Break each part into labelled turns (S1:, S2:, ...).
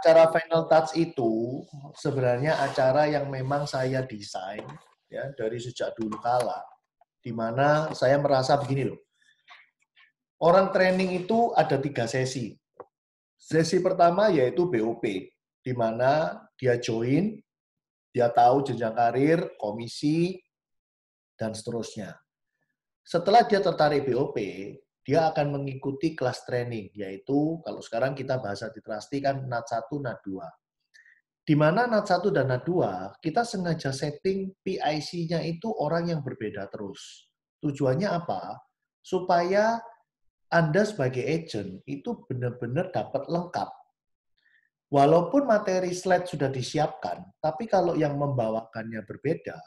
S1: acara Final Touch itu sebenarnya acara yang memang saya desain ya dari sejak dulu kala, di mana saya merasa begini loh. Orang training itu ada 3 sesi. Sesi pertama yaitu BOP, di mana dia join, dia tahu jenjang karir, komisi, dan seterusnya. Setelah dia tertarik BOP, dia akan mengikuti kelas training, yaitu kalau sekarang kita bahasa di Trusty kan NAT 1, NAT 2. Di mana NAT 1 dan NAT 2, kita sengaja setting PIC-nya itu orang yang berbeda terus. Tujuannya apa? Supaya Anda sebagai agent itu benar-benar dapat lengkap. Walaupun materi slide sudah disiapkan, tapi kalau yang membawakannya berbeda,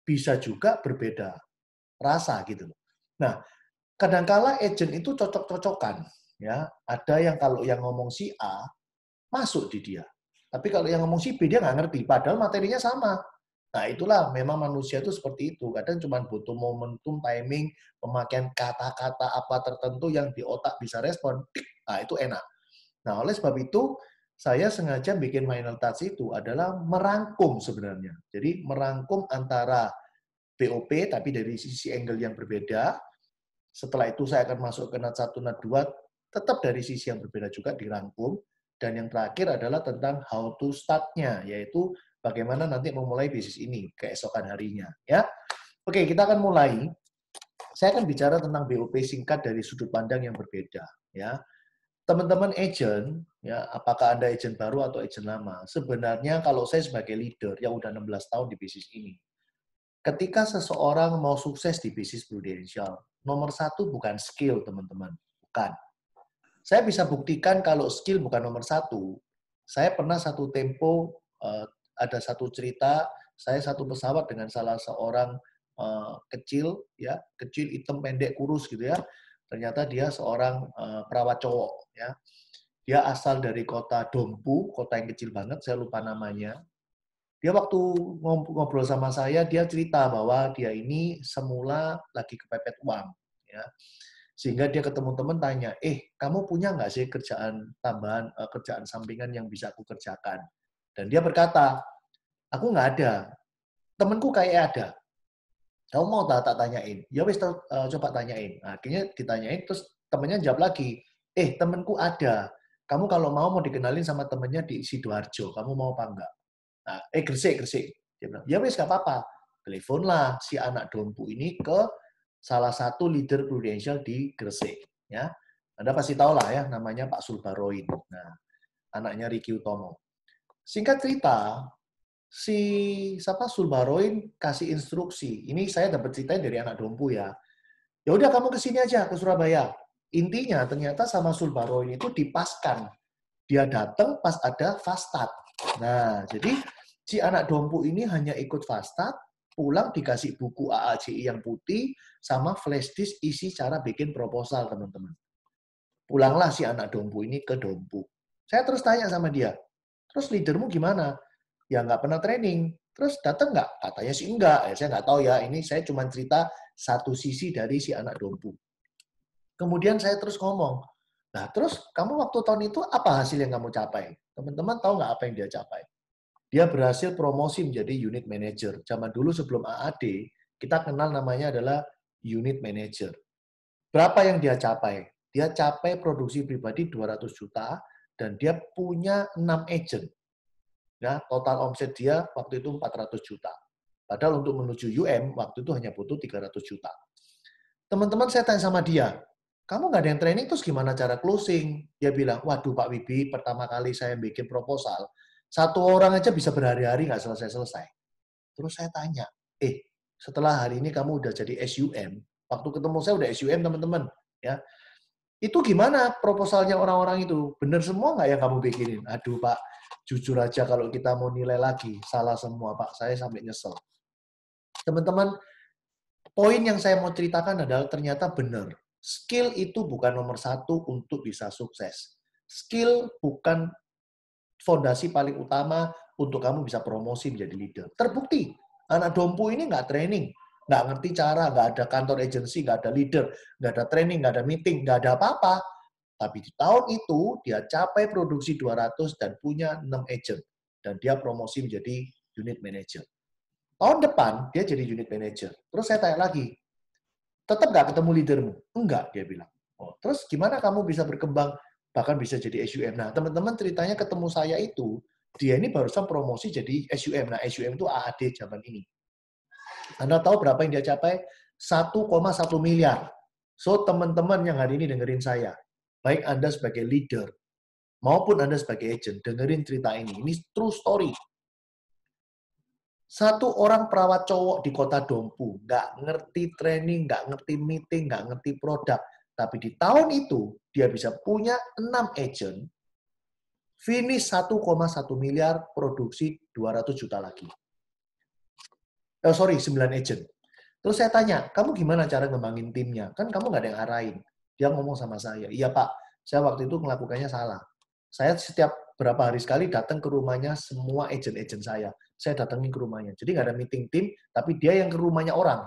S1: bisa juga berbeda rasa gitu. Nah, kadangkala agent itu cocok-cocokan, ya. Ada yang kalau yang ngomong si A masuk di dia, tapi kalau yang ngomong si B dia nggak ngerti, padahal materinya sama. Nah, itulah memang manusia itu seperti itu. Kadang cuma butuh momentum, timing, pemakaian kata-kata apa tertentu yang di otak bisa respon. Nah, itu enak. Nah, oleh sebab itu, saya sengaja bikin Final Touch itu adalah merangkum sebenarnya. Jadi, merangkum antara BOP, tapi dari sisi angle yang berbeda. Setelah itu saya akan masuk ke NAT 1, NAT 2, tetap dari sisi yang berbeda juga dirangkum. Dan yang terakhir adalah tentang how to start-nya, yaitu bagaimana nanti memulai bisnis ini keesokan harinya. Ya, oke, kita akan mulai. Saya akan bicara tentang BOP singkat dari sudut pandang yang berbeda. Ya, teman-teman agent, ya, apakah Anda agent baru atau agent lama? Sebenarnya kalau saya sebagai leader yang udah 16 tahun di bisnis ini, ketika seseorang mau sukses di bisnis Prudential, nomor satu bukan skill, teman-teman. Bukan. Saya bisa buktikan kalau skill bukan nomor satu. Saya pernah satu tempo, ada satu cerita, saya satu pesawat dengan salah seorang kecil, ya, kecil, hitam, pendek, kurus gitu ya. Ternyata dia seorang perawat cowok, ya. Dia asal dari kota Dompu, kota yang kecil banget, saya lupa namanya. Dia waktu ngobrol sama saya, dia cerita bahwa dia ini semula lagi kepepet uang, ya. Sehingga dia ketemu teman tanya, kamu punya nggak sih kerjaan tambahan, kerjaan sampingan yang bisa aku kerjakan? Dan dia berkata, aku nggak ada. Temanku kayak ada. Kamu mau tak tanyain? Ya wis, coba tanyain. Nah, akhirnya ditanyain, terus temannya jawab lagi, temanku ada. Kamu kalau mau dikenalin sama temannya di Sidoarjo, kamu mau apa enggak? Nah, Gresik. Dia bilang, ya wis nggak apa-apa. Teleponlah si anak dompu ini ke salah satu leader Prudential di Gresik. Ya, Anda pasti tahu lah ya, namanya Pak Sulbaroin. Nah, anaknya Riki Utomo. Singkat cerita, si Sulbaroin kasih instruksi. Ini saya dapat ceritanya dari anak dompu ya. Ya udah kamu ke sini aja ke Surabaya. Intinya ternyata sama Sulbaroin itu dipaskan. Dia datang pas ada fastat. Nah, jadi si anak dompu ini hanya ikut fastat, pulang dikasih buku AACI yang putih, sama flash disk isi cara bikin proposal, teman-teman. Pulanglah si anak dompu ini ke dompu. Saya terus tanya sama dia, terus leadermu gimana? Ya nggak pernah training. Terus datang nggak? Katanya sih enggak. Ya, saya nggak tahu ya, ini saya cuma cerita satu sisi dari si anak dompu. Kemudian saya terus ngomong, nah terus kamu waktu tahun itu apa hasil yang kamu capai? Teman-teman tahu nggak apa yang dia capai? Dia berhasil promosi menjadi unit manager. Zaman dulu sebelum AAD, kita kenal namanya adalah unit manager. Berapa yang dia capai? Dia capai produksi pribadi 200 juta dan dia punya 6 agent. Ya, total omset dia waktu itu 400 juta. Padahal untuk menuju UM waktu itu hanya butuh 300 juta. Teman-teman saya tanya sama dia, kamu nggak ada yang training, terus gimana cara closing? Dia bilang, waduh Pak Wibi, pertama kali saya bikin proposal, satu orang aja bisa berhari-hari nggak selesai-selesai. Terus saya tanya, setelah hari ini kamu udah jadi SUM, waktu ketemu saya udah SUM teman-teman, ya. Itu gimana proposalnya orang-orang itu? Bener semua nggak yang kamu bikinin? Aduh Pak, jujur aja kalau kita mau nilai lagi, salah semua Pak, saya sampai nyesel. Teman-teman, poin yang saya mau ceritakan adalah ternyata benar. Skill itu bukan nomor satu untuk bisa sukses. Skill bukan fondasi paling utama untuk kamu bisa promosi menjadi leader. Terbukti, anak dompu ini nggak training, nggak ngerti cara, nggak ada kantor agensi, nggak ada leader, nggak ada training, nggak ada meeting, nggak ada apa-apa. Tapi di tahun itu dia capai produksi 200 dan punya 6 agent. Dan dia promosi menjadi unit manager. Tahun depan dia jadi unit manager. Terus saya tanya lagi, tetap nggak ketemu leadermu? Enggak, dia bilang. Oh, terus gimana kamu bisa berkembang, bahkan bisa jadi SUM? Nah, teman-teman ceritanya ketemu saya itu, dia ini barusan promosi jadi SUM. Nah, SUM itu AAD zaman ini. Anda tahu berapa yang dia capai? 1,1 miliar. So, teman-teman yang hari ini dengerin saya, baik Anda sebagai leader, maupun Anda sebagai agent, dengerin cerita ini. Ini true story. Satu orang perawat cowok di kota Dompu, nggak ngerti training, nggak ngerti meeting, nggak ngerti produk. Tapi di tahun itu, dia bisa punya 6 agent, finish 1,1 miliar, produksi 200 juta lagi. 9 agent. Terus saya tanya, kamu gimana cara ngembangin timnya? Kan kamu nggak ada yang arahin. Dia ngomong sama saya, iya Pak, saya waktu itu melakukannya salah. Saya setiap berapa hari sekali datang ke rumahnya semua agent-agent saya. Saya datangin ke rumahnya. Jadi nggak ada meeting tim, tapi dia yang ke rumahnya orang.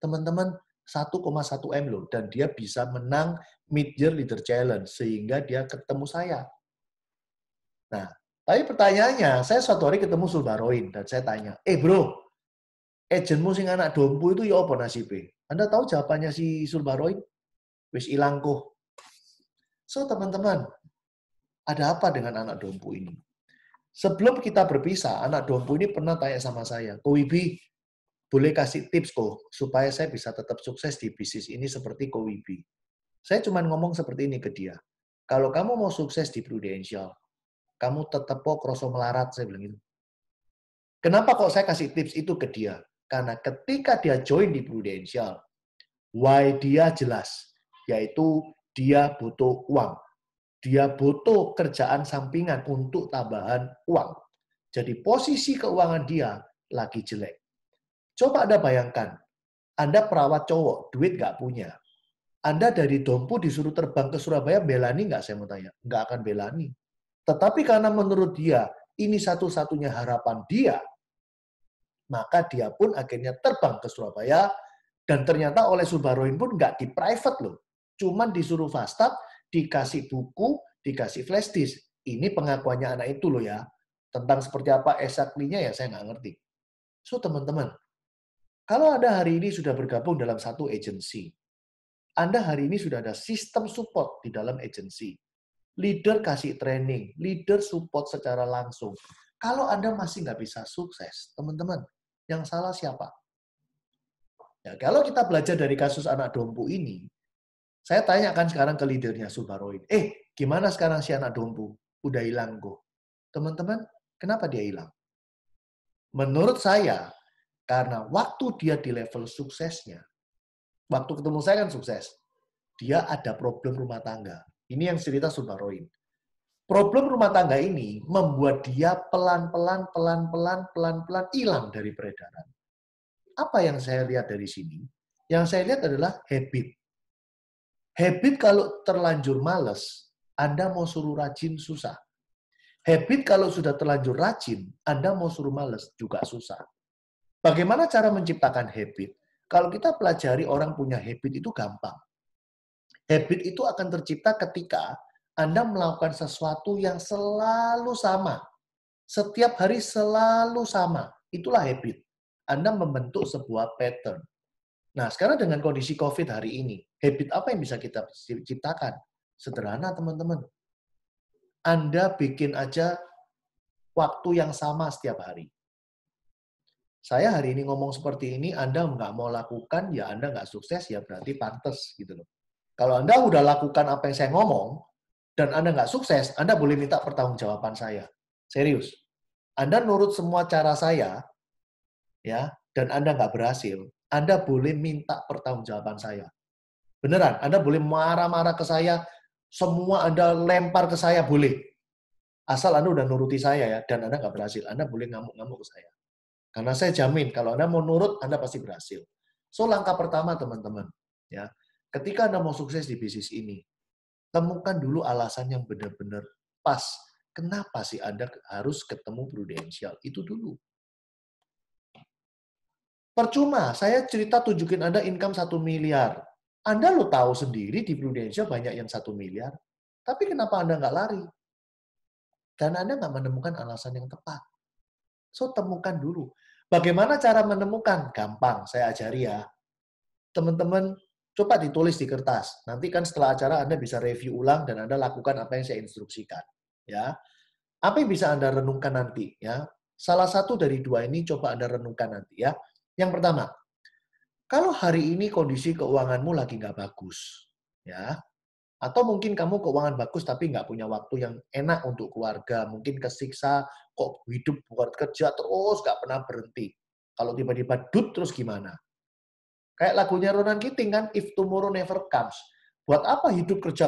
S1: Teman-teman, 1,1 M loh. Dan dia bisa menang Mid-Year Leader Challenge, sehingga dia ketemu saya. Nah, tapi pertanyaannya, saya suatu hari ketemu Sulbaroin, dan saya tanya, bro, agentmu sing anak dompu itu ya apa nasibnya? Anda tahu jawabannya si Sulbaroin? Wis ilang kok. So, teman-teman, ada apa dengan anak dompu ini? Sebelum kita berpisah, anak dompu ini pernah tanya sama saya, Ko Wibi, boleh kasih tips kok, supaya saya bisa tetap sukses di bisnis ini seperti Ko Wibi. Saya cuma ngomong seperti ini ke dia. Kalau kamu mau sukses di Prudential, kamu tetap kok kroso melarat, saya bilang gitu. Kenapa kok saya kasih tips itu ke dia? Karena ketika dia join di Prudential, why dia jelas, yaitu dia butuh uang. Dia butuh kerjaan sampingan untuk tambahan uang. Jadi posisi keuangan dia lagi jelek. Coba Anda bayangkan, Anda perawat cowok, duit nggak punya. Anda dari Dompu disuruh terbang ke Surabaya, belani nggak saya mau tanya? Nggak akan belani. Tetapi karena menurut dia, ini satu-satunya harapan dia, maka dia pun akhirnya terbang ke Surabaya, dan ternyata oleh Subaroin pun nggak di private loh. Cuman disuruh fast-up, dikasih buku, dikasih flash disk. Ini pengakuannya anak itu loh ya. Tentang seperti apa exactly-nya ya saya nggak ngerti. So teman-teman, kalau Anda hari ini sudah bergabung dalam satu agensi, Anda hari ini sudah ada sistem support di dalam agensi. Leader kasih training, leader support secara langsung. Kalau Anda masih nggak bisa sukses, teman-teman, yang salah siapa? Ya, kalau kita belajar dari kasus anak dompu ini, saya tanyakan sekarang ke leadernya Subaroin, gimana sekarang si anak dompu? Udah hilang kok. Teman-teman, kenapa dia hilang? Menurut saya, karena waktu dia di level suksesnya, waktu ketemu saya kan sukses, dia ada problem rumah tangga. Ini yang cerita Subaroin. Problem rumah tangga ini membuat dia pelan-pelan hilang dari peredaran. Apa yang saya lihat dari sini? Yang saya lihat adalah habit. Habit kalau terlanjur males, Anda mau suruh rajin susah. Habit kalau sudah terlanjur rajin, Anda mau suruh males juga susah. Bagaimana cara menciptakan habit? Kalau kita pelajari orang punya habit itu gampang. Habit itu akan tercipta ketika Anda melakukan sesuatu yang selalu sama. Setiap hari selalu sama. Itulah habit. Anda membentuk sebuah pattern. Nah, sekarang dengan kondisi COVID hari ini, habit apa yang bisa kita ciptakan? Sederhana, teman-teman. Anda bikin aja waktu yang sama setiap hari. Saya hari ini ngomong seperti ini, Anda nggak mau lakukan, ya Anda nggak sukses, ya berarti pantas gitu loh. Kalau Anda udah lakukan apa yang saya ngomong, dan Anda nggak sukses, Anda boleh minta pertanggungjawaban saya. Serius. Anda nurut semua cara saya, ya, dan Anda nggak berhasil, Anda boleh minta pertanggungjawaban saya. Beneran, Anda boleh marah-marah ke saya, semua Anda lempar ke saya, boleh. Asal Anda udah nuruti saya ya, dan Anda nggak berhasil, Anda boleh ngamuk-ngamuk ke saya. Karena saya jamin, kalau Anda mau nurut, Anda pasti berhasil. So, langkah pertama, teman-teman, ya, ketika Anda mau sukses di bisnis ini, temukan dulu alasan yang benar-benar pas. Kenapa sih Anda harus ketemu Prudential? Itu dulu. Percuma, saya cerita tunjukin Anda income 1 miliar. Anda lo tahu sendiri di Prudential banyak yang 1 miliar, tapi kenapa Anda nggak lari? Karena Anda nggak menemukan alasan yang tepat. So, temukan dulu. Bagaimana cara menemukan? Gampang, saya ajari ya. Teman-teman, coba ditulis di kertas. Nanti kan setelah acara Anda bisa review ulang dan Anda lakukan apa yang saya instruksikan. Ya, apa yang bisa Anda renungkan nanti? Ya, salah satu dari dua ini coba Anda renungkan nanti ya. Yang pertama, kalau hari ini kondisi keuanganmu lagi nggak bagus, ya, atau mungkin kamu keuangan bagus tapi nggak punya waktu yang enak untuk keluarga, mungkin kesiksa, kok hidup buat kerja terus nggak pernah berhenti. Kalau tiba-tiba dut terus gimana? Kayak lagunya Ronan Keating kan, If Tomorrow Never Comes. Buat apa hidup kerja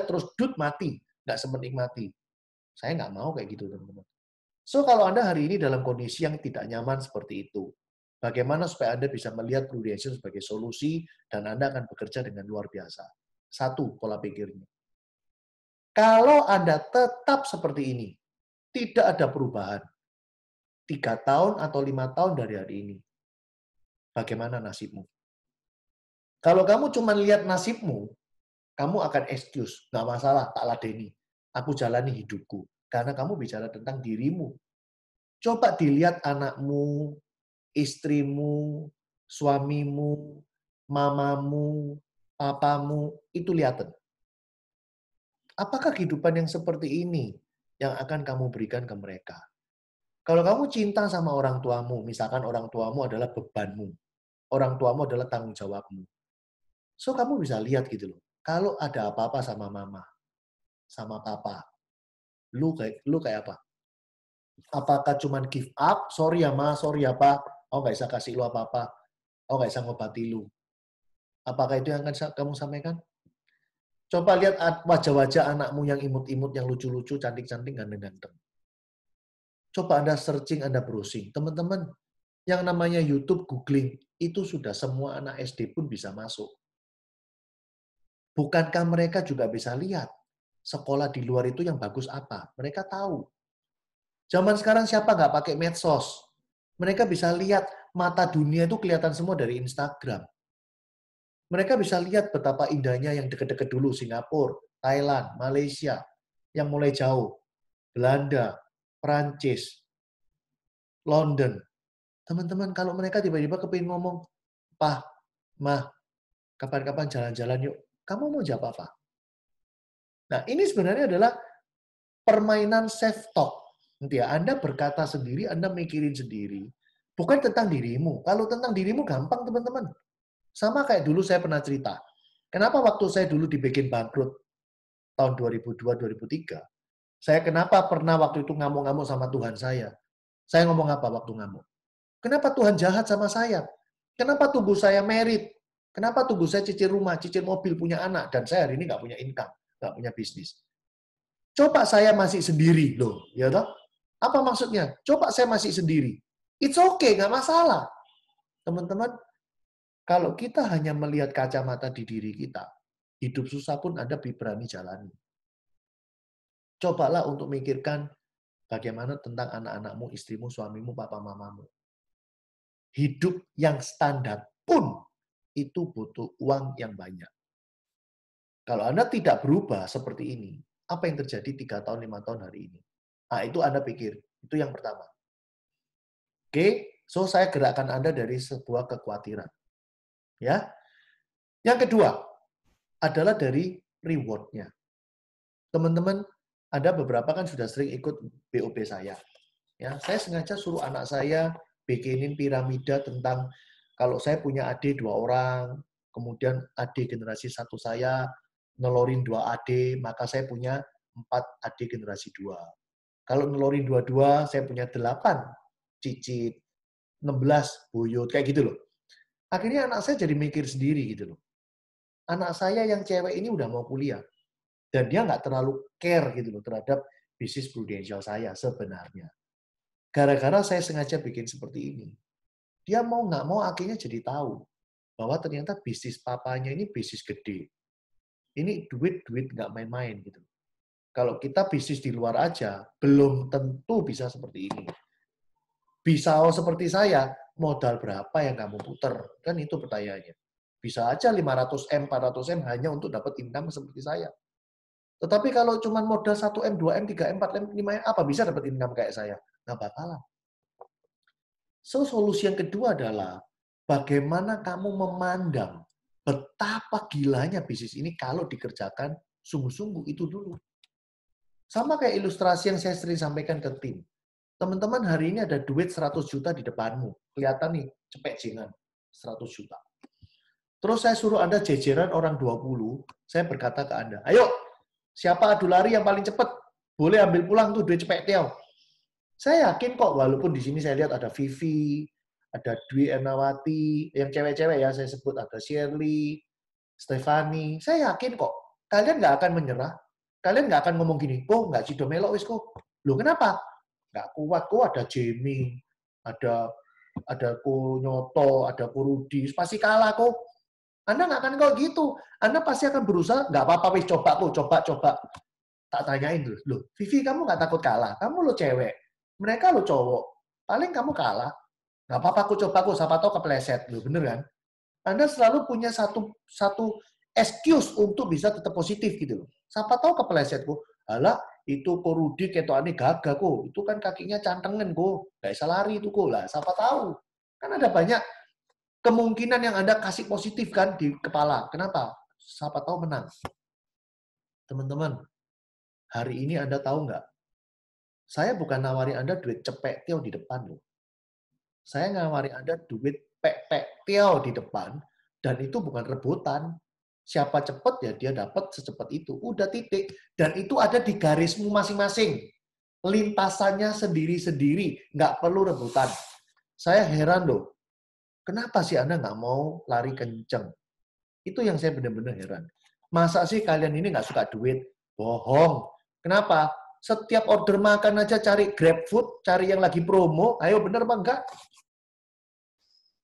S1: terus dut mati, nggak menikmati. Saya nggak mau kayak gitu teman-teman. So kalau Anda hari ini dalam kondisi yang tidak nyaman seperti itu, bagaimana supaya Anda bisa melihat Prudential sebagai solusi dan Anda akan bekerja dengan luar biasa. Satu, pola pikirnya. Kalau Anda tetap seperti ini, tidak ada perubahan, 3 tahun atau 5 tahun dari hari ini, bagaimana nasibmu? Kalau kamu cuma lihat nasibmu, kamu akan excuse, nggak masalah, tak ladeni. Aku jalani hidupku. Karena kamu bicara tentang dirimu. Coba dilihat anakmu, istrimu, suamimu, mamamu, papamu, itu lihatan. Apakah kehidupan yang seperti ini yang akan kamu berikan ke mereka? Kalau kamu cinta sama orang tuamu, misalkan orang tuamu adalah bebanmu, orang tuamu adalah tanggung jawabmu. So, kamu bisa lihat gitu loh. Kalau ada apa-apa sama mama, sama papa, lu kayak apa? Apakah cuman give up? Sorry ya ma, sorry ya pak. Oh nggak bisa kasih lu apa-apa. Oh nggak bisa ngobati lu. Apakah itu yang akan kamu sampaikan? Coba lihat wajah-wajah anakmu yang imut-imut, yang lucu-lucu, cantik-cantik, ganteng-ganteng. Coba Anda searching, Anda browsing. Teman-teman, yang namanya YouTube, googling, itu sudah semua anak SD pun bisa masuk. Bukankah mereka juga bisa lihat sekolah di luar itu yang bagus apa? Mereka tahu. Zaman sekarang siapa nggak pakai medsos? Mereka bisa lihat mata dunia itu kelihatan semua dari Instagram. Mereka bisa lihat betapa indahnya yang deket-deket dulu, Singapura, Thailand, Malaysia, yang mulai jauh, Belanda, Perancis, London. Teman-teman, kalau mereka tiba-tiba kepingin ngomong, "Pah, Mah, kapan-kapan jalan-jalan yuk." Kamu mau jawab apa? Nah, ini sebenarnya adalah permainan self-talk. Nanti ya, Anda berkata sendiri, Anda mikirin sendiri. Bukan tentang dirimu. Kalau tentang dirimu gampang, teman-teman. Sama kayak dulu saya pernah cerita. Kenapa waktu saya dulu dibikin bangkrut tahun 2002-2003, saya kenapa pernah waktu itu ngamuk-ngamuk sama Tuhan saya? Saya ngomong apa waktu ngamuk? Kenapa Tuhan jahat sama saya? Kenapa tunggu saya merit? Kenapa tunggu saya cicil rumah, cicil mobil, punya anak, dan saya hari ini nggak punya income, nggak punya bisnis? Coba saya masih sendiri, loh, ya toh? Apa maksudnya? Coba saya masih sendiri. It's okay, nggak masalah. Teman-teman, kalau kita hanya melihat kacamata di diri kita, hidup susah pun Anda berani jalani. Cobalah untuk mikirkan bagaimana tentang anak-anakmu, istrimu, suamimu, papa, mamamu. Hidup yang standar pun itu butuh uang yang banyak. Kalau Anda tidak berubah seperti ini, apa yang terjadi 3 tahun, 5 tahun hari ini? Nah, itu Anda pikir. Itu yang pertama. Oke, so saya gerakkan Anda dari sebuah kekhawatiran. Ya. Yang kedua adalah dari reward-nya. Teman-teman, ada beberapa kan sudah sering ikut BOP saya. Ya, saya sengaja suruh anak saya bikinin piramida tentang kalau saya punya adik 2 orang, kemudian adik generasi 1 saya nelorin 2 adik, maka saya punya 4 adik generasi 2. Kalau nelorin 2-2, saya punya 8 cicit, 16 buyut, kayak gitu loh. Akhirnya anak saya jadi mikir sendiri gitu loh. Anak saya yang cewek ini udah mau kuliah. Dan dia nggak terlalu care gitu loh terhadap bisnis Prudential saya sebenarnya. Gara-gara saya sengaja bikin seperti ini. Dia mau nggak mau akhirnya jadi tahu bahwa ternyata bisnis papanya ini bisnis gede. Ini duit-duit nggak main-main gitu. Kalau kita bisnis di luar aja, belum tentu bisa seperti ini. Bisa seperti saya, modal berapa yang kamu puter? Kan itu pertanyaannya. Bisa aja 500M, 400M hanya untuk dapat income seperti saya. Tetapi kalau cuma modal 1M, 2M, 3M, 4M, 5M, apa bisa dapat income kayak saya? Nggak bakalan. So, solusi yang kedua adalah bagaimana kamu memandang betapa gilanya bisnis ini kalau dikerjakan sungguh-sungguh itu dulu. Sama kayak ilustrasi yang saya sering sampaikan ke tim. Teman-teman, hari ini ada duit 100 juta di depanmu. Kelihatan nih, cepet jingan. 100 juta. Terus saya suruh Anda jejeran orang 20, saya berkata ke Anda, ayo, siapa adu lari yang paling cepat? Boleh ambil pulang tuh duit cepet Tiao. Saya yakin kok, walaupun di sini saya lihat ada Vivi, ada Dwi Ernawati, yang cewek-cewek ya saya sebut, ada Shirley, Stefani. Saya yakin kok, kalian nggak akan menyerah. Kalian nggak akan ngomong gini, kok nggak Cido Melo wis kok. Loh kenapa? Nggak kuat kok, ada Jamie, ada Ko Nyoto, ada Ko Rudi, pasti kalah kok. Anda nggak akan kok gitu. Anda pasti akan berusaha, nggak apa-apa wis coba kok, coba. Tak tanyain dulu, loh Vivi kamu nggak takut kalah? Kamu lo cewek, mereka lo cowok. Paling kamu kalah. Nggak apa-apa aku coba kok, siapa tahu kepleset. Loh bener kan? Anda selalu punya satu excuse untuk bisa tetap positif gitu loh. Siapa tahu kepleset kok. Alah, itu Ko Rudi ketokane gagah kok. Itu kan kakinya cantengan kok. Nggak bisa lari itu kok. Lah, siapa tahu. Kan ada banyak kemungkinan yang Anda kasih positif kan di kepala. Kenapa? Siapa tahu menang. Teman-teman, hari ini Anda tahu nggak? Saya bukan nawari Anda duit cepek Tio di depan loh. Saya nawari Anda duit pek-pek Tio di depan, dan itu bukan rebutan. Siapa cepat ya dia dapat secepat itu. Udah titik. Dan itu ada di garismu masing-masing. Lintasannya sendiri-sendiri. Nggak perlu rebutan. Saya heran loh. Kenapa sih Anda nggak mau lari kenceng? Itu yang saya benar-benar heran. Masa sih kalian ini nggak suka duit? Bohong. Kenapa? Setiap order makan aja cari GrabFood, cari yang lagi promo. Ayo bener apa enggak?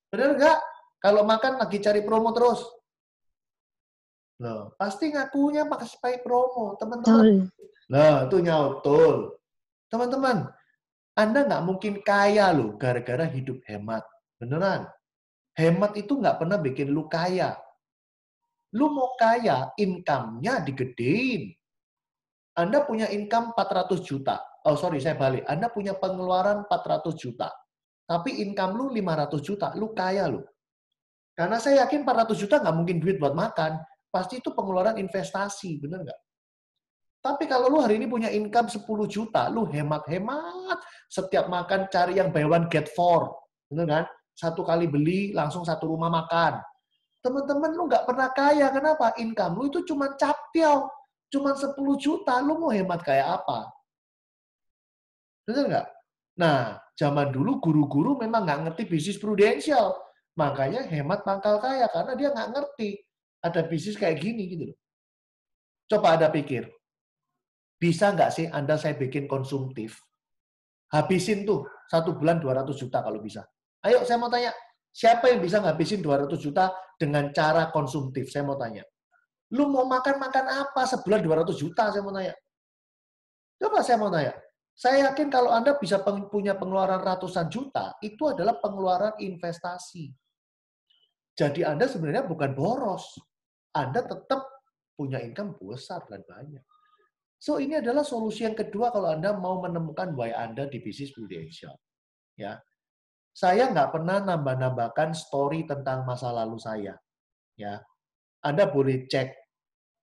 S1: Bener enggak? Kalau makan lagi cari promo terus. Loh, pasti ngakunya pakai promo, teman-teman. Nah, itu nyautul. Teman-teman, Anda nggak mungkin kaya loh gara-gara hidup hemat. Beneran. Hemat itu nggak pernah bikin lu kaya. Lu mau kaya, income-nya digedein. Anda punya income 400 juta. Oh, sorry, saya balik. Anda punya pengeluaran 400 juta. Tapi income lu 500 juta. Lu kaya lu. Karena saya yakin 400 juta nggak mungkin duit buat makan. Pasti itu pengeluaran investasi. Bener nggak? Tapi kalau lu hari ini punya income 10 juta, lu hemat-hemat. Setiap makan cari yang buy one get four. Bener kan? Satu kali beli, langsung satu rumah makan. Teman-teman lu nggak pernah kaya. Kenapa? Income lu itu cuma captiau. Cuma 10 juta, lu mau hemat kayak apa? Bener nggak? Nah, zaman dulu guru-guru memang nggak ngerti bisnis prudensial. Makanya hemat pangkal kaya, karena dia nggak ngerti ada bisnis kayak gini gitu loh. Coba Anda pikir, bisa nggak sih Anda saya bikin konsumtif? Habisin tuh 1 bulan 200 juta kalau bisa. Ayo saya mau tanya, siapa yang bisa ngabisin 200 juta dengan cara konsumtif? Saya mau tanya. Lu mau makan apa sebulan 200 juta? Saya mau tanya. Coba saya mau tanya. Saya yakin kalau Anda bisa punya pengeluaran ratusan juta, itu adalah pengeluaran investasi. Jadi Anda sebenarnya bukan boros. Anda tetap punya income besar dan banyak. So, ini adalah solusi yang kedua kalau Anda mau menemukan why Anda di bisnis prudential. Ya. Saya nggak pernah nambah-nambahkan story tentang masa lalu saya. Ya. Anda boleh cek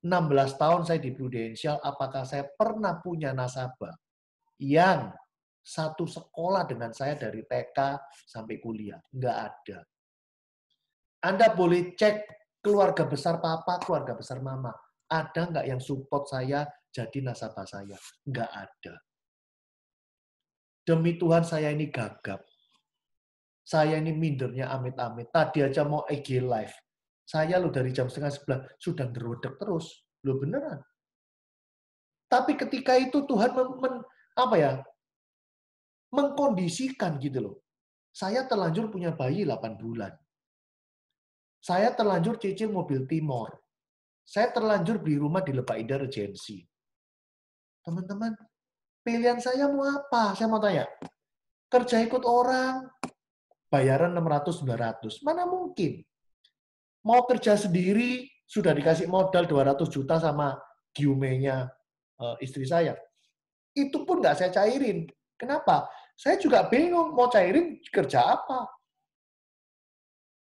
S1: 16 tahun saya di Prudential, apakah saya pernah punya nasabah yang satu sekolah dengan saya dari TK sampai kuliah? Nggak ada. Anda boleh cek keluarga besar papa, keluarga besar mama. Ada nggak yang support saya jadi nasabah saya? Nggak ada. Demi Tuhan saya ini gagap. Saya ini mindernya amit-amit. Tadi aja mau IG live. Saya lo dari jam 10:30 sudah ngerodek terus. Lo beneran. Tapi ketika itu Tuhan mengkondisikan gitu loh. Saya terlanjur punya bayi 8 bulan. Saya terlanjur cicil mobil Timor. Saya terlanjur beli rumah di Lebak Indah Regency. Teman-teman, pilihan saya mau apa? Saya mau tanya. Kerja ikut orang, bayaran 600-900. Mana mungkin? Mau kerja sendiri, sudah dikasih modal 200 juta sama Giume-nya istri saya. Itu pun nggak saya cairin. Kenapa? Saya juga bingung mau cairin kerja apa.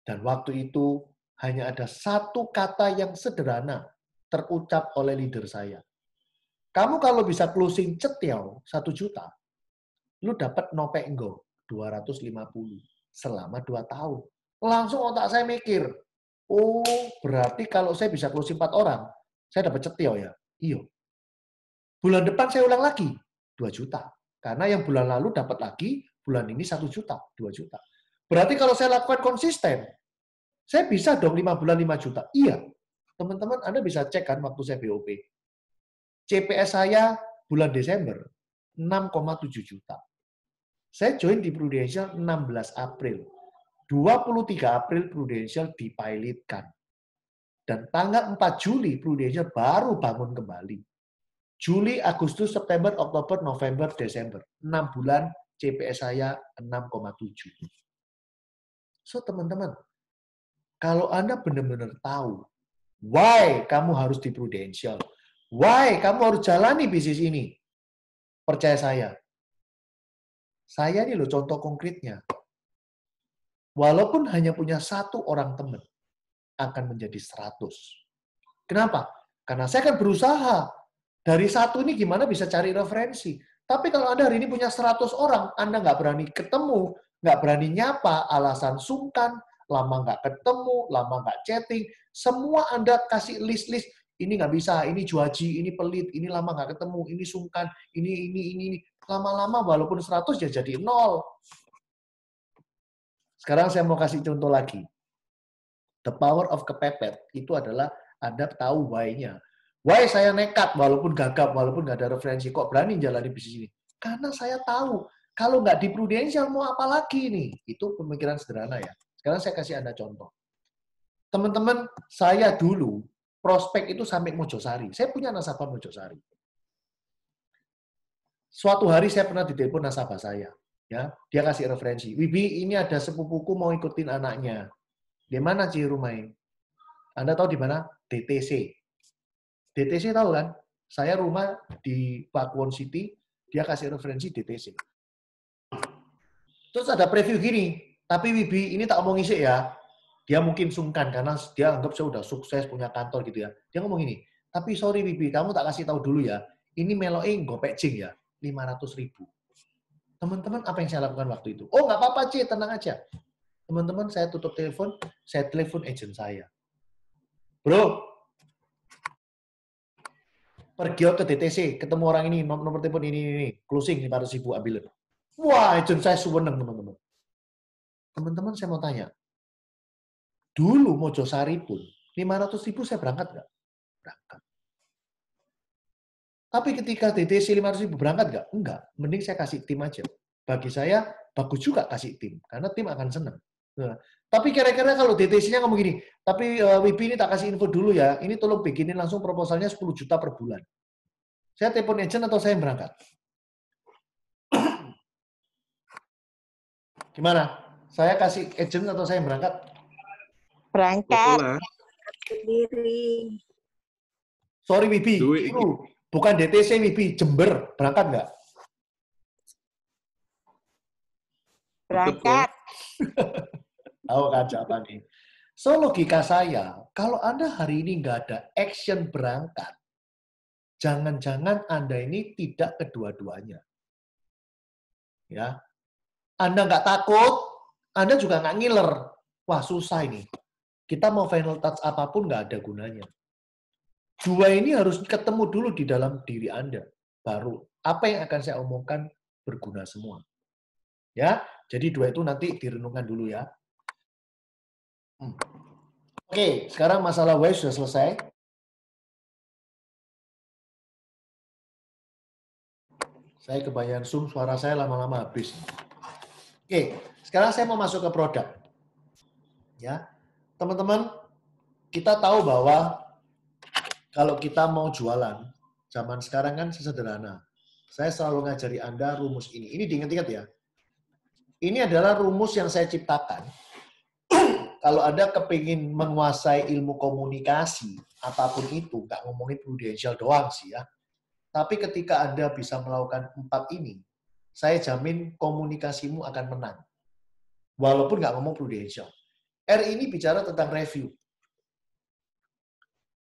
S1: Dan waktu itu hanya ada satu kata yang sederhana terucap oleh leader saya. Kamu kalau bisa closing cetiau 1 juta, lu dapat nopek enggo 250 selama 2 tahun. Langsung otak saya mikir, oh berarti kalau saya bisa closing 4 orang, saya dapat cetiau ya? Iya. Bulan depan saya ulang lagi, 2 juta. Karena yang bulan lalu dapat lagi, bulan ini 1 juta, 2 juta. Berarti kalau saya lakukan konsisten, saya bisa dong 5 bulan 5 juta. Iya. Teman-teman, Anda bisa cek kan waktu saya BOP. CPS saya bulan Desember 6,7 juta. Saya join di Prudential 16 April. 23 April Prudential dipilotkan. Dan tanggal 4 Juli Prudential baru bangun kembali. Juli, Agustus, September, Oktober, November, Desember. 6 bulan CPS saya 6,7. So, teman-teman, kalau Anda benar-benar tahu why kamu harus di Prudential, why kamu harus jalani bisnis ini, percaya saya ini loh contoh konkretnya. Walaupun hanya punya 1 orang teman, akan menjadi 100. Kenapa? Karena saya akan berusaha. Dari 1 ini gimana bisa cari referensi. Tapi kalau Anda hari ini punya 100 orang, Anda nggak berani ketemu, nggak berani nyapa, alasan sungkan, lama nggak ketemu, lama nggak chatting, semua Anda kasih list-list, ini nggak bisa, ini juaji, ini pelit, ini lama nggak ketemu, ini sungkan, ini. Lama-lama walaupun 100 ya jadi 0. Sekarang saya mau kasih contoh lagi. The power of kepepet itu adalah Anda tahu why-nya. Why saya nekat walaupun gagap, walaupun nggak ada referensi, kok berani jalani bisnis ini? Karena saya tahu, kalau nggak di Prudential mau apa lagi nih? Itu pemikiran sederhana ya. Sekarang saya kasih Anda contoh. Teman-teman, saya dulu prospek itu sampai Mojosari. Saya punya nasabah Mojosari. Suatu hari saya pernah ditelepon nasabah saya. Ya, dia kasih referensi. Wibi, ini ada sepupuku mau ikutin anaknya. Di mana sih rumahnya? Anda tahu di mana? DTC. DTC tahu kan? Saya rumah di Pakuwon City, dia kasih referensi DTC. Terus ada preview gini, tapi Wibi ini tak omong isi ya. Dia mungkin sungkan karena dia anggap saya udah sukses punya kantor gitu ya. Dia ngomong gini, tapi sorry Wibi, kamu tak kasih tahu dulu ya. Ini meloing gopek jing ya, 500.000. Teman-teman, apa yang saya lakukan waktu itu? Oh, nggak apa-apa, C, tenang aja. Teman-teman, saya tutup telepon, saya telepon agent saya. Bro, pergi ke DTC, ketemu orang ini, nomor telepon ini, closing 500.000, ambilin. Wah, agent saya seneng, teman-teman. Teman-teman, saya mau tanya, dulu Mojosari pun, 500.000 saya berangkat nggak? Berangkat. Tapi ketika DTC 500.000 berangkat nggak? Enggak. Mending saya kasih tim aja. Bagi saya, bagus juga kasih tim. Karena tim akan senang. Nah, tapi kira-kira kalau DTC-nya ngomong gini, tapi Wibi ini tak kasih info dulu ya, ini tolong bikinin langsung proposalnya 10 juta per bulan. Saya telepon agent atau saya yang berangkat? Gimana? Saya kasih agent atau saya yang berangkat?
S2: Berangkat. Sendiri.
S1: Sorry Wibi, itu bukan DTC Wibi, Jember. Berangkat nggak?
S2: Berangkat.
S1: Tahu kan jawabannya. So, logika saya, kalau Anda hari ini nggak ada action berangkat, jangan-jangan Anda ini tidak kedua-duanya. Ya, Anda nggak takut, Anda juga nggak ngiler. Wah, susah ini. Kita mau final touch apapun nggak ada gunanya. Dua ini harus ketemu dulu di dalam diri Anda. Baru apa yang akan saya omongkan berguna semua. Ya, jadi dua itu nanti direnungkan dulu ya. Oke, sekarang masalah why sudah selesai. Saya kebanyakan Zoom, suara saya lama-lama habis. Oke, sekarang saya mau masuk ke produk. Ya, teman-teman, kita tahu bahwa kalau kita mau jualan, zaman sekarang kan sesederhana. Saya selalu ngajari Anda rumus ini. Ini diingat-ingat ya. Ini adalah rumus yang saya ciptakan. kalau Anda kepingin menguasai ilmu komunikasi, apapun itu, nggak ngomongin prudensial doang sih ya. Tapi ketika Anda bisa melakukan 4 ini, saya jamin komunikasimu akan menang. Walaupun nggak ngomong prudensial. R ini bicara tentang review.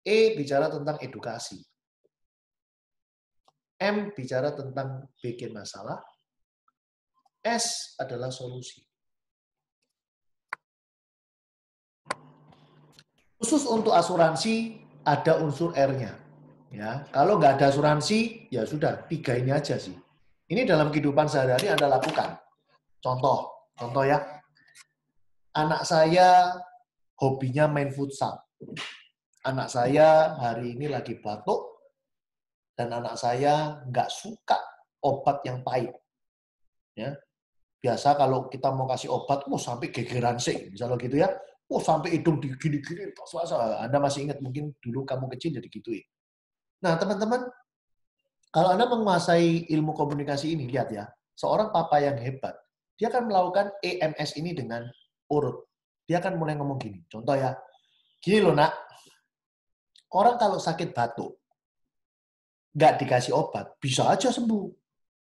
S1: E bicara tentang edukasi. M bicara tentang bikin masalah. S adalah solusi. Khusus untuk asuransi, ada unsur R-nya. Ya, kalau nggak ada asuransi, ya sudah, 3 ini aja sih. Ini dalam kehidupan sehari-hari Anda lakukan. Contoh ya. Anak saya hobinya main futsal. Anak saya hari ini lagi batuk, dan anak saya nggak suka obat yang pahit. Ya, biasa kalau kita mau kasih obat, sampai gegeran sih, misalnya gitu ya. Sampai hidung digini-gini, Anda masih ingat mungkin dulu kamu kecil jadi gitu ya. Nah, teman-teman, kalau Anda menguasai ilmu komunikasi ini, lihat ya, seorang papa yang hebat, dia akan melakukan EMS ini dengan urut. Dia akan mulai ngomong gini, contoh ya, gini loh nak, orang kalau sakit batuk, nggak dikasih obat, bisa aja sembuh.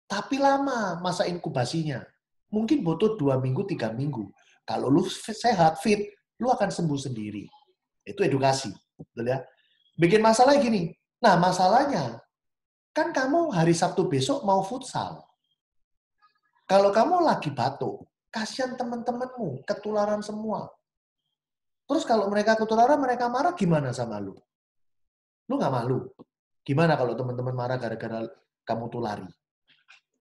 S1: Tapi lama masa inkubasinya. Mungkin butuh 2 minggu, 3 minggu. Kalau lu sehat, fit, lu akan sembuh sendiri. Itu edukasi. Betul ya? Bikin masalah gini. Nah, masalahnya, kan kamu hari Sabtu besok mau futsal. Kalau kamu lagi batuk, kasihan teman-temanmu, ketularan semua. Terus kalau mereka ketularan, mereka marah, gimana sama lu? Lu nggak malu? Gimana kalau teman-teman marah gara-gara kamu tuh lari?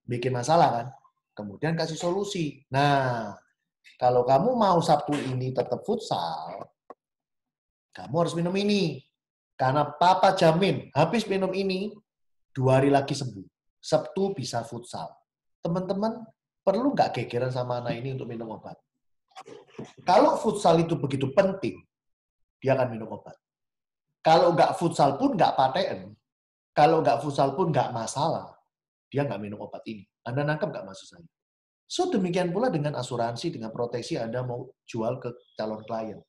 S1: Bikin masalah kan? Kemudian kasih solusi. Nah, kalau kamu mau Sabtu ini tetap futsal, kamu harus minum ini. Karena papa jamin, habis minum ini, 2 hari lagi sembuh. Sabtu bisa futsal. Teman-teman, perlu nggak gegeran sama anak ini untuk minum obat? Kalau futsal itu begitu penting, dia akan minum obat. Kalau nggak futsal pun nggak PTN, kalau nggak futsal pun nggak masalah, dia nggak minum obat ini. Anda nangkep nggak maksud saya? So, demikian pula dengan asuransi, dengan proteksi Anda mau jual ke calon klien.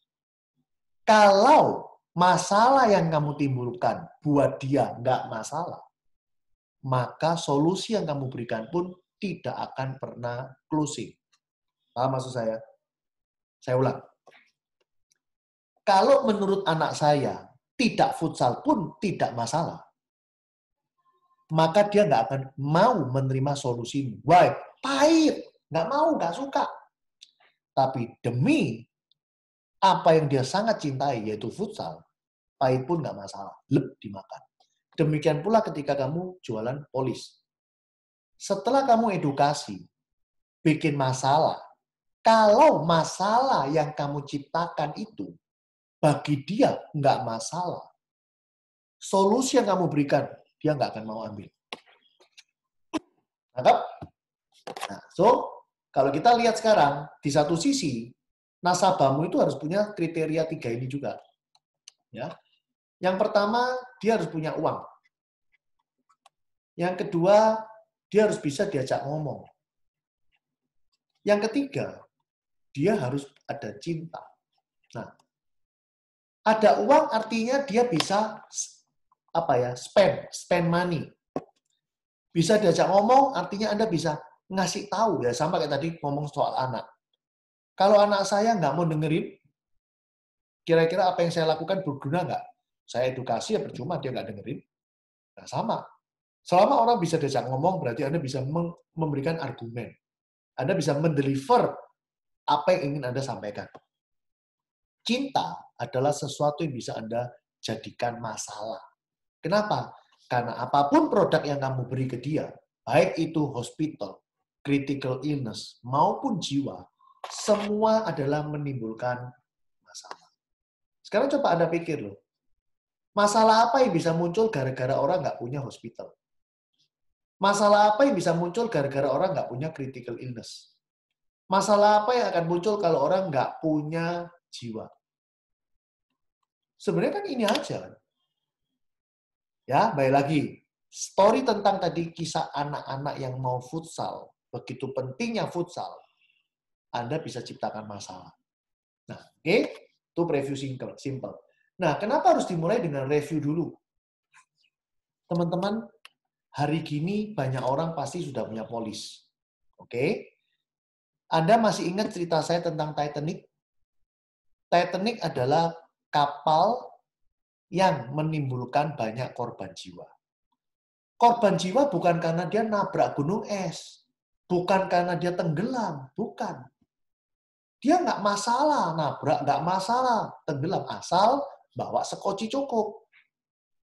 S1: Kalau masalah yang kamu timbulkan buat dia nggak masalah, maka solusi yang kamu berikan pun tidak akan pernah closing. Paham maksud saya? Saya ulang. Kalau menurut anak saya, tidak futsal pun tidak masalah, maka dia nggak akan mau menerima solusimu. Why? Pahit. Nggak mau, nggak suka. Tapi demi apa yang dia sangat cintai, yaitu futsal, pahit pun nggak masalah. Lep dimakan. Demikian pula ketika kamu jualan polis. Setelah kamu edukasi, bikin masalah, kalau masalah yang kamu ciptakan itu, bagi dia nggak masalah, solusi yang kamu berikan, dia nggak akan mau ambil. Nangkap? Nah, so, kalau kita lihat sekarang, di satu sisi, nasabahmu itu harus punya kriteria 3 ini juga. Ya. Yang pertama, dia harus punya uang. Yang kedua, dia harus bisa diajak ngomong. Yang ketiga, dia harus ada cinta. Nah, ada uang artinya dia bisa spend money. Bisa diajak ngomong artinya Anda bisa ngasih tahu ya, sama kayak tadi ngomong soal anak. Kalau anak saya nggak mau dengerin, kira-kira apa yang saya lakukan berguna nggak? Saya edukasi ya percuma dia nggak dengerin. Nah, sama. Selama orang bisa diajak ngomong, berarti Anda bisa memberikan argumen. Anda bisa mendeliver apa yang ingin Anda sampaikan. Cinta adalah sesuatu yang bisa Anda jadikan masalah. Kenapa? Karena apapun produk yang kamu beri ke dia, baik itu hospital, critical illness, maupun jiwa, semua adalah menimbulkan masalah. Sekarang coba Anda pikir loh, masalah apa yang bisa muncul gara-gara orang nggak punya hospital? Masalah apa yang bisa muncul gara-gara orang nggak punya critical illness? Masalah apa yang akan muncul kalau orang nggak punya jiwa? Sebenarnya kan ini aja kan. Ya, baik lagi. Story tentang tadi kisah anak-anak yang mau futsal, begitu pentingnya futsal, Anda bisa ciptakan masalah. Nah, oke, itu preview simple. Nah, kenapa harus dimulai dengan review dulu? Teman-teman, hari gini banyak orang pasti sudah punya polis. Oke? Anda masih ingat cerita saya tentang Titanic? Titanic adalah kapal yang menimbulkan banyak korban jiwa. Korban jiwa bukan karena dia nabrak gunung es. Bukan karena dia tenggelam. Bukan. Dia nggak masalah nabrak, nggak masalah tenggelam. Asal bawa sekoci cukup.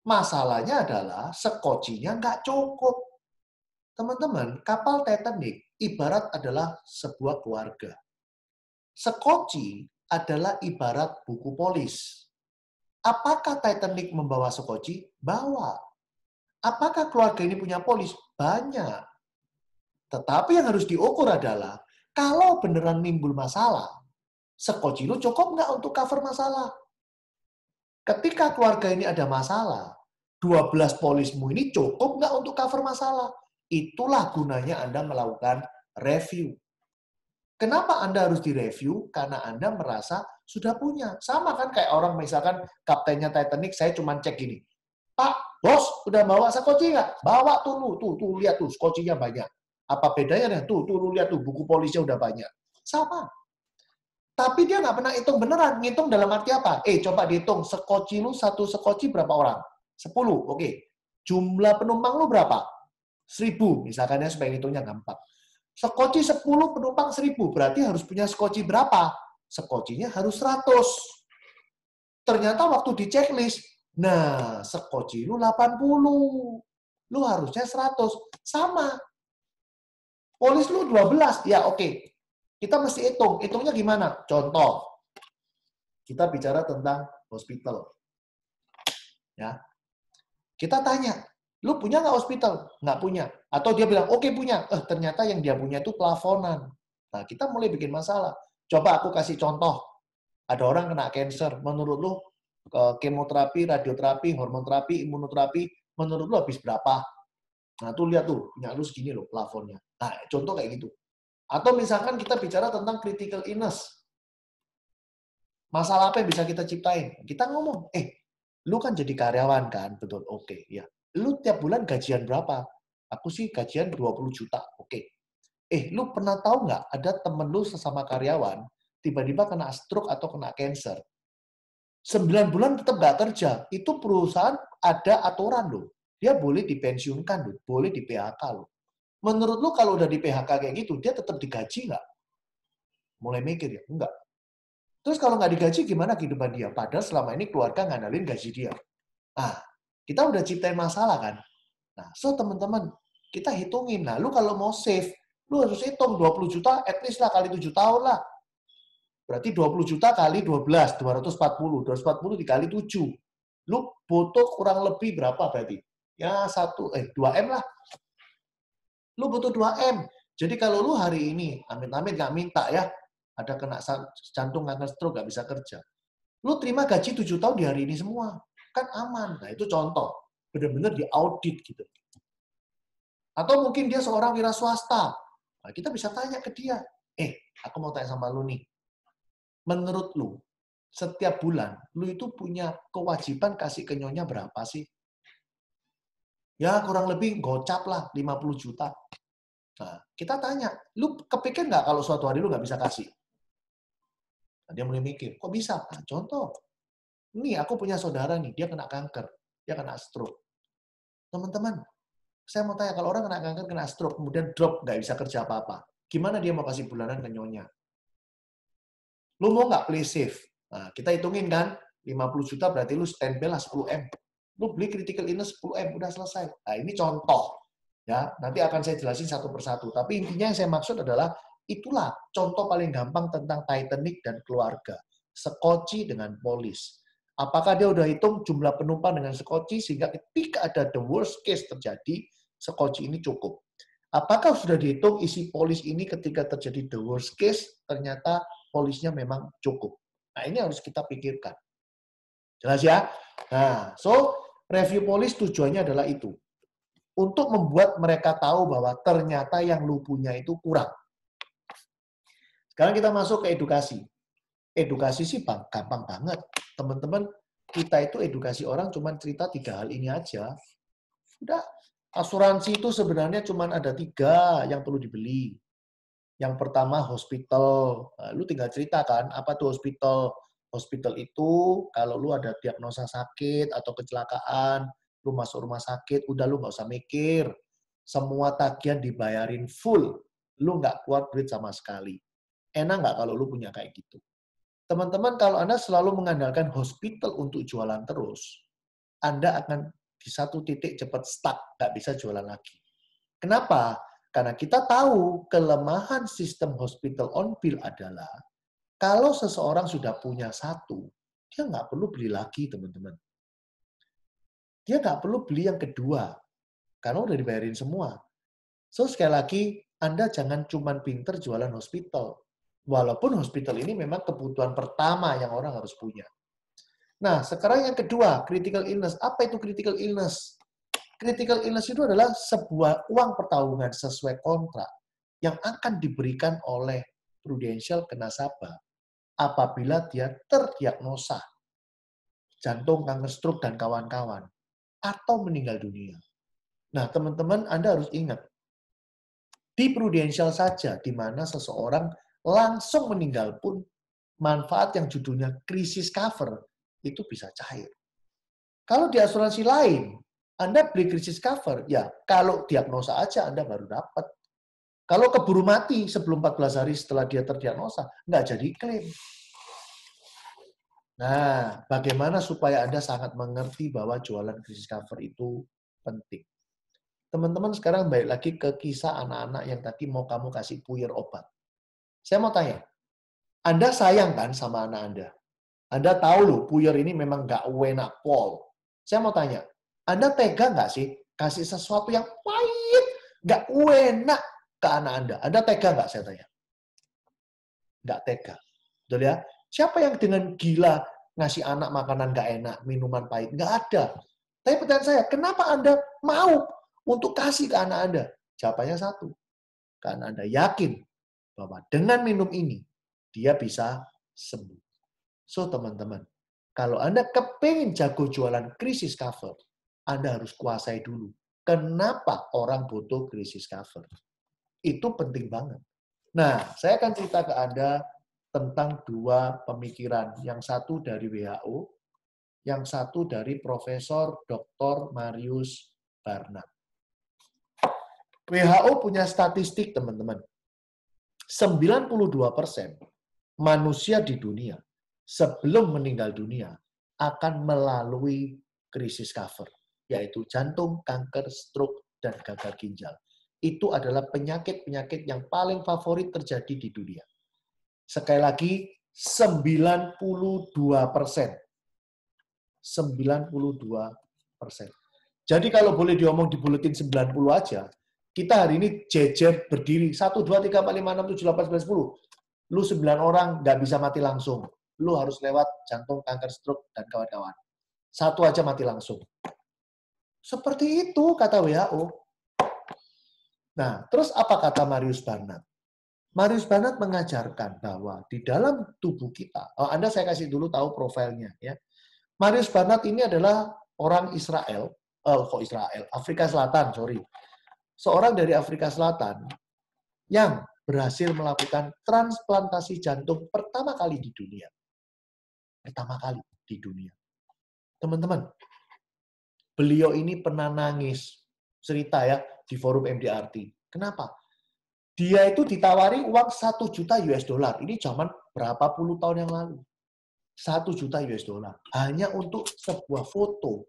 S1: Masalahnya adalah sekocinya nggak cukup. Teman-teman, kapal Titanic ibarat adalah sebuah keluarga. Sekoci adalah ibarat buku polis. Apakah Titanic membawa sekoci? Bawa. Apakah keluarga ini punya polis? Banyak. Tetapi yang harus diukur adalah, kalau beneran nimbul masalah, sekoci lu cukup nggak untuk cover masalah? Ketika keluarga ini ada masalah, 12 polismu ini cukup nggak untuk cover masalah? Itulah gunanya Anda melakukan review. Kenapa Anda harus direview? Karena Anda merasa sudah punya. Sama kan kayak orang misalkan kaptennya Titanic, saya cuma cek gini. Pak, bos, udah bawa sekoci nggak? Bawa tuh lu, tuh lihat tuh, skocinya banyak. Apa bedanya nih? Tuh lu lihat tuh, buku polisnya udah banyak. Sama. Tapi dia nggak pernah hitung beneran. Ngitung dalam arti apa? Coba dihitung, sekoci lu, satu sekoci berapa orang? 10, oke. Jumlah penumpang lu berapa? 1000, misalkan ya, supaya hitungnya gampang. Sekoci 10 penumpang 1000, berarti harus punya sekoci berapa? Sekocinya harus 100. Ternyata waktu di checklist, nah sekoci lu 80. Lu harusnya 100. Sama. Polis lu 12. Ya oke. Kita mesti hitung. Hitungnya gimana? Contoh. Kita bicara tentang hospital. Ya. Kita tanya, lu punya nggak hospital? Nggak punya. Atau dia bilang, oke punya. Ternyata yang dia punya itu plafonan. Nah, kita mulai bikin masalah. Coba aku kasih contoh. Ada orang kena cancer. Menurut lu, kemoterapi, radioterapi, hormon terapi, imunoterapi, menurut lu habis berapa? Nah, tuh lihat tuh, punya lu segini loh plafonnya. Nah, contoh kayak gitu. Atau misalkan kita bicara tentang critical illness. Masalah apa yang bisa kita ciptain? Kita ngomong, lu kan jadi karyawan kan? Betul, oke. Ya. Lu tiap bulan gajian berapa? Aku sih gajian 20 juta, oke. Lu pernah tahu nggak ada temen lu sesama karyawan, tiba-tiba kena stroke atau kena cancer. 9 bulan tetap nggak kerja. Itu perusahaan ada aturan loh. Dia boleh dipensiunkan loh, boleh di PHK loh. Menurut lu kalau udah di PHK kayak gitu, dia tetap digaji nggak? Mulai mikir ya, enggak. Terus kalau nggak digaji gimana kehidupan dia? Padahal selama ini keluarga ngandalin gaji dia. Nah, kita udah ciptain masalah kan? Nah, so teman-teman, kita hitungin. Nah, lu kalau mau save, lu harus hitung 20 juta, at least lah kali 7 tahun lah. Berarti 20 juta kali 12, 240. 240 dikali 7. Lu butuh kurang lebih berapa berarti? Ya 2M lah. Lu butuh 2M. Jadi kalau lu hari ini, amit-amit nggak minta ya, ada kena jantung, kanker, stroke, nggak bisa kerja. Lu terima gaji 7 tahun di hari ini semua. Kan aman. Nah itu contoh. Benar-benar diaudit gitu. Atau mungkin dia seorang wira swasta. Nah, kita bisa tanya ke dia. Aku mau tanya sama lu nih. Menurut lu, setiap bulan, lu itu punya kewajiban kasih ke nyonya berapa sih? Ya kurang lebih gocap lah 50 juta. Nah, kita tanya, lu kepikir nggak kalau suatu hari lu nggak bisa kasih? Nah, dia mulai mikir, kok bisa? Nah, contoh, nih aku punya saudara nih, dia kena kanker, dia kena stroke. Teman-teman, saya mau tanya, kalau orang kena kanker, kena stroke, kemudian drop, nggak bisa kerja apa-apa, gimana dia mau kasih bulanan ke nyonya? Lu mau nggak play safe? Nah, kita hitungin kan, 50 juta berarti lu standby lah 10M. Lu beli critical illness 10M, udah selesai. Nah, ini contoh. Ya, nanti akan saya jelasin satu persatu. Tapi intinya yang saya maksud adalah, itulah contoh paling gampang tentang Titanic dan keluarga. Sekoci dengan polis. Apakah dia udah hitung jumlah penumpang dengan sekoci, sehingga ketika ada the worst case terjadi, sekoci ini cukup. Apakah sudah dihitung isi polis ini ketika terjadi the worst case, ternyata polisnya memang cukup. Nah, ini harus kita pikirkan. Jelas ya? Nah, so review polis tujuannya adalah itu. Untuk membuat mereka tahu bahwa ternyata yang lu punya itu kurang. Sekarang kita masuk ke edukasi. Edukasi sih gampang banget. Teman-teman, kita itu edukasi orang cuma cerita 3 hal ini aja. Udah, asuransi itu sebenarnya cuma ada 3 yang perlu dibeli. Yang pertama hospital. Lu tinggal ceritakan apa tuh hospital. Hospital itu kalau lu ada diagnosa sakit atau kecelakaan, lu masuk rumah sakit, udah lu nggak usah mikir. Semua tagihan dibayarin full. Lu nggak keluar duit sama sekali. Enak nggak kalau lu punya kayak gitu? Teman-teman, kalau Anda selalu mengandalkan hospital untuk jualan terus, Anda akan di satu titik cepat stuck, nggak bisa jualan lagi. Kenapa? Karena kita tahu kelemahan sistem hospital on bill adalah kalau seseorang sudah punya satu, dia nggak perlu beli lagi, teman-teman. Dia nggak perlu beli yang kedua, karena udah dibayarin semua. So, sekali lagi, Anda jangan cuma pinter jualan hospital. Walaupun hospital ini memang kebutuhan pertama yang orang harus punya. Nah, sekarang yang kedua, critical illness. Apa itu critical illness? Critical illness itu adalah sebuah uang pertanggungan sesuai kontrak yang akan diberikan oleh Prudential ke nasabah apabila dia terdiagnosa jantung, kanker, stroke, dan kawan-kawan, atau meninggal dunia. Nah, teman-teman, Anda harus ingat, di Prudential saja, di mana seseorang langsung meninggal pun, manfaat yang judulnya krisis cover itu bisa cair. Kalau di asuransi lain, Anda beli krisis cover, ya kalau diagnosa aja Anda baru dapat. Kalau keburu mati sebelum 14 hari setelah dia terdiagnosa, nggak jadi klaim. Nah, bagaimana supaya Anda sangat mengerti bahwa jualan krisis cover itu penting. Teman-teman sekarang balik lagi ke kisah anak-anak yang tadi mau kamu kasih puyer obat. Saya mau tanya, Anda sayang kan sama anak Anda? Anda tahu loh, puyer ini memang nggak enak pol. Saya mau tanya, Anda tega nggak sih kasih sesuatu yang pahit, nggak enak ke anak Anda? Anda tega nggak, saya tanya? Nggak tega. Betul ya? Siapa yang dengan gila ngasih anak makanan nggak enak, minuman pahit? Nggak ada. Tapi pertanyaan saya, kenapa Anda mau untuk kasih ke anak Anda? Jawabannya satu. Karena Anda yakin bahwa dengan minum ini, dia bisa sembuh. So, teman-teman, kalau Anda kepingin jago jualan krisis cover, Anda harus kuasai dulu. Kenapa orang butuh krisis cover? Itu penting banget. Nah, saya akan cerita ke Anda tentang 2 pemikiran. Yang satu dari WHO, yang satu dari Profesor Dr. Marius Barnard. WHO punya statistik, teman-teman. 92% manusia di dunia sebelum meninggal dunia akan melalui krisis cover, yaitu jantung, kanker, stroke, dan gagal ginjal. Itu adalah penyakit-penyakit yang paling favorit terjadi di dunia. Sekali lagi, 92%. 92%. Jadi kalau boleh diomong di buletin 90 aja, kita hari ini jejer berdiri 1, 2, 3, 4, 5, 6, 7, 8, 9, 10. Lu 9 orang nggak bisa mati langsung. Lu harus lewat jantung, kanker, stroke, dan kawan-kawan. 1 aja mati langsung. Seperti itu kata WHO. Nah, terus apa kata Marius Barnard? Marius Barnard mengajarkan bahwa di dalam tubuh kita, Anda saya kasih dulu tahu profilnya ya. Marius Barnard ini adalah orang Israel, Afrika Selatan, sorry. Seorang dari Afrika Selatan yang berhasil melakukan transplantasi jantung pertama kali di dunia. Pertama kali di dunia. Teman-teman, beliau ini pernah nangis, cerita ya, di forum MDRT. Kenapa? Dia itu ditawari uang 1 juta US dollar. Ini zaman berapa puluh tahun yang lalu. 1 juta US dollar. Hanya untuk sebuah foto.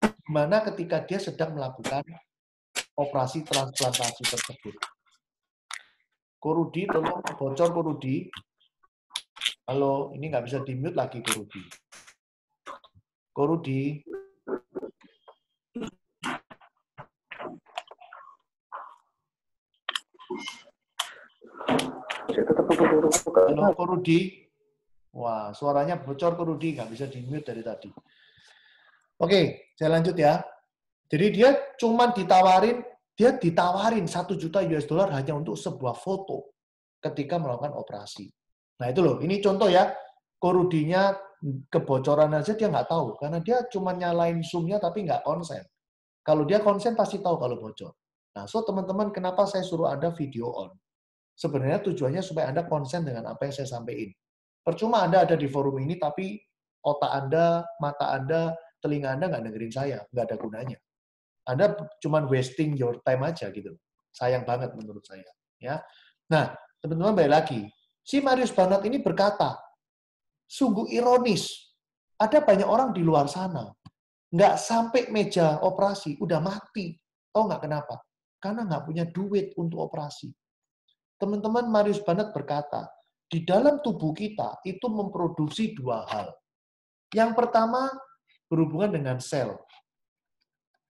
S1: Di mana ketika dia sedang melakukan operasi transplantasi tersebut. Korudi, tolong bocor Korudi. Halo, ini nggak bisa di-mute lagi Korudi. Korudi. Halo Korudi. Wah, suaranya bocor Korudi, nggak bisa di-mute dari tadi. Oke, saya lanjut ya. Jadi dia cuma ditawarin 1 juta US dollar hanya untuk sebuah foto ketika melakukan operasi. Nah itu loh, ini contoh ya. Korudinya kebocoran aja dia nggak tahu, karena dia cuma nyalain Zoom-nya tapi nggak konsen. Kalau dia konsen pasti tahu kalau bocor. Nah, so teman-teman, kenapa saya suruh Anda video on? Sebenarnya tujuannya supaya Anda konsen dengan apa yang saya sampaikan. Percuma Anda ada di forum ini, tapi otak Anda, mata Anda, telinga Anda nggak dengerin saya, nggak ada gunanya. Anda cuma wasting your time aja gitu. Sayang banget menurut saya. Ya. Nah, teman-teman balik lagi. Si Marius Barnard ini berkata, sungguh ironis. Ada banyak orang di luar sana, nggak sampai meja operasi, udah mati. Tahu nggak kenapa? Karena nggak punya duit untuk operasi. Teman-teman, Marius Barnard berkata, di dalam tubuh kita itu memproduksi dua hal. Yang pertama, berhubungan dengan sel.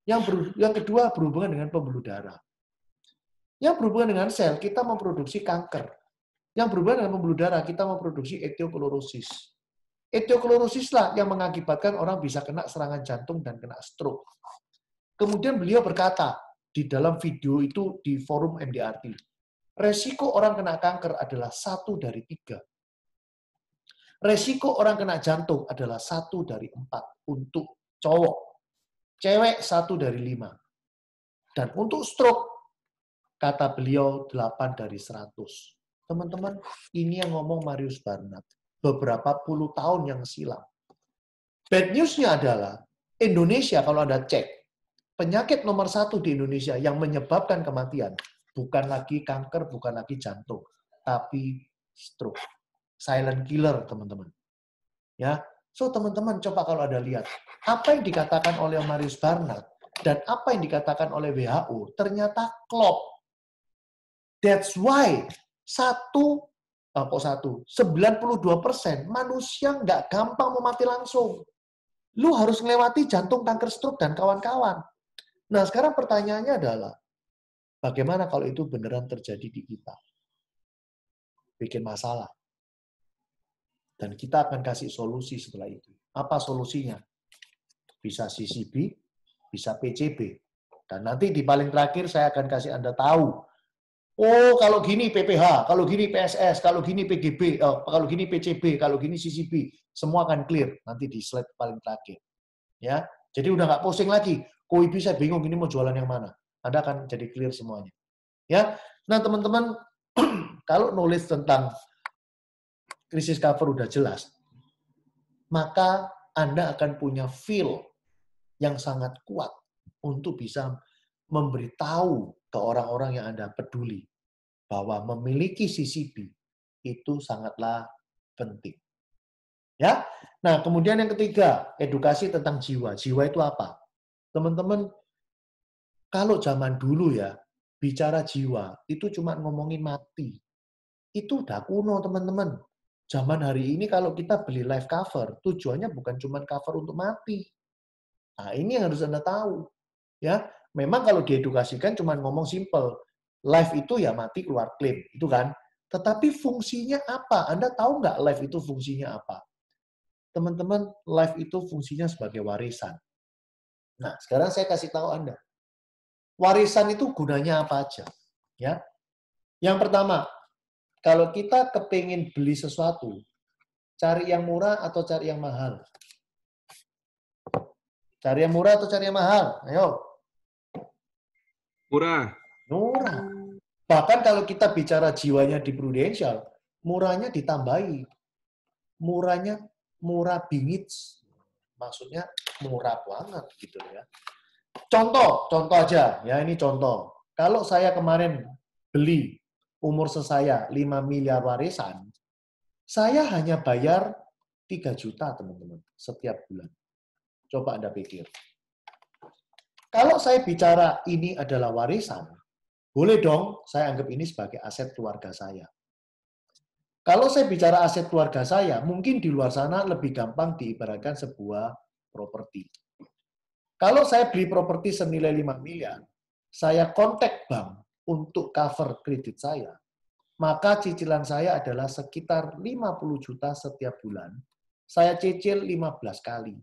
S1: Yang kedua, berhubungan dengan pembuluh darah. Yang berhubungan dengan sel, kita memproduksi kanker. Yang berhubungan dengan pembuluh darah, kita memproduksi etioklorosis. Etioklorosis lah yang mengakibatkan orang bisa kena serangan jantung dan kena stroke. Kemudian beliau berkata, di dalam video itu di forum MDRT, resiko orang kena kanker adalah 1 dari 3. Resiko orang kena jantung adalah 1 dari 4 untuk cowok. Cewek 1 dari 5. Dan untuk stroke, kata beliau 8 dari 100. Teman-teman, ini yang ngomong Marius Barnard. Beberapa puluh tahun yang silam. Bad news-nya adalah, Indonesia kalau Anda cek, penyakit nomor 1 di Indonesia yang menyebabkan kematian, bukan lagi kanker, bukan lagi jantung, tapi stroke. Silent killer, teman-teman. Ya, so teman-teman coba kalau Anda lihat apa yang dikatakan oleh Marius Barnard dan apa yang dikatakan oleh WHO ternyata klop. That's why 92% manusia nggak gampang mau mati langsung. Lu harus melewati jantung, kanker, stroke dan kawan-kawan. Nah, sekarang pertanyaannya adalah bagaimana kalau itu beneran terjadi di kita? Bikin masalah. Dan kita akan kasih solusi setelah itu. Apa solusinya? Bisa CCB, bisa PCB. Dan nanti di paling terakhir saya akan kasih Anda tahu. Oh, kalau gini PPH, kalau gini PSS, kalau gini PGB, kalau gini PCB, kalau gini CCB. Semua akan clear nanti di slide paling terakhir. Ya, jadi udah nggak pusing lagi. Kok ibu saya bingung ini mau jualan yang mana? Anda akan jadi clear semuanya. Ya, nah teman-teman, kalau knowledge tentang krisis cover udah jelas, maka Anda akan punya feel yang sangat kuat untuk bisa memberitahu ke orang-orang yang Anda peduli bahwa memiliki CCB itu sangatlah penting. Ya. Nah, kemudian yang ketiga, edukasi tentang jiwa. Jiwa itu apa? Teman-teman, kalau zaman dulu ya, bicara jiwa itu cuma ngomongin mati. Itu udah kuno, teman-teman. Zaman hari ini kalau kita beli life cover, tujuannya bukan cuma cover untuk mati. Nah, ini yang harus Anda tahu. Ya, memang kalau diedukasikan cuma ngomong simple. Life itu ya mati keluar klaim, itu kan. Tetapi fungsinya apa? Anda tahu nggak life itu fungsinya apa? Teman-teman, life itu fungsinya sebagai warisan. Nah, sekarang saya kasih tahu Anda. Warisan itu gunanya apa aja? Ya. Yang pertama, kalau kita kepingin beli sesuatu, cari yang murah atau cari yang mahal? Cari yang murah atau cari yang mahal? Ayo.
S3: Murah.
S1: Murah. Bahkan kalau kita bicara jiwanya di Prudential, murahnya ditambahi. Murahnya murah bingit. Maksudnya murah banget gitu ya. Contoh aja ya, ini contoh. Kalau saya kemarin beli umur sesaya 5 miliar warisan, saya hanya bayar 3 juta teman-teman setiap bulan. Coba Anda pikir. Kalau saya bicara ini adalah warisan, boleh dong saya anggap ini sebagai aset keluarga saya. Kalau saya bicara aset keluarga saya, mungkin di luar sana lebih gampang diibaratkan sebuah properti. Kalau saya beli properti senilai 5 miliar, saya kontak bank untuk cover kredit saya, maka cicilan saya adalah sekitar 50 juta setiap bulan. Saya cicil 15 kali.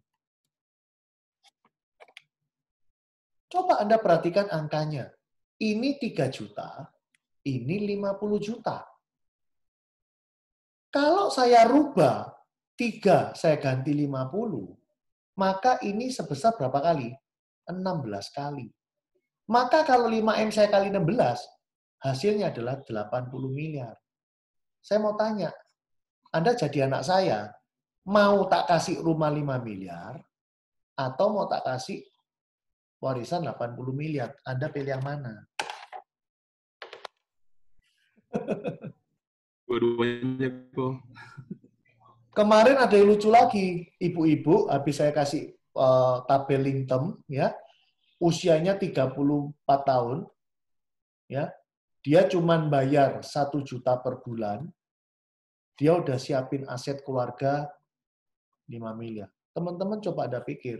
S1: Coba Anda perhatikan angkanya. Ini 3 juta, ini 50 juta. Kalau saya rubah 3 saya ganti 50, maka ini sebesar berapa kali? 16 kali. Maka kalau 5M saya kali 16, hasilnya adalah 80 miliar. Saya mau tanya, Anda jadi anak saya, mau tak kasih rumah 5 miliar, atau mau tak kasih warisan 80 miliar? Anda pilih yang mana?
S3: Dua-duanya kok.
S1: Kemarin ada yang lucu lagi, ibu-ibu habis saya kasih tabel Lingtem, ya, usianya 34 tahun, ya, dia cuman bayar 1 juta per bulan, dia udah siapin aset keluarga 5 miliar. Teman-teman coba Anda pikir,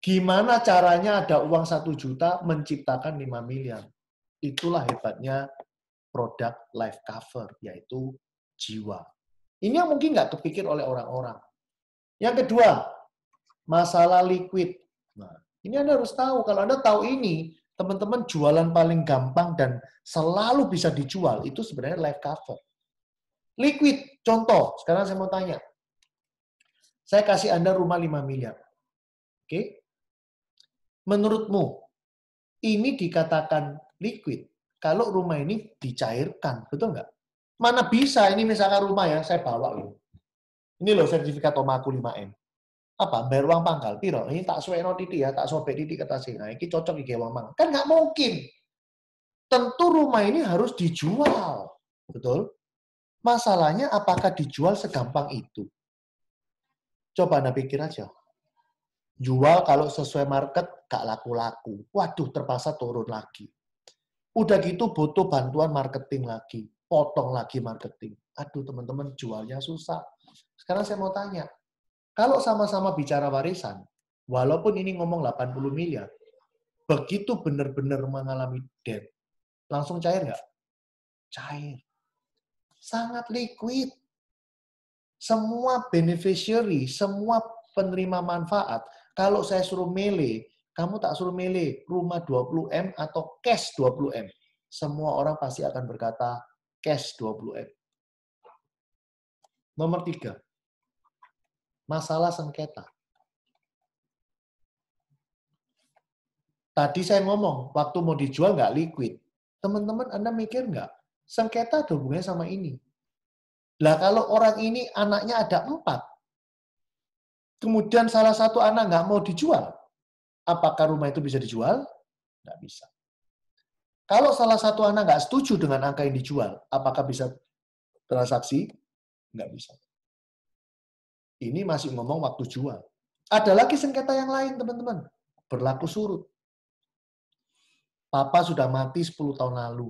S1: gimana caranya ada uang 1 juta menciptakan 5 miliar? Itulah hebatnya produk life cover, yaitu jiwa. Ini yang mungkin nggak kepikir oleh orang-orang. Yang kedua, masalah liquid. Nah, ini Anda harus tahu. Kalau Anda tahu ini, teman-teman jualan paling gampang dan selalu bisa dijual, itu sebenarnya life cover. Liquid, contoh, sekarang saya mau tanya. Saya kasih Anda rumah 5 miliar. Oke? Menurutmu, ini dikatakan liquid kalau rumah ini dicairkan, betul nggak? Mana bisa ini misalkan rumah ya, saya bawa loh. Ini loh sertifikat Omaku 5M. Apa? Bayar uang pangkal, piro? Ini tak suweno titik ya, tak sobek titik kata sih. Nah, ini cocok iki uang pangkal. Kan nggak mungkin. Tentu rumah ini harus dijual. Betul? Masalahnya apakah dijual segampang itu? Coba Anda pikir aja. Jual kalau sesuai market, gak laku-laku. Waduh, terpaksa turun lagi. Udah gitu butuh bantuan marketing lagi. Potong lagi marketing. Aduh, teman-teman, jualnya susah. Sekarang saya mau tanya, kalau sama-sama bicara warisan, walaupun ini ngomong 80 miliar, begitu benar-benar mengalami debt, langsung cair nggak? Cair. Sangat liquid. Semua beneficiary, semua penerima manfaat, kalau saya suruh milih, kamu tak suruh milih rumah 20M atau cash 20M. Semua orang pasti akan berkata cash 20M. Nomor 3, masalah sengketa. Tadi saya ngomong, waktu mau dijual nggak liquid. Teman-teman, Anda mikir nggak? Sengketa ada hubungannya sama ini. Lah kalau orang ini anaknya ada 4, kemudian salah satu anak nggak mau dijual, apakah rumah itu bisa dijual? Nggak bisa. Kalau salah satu anak nggak setuju dengan angka yang dijual, apakah bisa transaksi? Nggak bisa. Ini masih ngomong waktu jual. Ada lagi sengketa yang lain, teman-teman. Berlaku surut. Papa sudah mati 10 tahun lalu.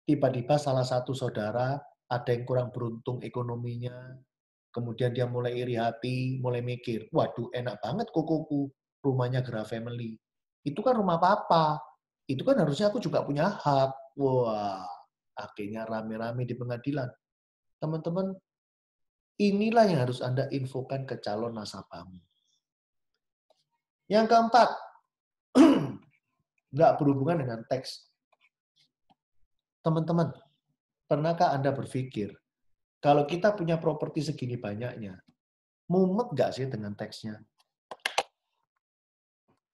S1: Tiba-tiba salah satu saudara ada yang kurang beruntung ekonominya, kemudian dia mulai iri hati, mulai mikir, waduh enak banget kokoku, rumahnya Gra Family. Itu kan rumah papa. Itu kan harusnya aku juga punya hak. Wah, akhirnya rame-rame di pengadilan. Teman-teman, inilah yang harus Anda infokan ke calon nasabahmu. Yang keempat, nggak berhubungan dengan teks. Teman-teman, pernahkah Anda berpikir, kalau kita punya properti segini banyaknya, mumet nggak sih dengan teksnya?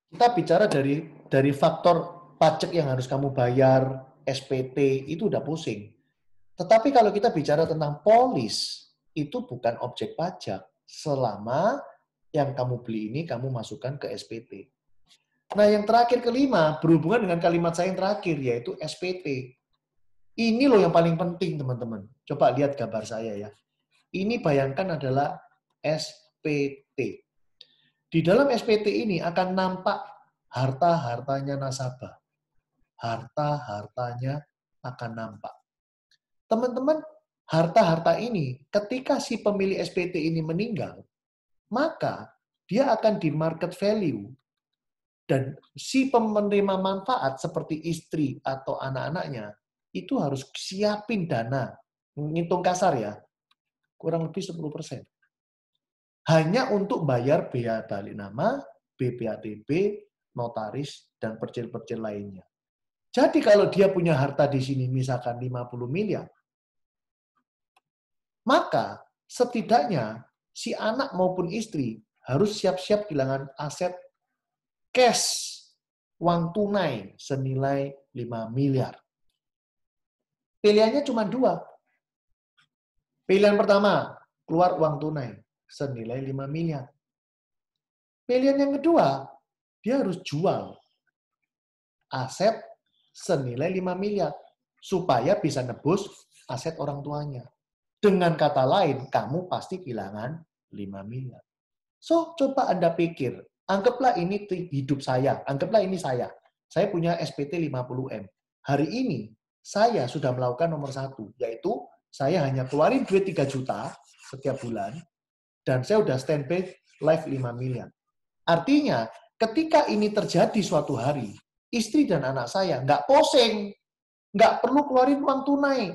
S1: Kita bicara dari faktor pajak yang harus kamu bayar, SPT, itu udah pusing. Tetapi kalau kita bicara tentang polis, itu bukan objek pajak. Selama yang kamu beli ini kamu masukkan ke SPT. Nah yang terakhir kelima, berhubungan dengan kalimat saya yang terakhir, yaitu SPT. Ini loh yang paling penting teman-teman. Coba lihat gambar saya ya. Ini bayangkan adalah SPT. Di dalam SPT ini akan nampak harta-hartanya nasabah. Harta-hartanya akan nampak. Teman-teman, harta-harta ini ketika si pemilik SPT ini meninggal, maka dia akan di market value dan si penerima manfaat seperti istri atau anak-anaknya itu harus siapin dana, ngitung kasar ya, kurang lebih 10%. Hanya untuk bayar biaya balik nama, BPATB, notaris, dan percil-percil lainnya. Jadi kalau dia punya harta di sini misalkan 50 miliar, maka setidaknya si anak maupun istri harus siap-siap kehilangan aset cash, uang tunai senilai 5 miliar. Pilihannya cuma 2. Pilihan pertama, keluar uang tunai senilai 5 miliar. Pilihan yang kedua, dia harus jual aset senilai 5 miliar supaya bisa nebus aset orang tuanya. Dengan kata lain, kamu pasti kehilangan 5 miliar. So, coba Anda pikir, anggaplah ini hidup saya, anggaplah ini saya. Saya punya SPT 50M. Hari ini, saya sudah melakukan nomor 1, yaitu saya hanya keluarin duit 3 juta setiap bulan, dan saya udah standby live 5 miliar. Artinya, ketika ini terjadi suatu hari, istri dan anak saya nggak pusing, nggak perlu keluarin uang tunai,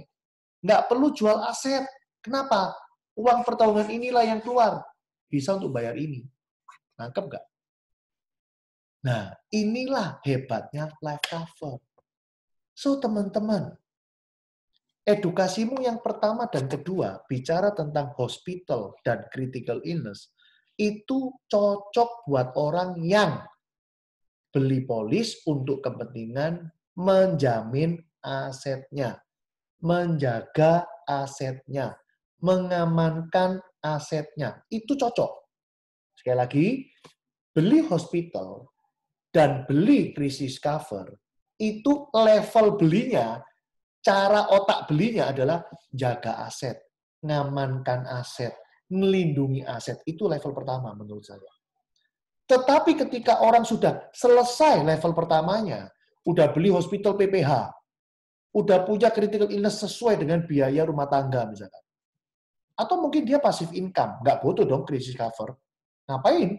S1: nggak perlu jual aset. Kenapa? Uang pertabungan inilah yang keluar. Bisa untuk bayar ini. Nangkep nggak? Nah, inilah hebatnya life cover. So, teman-teman, edukasimu yang pertama dan kedua, bicara tentang hospital dan critical illness, itu cocok buat orang yang beli polis untuk kepentingan menjamin asetnya, menjaga asetnya, mengamankan asetnya. Itu cocok. Sekali lagi, beli hospital dan beli krisis cover, itu level belinya, cara otak belinya adalah jaga aset, ngamankan aset, melindungi aset. Itu level pertama menurut saya. Tetapi ketika orang sudah selesai level pertamanya, udah beli hospital PPH, udah punya critical illness sesuai dengan biaya rumah tangga misalkan. Atau mungkin dia passive income, nggak butuh dong krisis cover. Ngapain?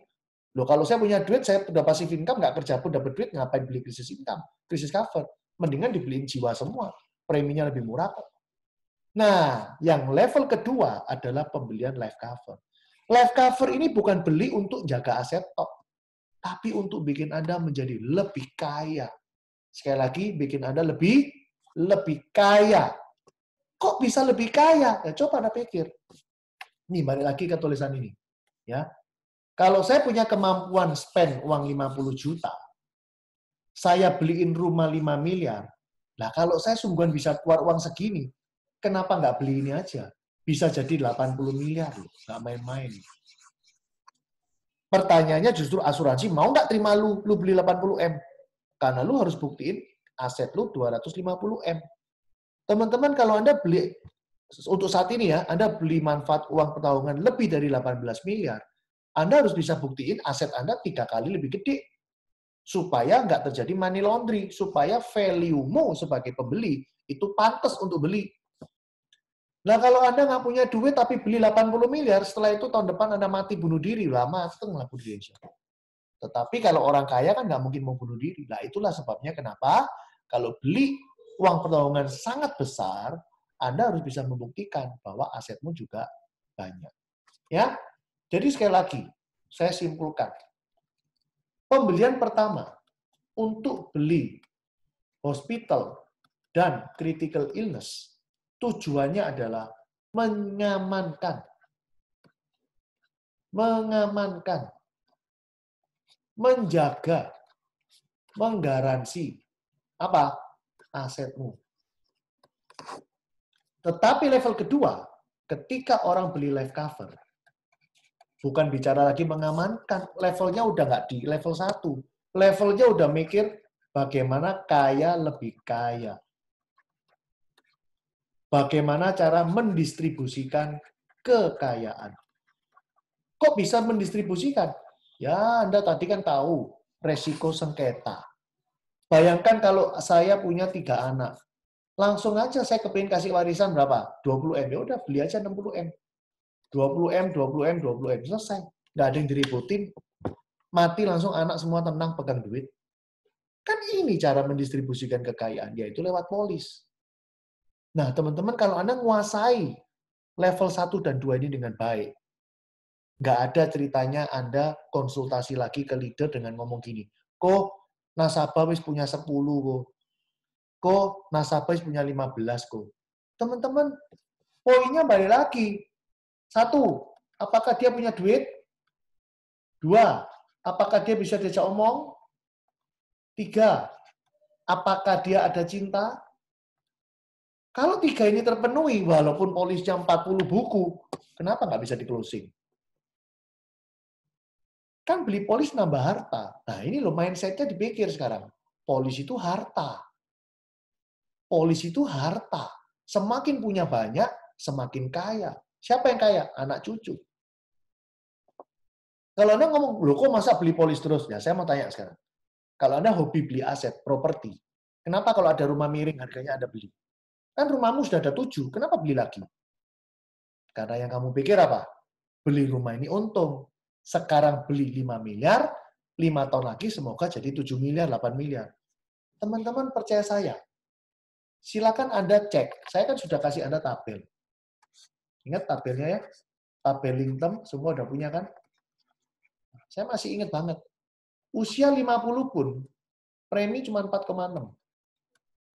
S1: Loh, kalau saya punya duit, saya udah passive income, nggak kerja pun dapat duit, ngapain beli krisis income, krisis cover? Mendingan dibeliin jiwa semua, preminya lebih murah kok. Nah, yang level kedua adalah pembelian life cover. Life cover ini bukan beli untuk jaga aset tok, tapi untuk bikin Anda menjadi lebih kaya. Sekali lagi, bikin Anda lebih kaya. Kok bisa lebih kaya? Ya, coba Anda pikir. Nih, balik lagi ke tulisan ini. Ya, kalau saya punya kemampuan spend uang 50 juta, saya beliin rumah 5 miliar, nah kalau saya sungguhan bisa keluar uang segini, kenapa nggak beli ini aja? Bisa jadi 80 miliar loh, nggak main-main. Pertanyaannya justru asuransi mau nggak terima lu beli 80M? Karena lu harus buktiin aset lu 250M. Teman-teman, kalau Anda beli, untuk saat ini ya, Anda beli manfaat uang pertabungan lebih dari 18 miliar, Anda harus bisa buktiin aset Anda 3 kali lebih gede. Supaya nggak terjadi money laundry, supaya value-mu sebagai pembeli itu pantas untuk beli. Nah, kalau Anda nggak punya duit tapi beli 80 miliar, setelah itu tahun depan Anda mati bunuh diri, lama setengah bunuh diri. Tetapi kalau orang kaya kan nggak mungkin mau bunuh diri. Nah, itulah sebabnya kenapa kalau beli uang pertabungan sangat besar, Anda harus bisa membuktikan bahwa asetmu juga banyak. Ya, jadi sekali lagi, saya simpulkan. Pembelian pertama untuk beli hospital dan critical illness, tujuannya adalah mengamankan, menjaga, menggaransi apa? Asetmu. Tetapi level kedua, ketika orang beli life cover, bukan bicara lagi mengamankan, levelnya udah nggak di level 1. Levelnya udah mikir bagaimana kaya lebih kaya. Bagaimana cara mendistribusikan kekayaan. Kok bisa mendistribusikan? Ya, Anda tadi kan tahu resiko sengketa. Bayangkan kalau saya punya 3 anak. Langsung aja saya kepingin kasih warisan berapa? 20M. Ya udah beli aja 60M. 20M, 20M, 20M. Selesai. Nggak ada yang diributin. Mati langsung anak semua tenang pegang duit. Kan ini cara mendistribusikan kekayaan, yaitu lewat polis. Nah, teman-teman, kalau Anda menguasai level 1 dan 2 ini dengan baik, nggak ada ceritanya Anda konsultasi lagi ke leader dengan ngomong gini, kok nasabah wis punya 10 kok nasabah wis punya 15 kok. Teman-teman, poinnya balik lagi. 1, Apakah dia punya duit? 2. Apakah dia bisa diajak omong? 3. Apakah dia ada cinta? Kalau 3 ini terpenuhi, walaupun polisnya 40 buku, kenapa nggak bisa di-closing? Kan beli polis nambah harta. Nah ini loh mindset-nya dipikir sekarang. Polis itu harta. Polis itu harta. Semakin punya banyak, semakin kaya. Siapa yang kaya? Anak cucu. Kalau Anda ngomong, loh kok masa beli polis terus? Ya saya mau tanya sekarang. Kalau Anda hobi beli aset, properti, kenapa kalau ada rumah miring harganya Anda beli? Kan rumahmu sudah ada 7, kenapa beli lagi? Karena yang kamu pikir apa? Beli rumah ini untung. Sekarang beli 5 miliar, 5 tahun lagi semoga jadi 7 miliar, 8 miliar. Teman-teman percaya saya. Silakan Anda cek. Saya kan sudah kasih Anda tabel. Ingat tabelnya ya? Tabel Linktem, semua udah punya kan? Saya masih ingat banget. Usia 50 pun, premi cuma 4,6.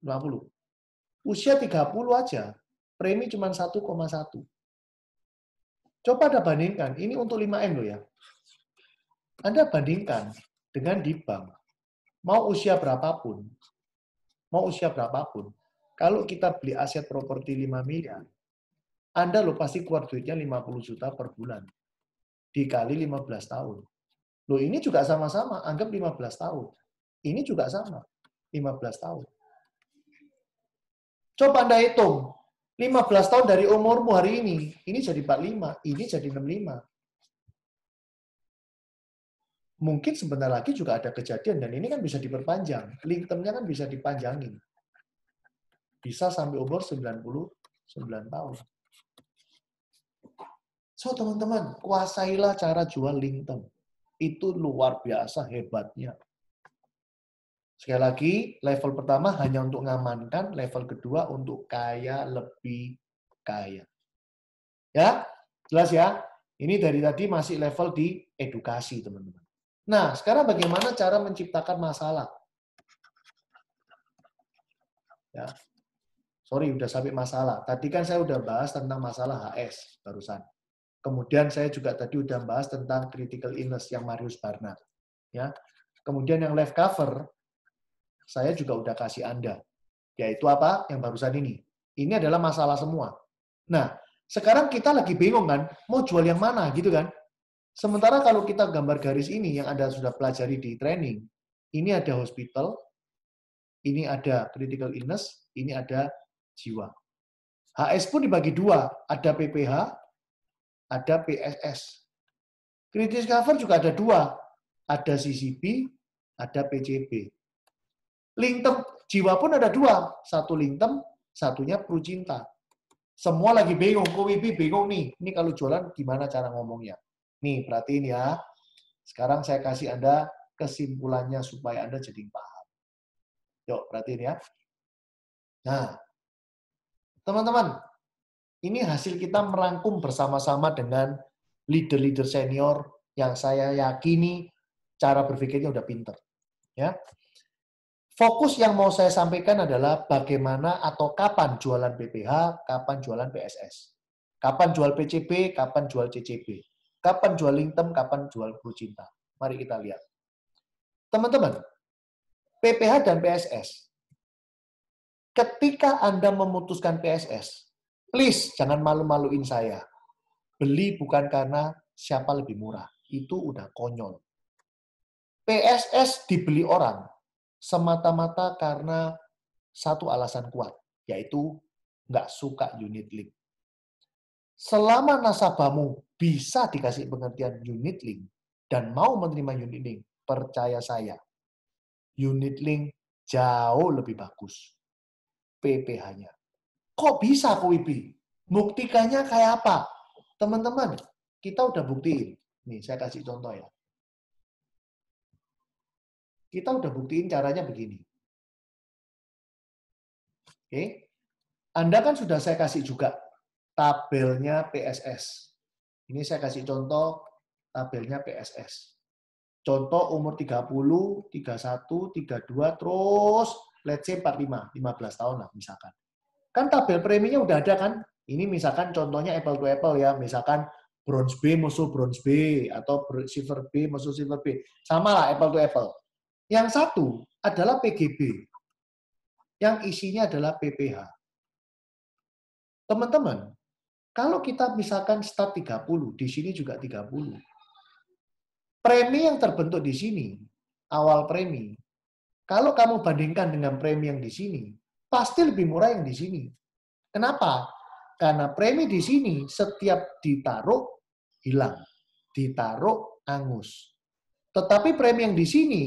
S1: 50. Usia 30 aja, premi cuma 1,1. Coba Anda bandingkan, ini untuk 5M loh ya. Anda bandingkan dengan di bank. Mau usia berapapun, kalau kita beli aset properti 5 miliar, Anda loh pasti keluar duitnya 50 juta per bulan. Dikali 15 tahun. Loh ini juga sama-sama, anggap 15 tahun. Ini juga sama, 15 tahun. Coba Anda hitung, 15 tahun dari umurmu hari ini jadi 45, ini jadi 65. Mungkin sebentar lagi juga ada kejadian, dan ini kan bisa diperpanjang. Linktemnya kan bisa dipanjangin. Bisa sampai umur 99 tahun. So, teman-teman, kuasailah cara jual Linktem. Itu luar biasa hebatnya. Sekali lagi, level pertama hanya untuk ngamankan, level kedua untuk kaya lebih kaya. Ya, jelas ya? Ini dari tadi masih level di edukasi, teman-teman. Nah, sekarang bagaimana cara menciptakan masalah? Ya. Sorry, udah sampai masalah. Tadi kan saya udah bahas tentang masalah HS barusan. Kemudian saya juga tadi udah bahas tentang critical illness yang Marius Barnard. Ya. Kemudian yang left cover, saya juga udah kasih Anda. Yaitu apa? Yang barusan ini. Ini adalah masalah semua. Nah, sekarang kita lagi bingung kan, mau jual yang mana gitu kan? Sementara kalau kita gambar garis ini yang Anda sudah pelajari di training, ini ada hospital, ini ada critical illness, ini ada jiwa. HS pun dibagi 2, ada PPH, ada PSS. Critical cover juga ada 2, ada CCB, ada PCB. Linktem jiwa pun ada 2, satu Linktem, satunya Prucinta. Semua lagi bingung, kok Wibi bingung nih. Ini kalau jualan gimana cara ngomongnya? Nih, perhatiin ya. Sekarang saya kasih Anda kesimpulannya supaya Anda jadi paham. Yuk, perhatiin ya. Nah, teman-teman, ini hasil kita merangkum bersama-sama dengan leader-leader senior yang saya yakini cara berpikirnya udah pinter. Ya. Fokus yang mau saya sampaikan adalah bagaimana atau kapan jualan PPH, kapan jualan PSS. Kapan jual PCB, kapan jual CCB. Kapan jual Linktem, kapan jual Prucinta. Mari kita lihat. Teman-teman, PPH dan PSS. Ketika Anda memutuskan PSS, please jangan malu-maluin saya. Beli bukan karena siapa lebih murah. Itu udah konyol. PSS dibeli orang semata-mata karena satu alasan kuat, yaitu nggak suka unit link. Selama nasabahmu bisa dikasih pengertian unit link dan mau menerima unit link, percaya saya, unit link jauh lebih bagus PPH-nya. Kok bisa, Ko Wibi? Buktikannya kayak apa? Teman-teman, kita udah buktiin. Nih, saya kasih contoh ya. Kita udah buktiin caranya begini. Oke. Anda kan sudah saya kasih juga tabelnya PSS. Ini saya kasih contoh tabelnya PSS. Contoh umur 30, 31, 32, terus let's say 45, 15 tahun lah misalkan. Kan tabel preminya udah ada kan? Ini misalkan contohnya apple to apple ya, misalkan Bronze B musuh bronze B, atau silver B musuh silver B. Sama lah, apple to apple. Yang satu adalah PGB, yang isinya adalah PPH. Teman-teman, kalau kita misalkan start 30, di sini juga 30. Premi yang terbentuk di sini, awal premi, kalau kamu bandingkan dengan premi yang di sini, pasti lebih murah yang di sini. Kenapa? Karena premi di sini setiap ditaruh hilang, ditaruh angus. Tetapi premi yang di sini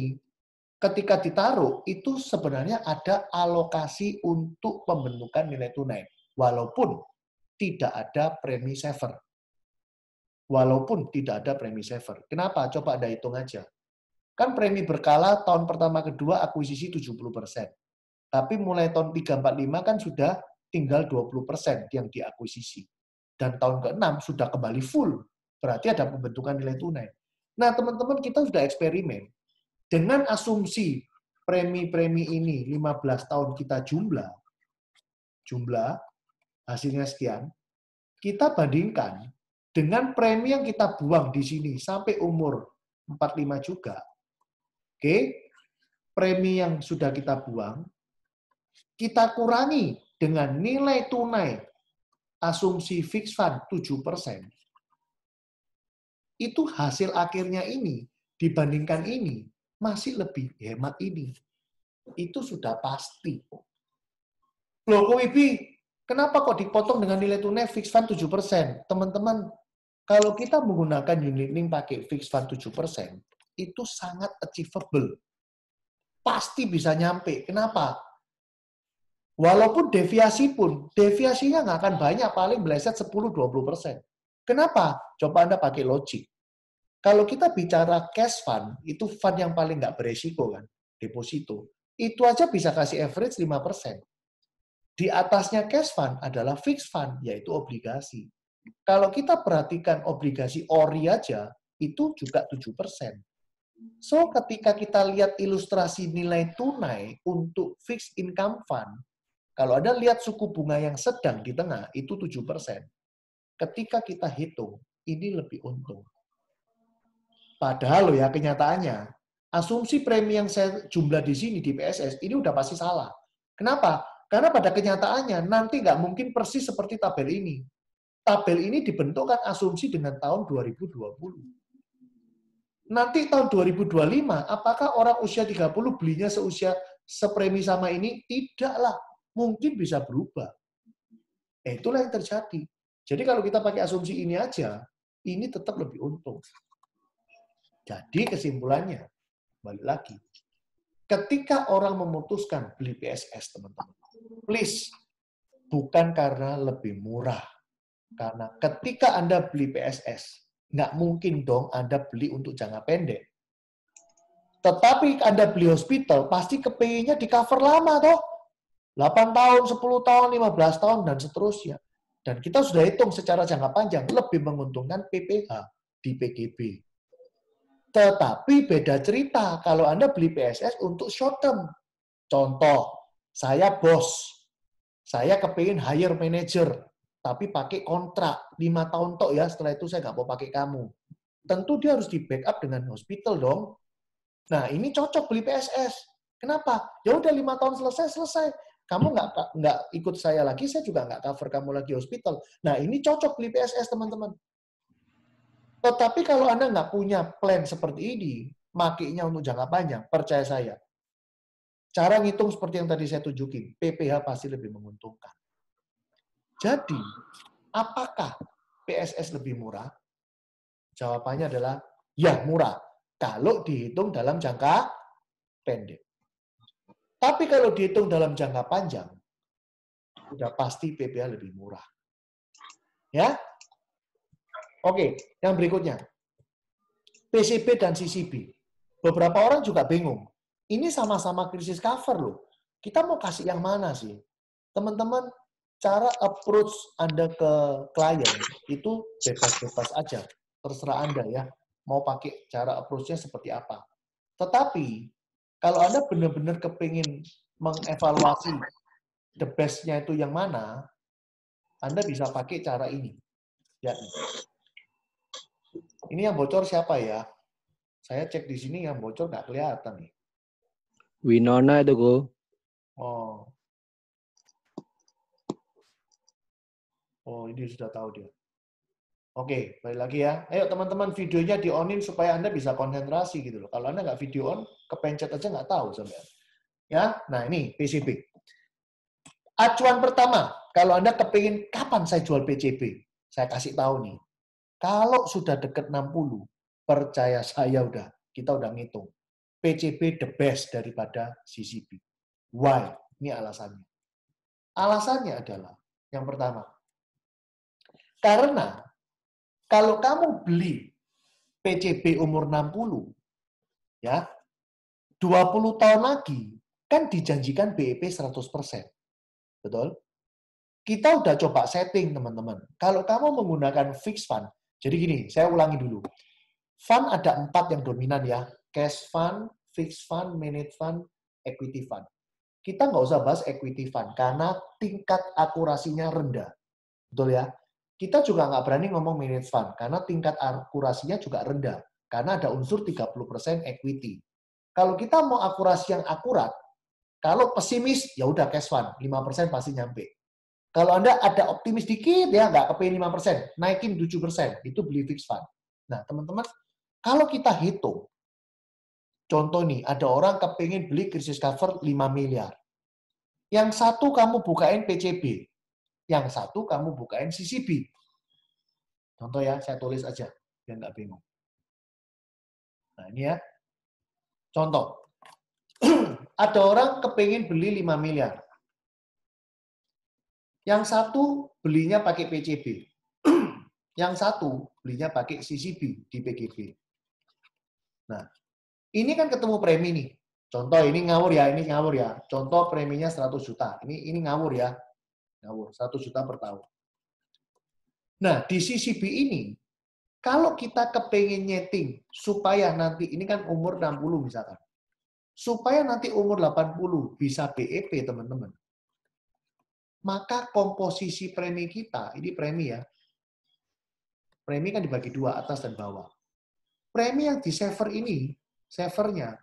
S1: ketika ditaruh itu sebenarnya ada alokasi untuk pembentukan nilai tunai, walaupun tidak ada premi saver. Walaupun tidak ada premi saver. Kenapa? Coba Anda hitung aja. Kan premi berkala tahun pertama kedua akuisisi 70%. Tapi mulai tahun 3, 4, 5 kan sudah tinggal 20% yang diakuisisi. Dan tahun ke-6 sudah kembali full. Berarti ada pembentukan nilai tunai. Nah, teman-teman, kita sudah eksperimen. Dengan asumsi premi-premi ini 15 tahun kita jumlah, hasilnya sekian, kita bandingkan dengan premi yang kita buang di sini sampai umur 45 juga. Oke, premi yang sudah kita buang, kita kurangi dengan nilai tunai asumsi fixed fund 7%. Itu hasil akhirnya ini dibandingkan ini masih lebih hemat ini. Itu sudah pasti. Loh, kok Wibi, kenapa kok dipotong dengan nilai tunai fixed fund 7%? Teman-teman, kalau kita menggunakan unit link pakai fixed fund 7%, itu sangat achievable. Pasti bisa nyampe. Kenapa? Walaupun deviasi pun, deviasinya nggak akan banyak, paling meleset 10-20%. Kenapa? Coba Anda pakai logik. Kalau kita bicara cash fund, itu fund yang paling nggak beresiko kan, deposito. Itu aja bisa kasih average 5%. Di atasnya cash fund adalah fixed fund, yaitu obligasi. Kalau kita perhatikan obligasi ORI aja, itu juga 7%. So, ketika kita lihat ilustrasi nilai tunai untuk fixed income fund, kalau Anda lihat suku bunga yang sedang di tengah, itu 7%. Ketika kita hitung, ini lebih untung. Padahal loh ya, kenyataannya, asumsi premi yang saya jumlah di sini di PSS, ini udah pasti salah. Kenapa? Karena pada kenyataannya, nanti nggak mungkin persis seperti tabel ini. Tabel ini dibentukkan asumsi dengan tahun 2020. Nanti tahun 2025, apakah orang usia 30 belinya seusia sepremi sama ini? Tidaklah. Mungkin bisa berubah. Itulah yang terjadi. Jadi kalau kita pakai asumsi ini aja, ini tetap lebih untung. Jadi kesimpulannya, balik lagi. Ketika orang memutuskan beli PSS, teman-teman, please, bukan karena lebih murah. Karena ketika Anda beli PSS, nggak mungkin dong Anda beli untuk jangka pendek. Tetapi Anda beli hospital, pasti kepinginnya di cover lama toh. 8 tahun, 10 tahun, 15 tahun, dan seterusnya. Dan kita sudah hitung secara jangka panjang, lebih menguntungkan PPH di PGB. Tetapi beda cerita kalau Anda beli PSS untuk short term. Contoh, saya bos, saya kepingin hire manager, tapi pakai kontrak 5 tahun tok ya, setelah itu saya nggak mau pakai kamu. Tentu dia harus di backup dengan hospital dong. Nah, ini cocok beli PSS. Kenapa? Ya udah 5 tahun selesai. Kamu nggak ikut saya lagi, saya juga nggak cover kamu lagi hospital. Nah, ini cocok beli PSS, teman-teman. Tetapi kalau Anda nggak punya plan seperti ini, makainya untuk jangka panjang, percaya saya. Cara ngitung seperti yang tadi saya tunjukin, PPH pasti lebih menguntungkan. Jadi, apakah PSS lebih murah? Jawabannya adalah, ya murah. Kalau dihitung dalam jangka pendek. Tapi kalau dihitung dalam jangka panjang, sudah pasti PPH lebih murah. Ya? Oke, yang berikutnya. PCB dan CCB. Beberapa orang juga bingung. Ini sama-sama krisis cover loh. Kita mau kasih yang mana sih? Teman-teman, cara approach Anda ke klien itu bebas-bebas aja. Terserah Anda ya. Mau pakai cara approach-nya seperti apa. Tetapi, kalau Anda benar-benar kepingin mengevaluasi the best-nya itu yang mana, Anda bisa pakai cara ini. Ya. Ini yang bocor siapa ya? Saya cek di sini yang bocor nggak kelihatan nih.
S3: Winona itu, Ko.
S1: Oh. Oh, ini sudah tahu dia. Oke, balik lagi ya. Ayo teman-teman videonya di-on-in supaya Anda bisa konsentrasi gitu loh. Kalau Anda nggak video on, kepencet aja nggak tahu sampean. Ya, nah ini PCB. Acuan pertama, kalau Anda kepingin kapan saya jual PCB, saya kasih tahu nih. Kalau sudah deket 60, percaya saya kita udah ngitung. PCB the best daripada CCB. Why? Ini alasannya. Alasannya adalah, yang pertama, karena kalau kamu beli PCB umur 60, ya, 20 tahun lagi, kan dijanjikan BEP 100%. Betul? Kita udah coba setting, teman-teman. Kalau kamu menggunakan fixed fund, jadi gini, saya ulangi dulu. Fund ada 4 yang dominan ya. Cash fund, fixed fund, managed fund, equity fund. Kita nggak usah bahas equity fund, karena tingkat akurasinya rendah. Betul ya? Kita juga nggak berani ngomong managed fund, karena tingkat akurasinya juga rendah. Karena ada unsur 30% equity. Kalau kita mau akurasi yang akurat, kalau pesimis, ya udah cash fund, 5% pasti nyampe. Kalau Anda ada optimis dikit, ya nggak kepingin 5%, naikin 7%, itu beli fixed fund. Nah, teman-teman, kalau kita hitung, contoh nih, ada orang kepingin beli krisis cover 5 miliar. Yang satu kamu bukain PCB, yang satu kamu bukain CCB. Contoh ya, saya tulis aja, biar nggak bingung. Nah, ini ya. Contoh. Ada orang kepingin beli 5 miliar. Yang satu belinya pakai PCB. Yang satu belinya pakai CCB di PGB. Nah, ini kan ketemu premi nih. Contoh, ini ngawur ya. Contoh preminya 100 juta. Ini ngawur ya. Ngawur, 100 juta per tahun. Nah, di CCB ini, kalau kita kepengen nyeting supaya nanti, ini kan umur 60 misalkan. Supaya nanti umur 80 bisa BEP, teman-teman. Maka komposisi premi kita, ini premi ya. Premi kan dibagi 2, atas dan bawah. Premi yang di saver ini, savernya,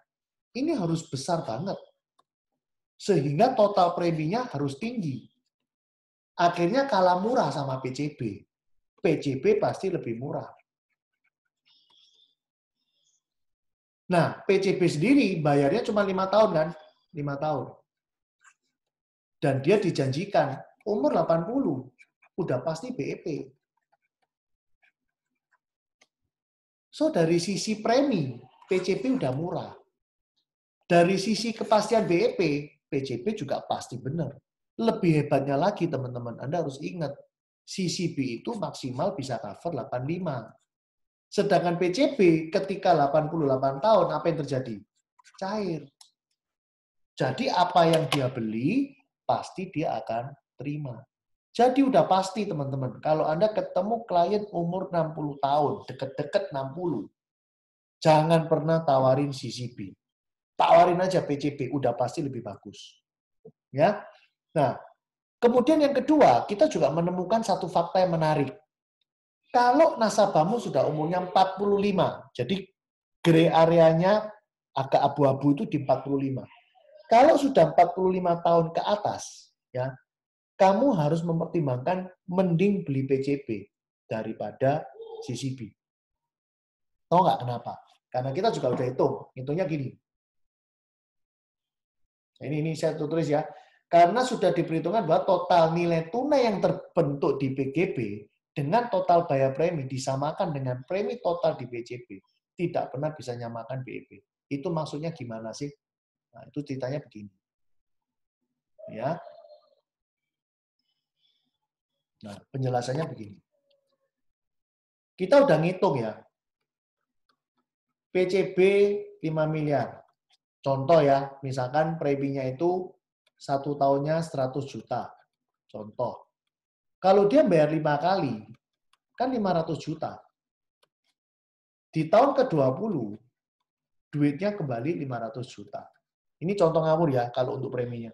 S1: ini harus besar banget. Sehingga total preminya harus tinggi. Akhirnya kalah murah sama PCB. PCB pasti lebih murah. Nah, PCB sendiri bayarnya cuma 5 tahun kan? 5 tahun. Dan dia dijanjikan umur 80, udah pasti BEP. So, dari sisi premi, PCB udah murah. Dari sisi kepastian BEP, PCB juga pasti benar. Lebih hebatnya lagi, teman-teman, Anda harus ingat, CCB itu maksimal bisa cover 85. Sedangkan PCB ketika 88 tahun, apa yang terjadi? Cair. Jadi apa yang dia beli, pasti dia akan terima. Jadi udah pasti teman-teman, kalau Anda ketemu klien umur 60 tahun, deket-deket 60, jangan pernah tawarin CCB. Tawarin aja PCB, udah pasti lebih bagus. Ya. Nah, kemudian yang kedua, kita juga menemukan satu fakta yang menarik. Kalau nasabahmu sudah umurnya 45, jadi gray areanya agak abu-abu itu di 45. Kalau sudah 45 tahun ke atas, ya, kamu harus mempertimbangkan mending beli PCB daripada CCB. Tahu nggak kenapa? Karena kita juga udah hitungnya gini. Ini saya tulis ya. Karena sudah diperhitungkan bahwa total nilai tunai yang terbentuk di PGB dengan total bayar premi disamakan dengan premi total di PCB. Tidak pernah bisa nyamakan BEP. Itu maksudnya gimana sih? Nah, itu ceritanya begini. Ya. Nah, penjelasannya begini. Kita udah ngitung ya. PCB 5 miliar. Contoh ya, misalkan preminya itu 1 tahunnya 100 juta. Contoh. Kalau dia bayar 5 kali, kan 500 juta. Di tahun ke-20, duitnya kembali 500 juta. Ini contoh ngawur ya, kalau untuk preminya.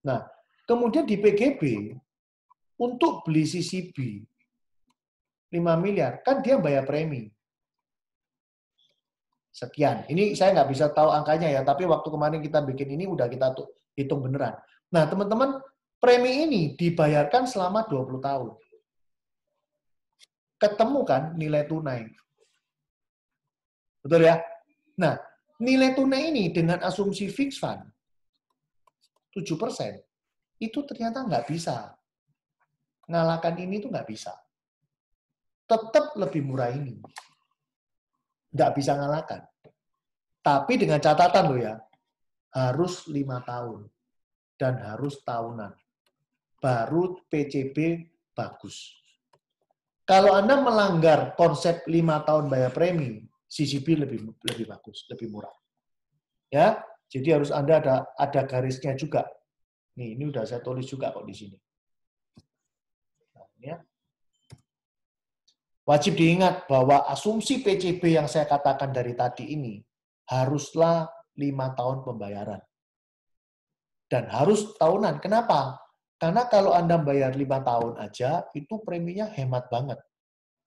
S1: Nah, kemudian di PGB, untuk beli CCB 5 miliar, kan dia bayar premi. sekian. Ini saya nggak bisa tahu angkanya ya, tapi waktu kemarin kita bikin ini udah kita hitung beneran. Nah, teman-teman, premi ini dibayarkan selama 20 tahun. Ketemu kan nilai tunai. Betul ya? Nah, nilai tunai ini dengan asumsi fixed fund 7%, itu ternyata nggak bisa. Ngalahkan ini tuh nggak bisa. Tetap lebih murah ini. Nggak bisa ngalahkan. Tapi dengan catatan loh ya, harus 5 tahun. Dan harus tahunan. Baru PCB bagus. Kalau Anda melanggar konsep 5 tahun bayar premi, CCB lebih bagus, lebih murah. Ya, jadi harus Anda ada garisnya juga. Nih, ini udah saya tulis juga kok di sini. Nah, ya. Wajib diingat bahwa asumsi PCB yang saya katakan dari tadi ini haruslah 5 tahun pembayaran. Dan harus tahunan. Kenapa? Karena kalau Anda bayar 5 tahun aja, itu preminya hemat banget.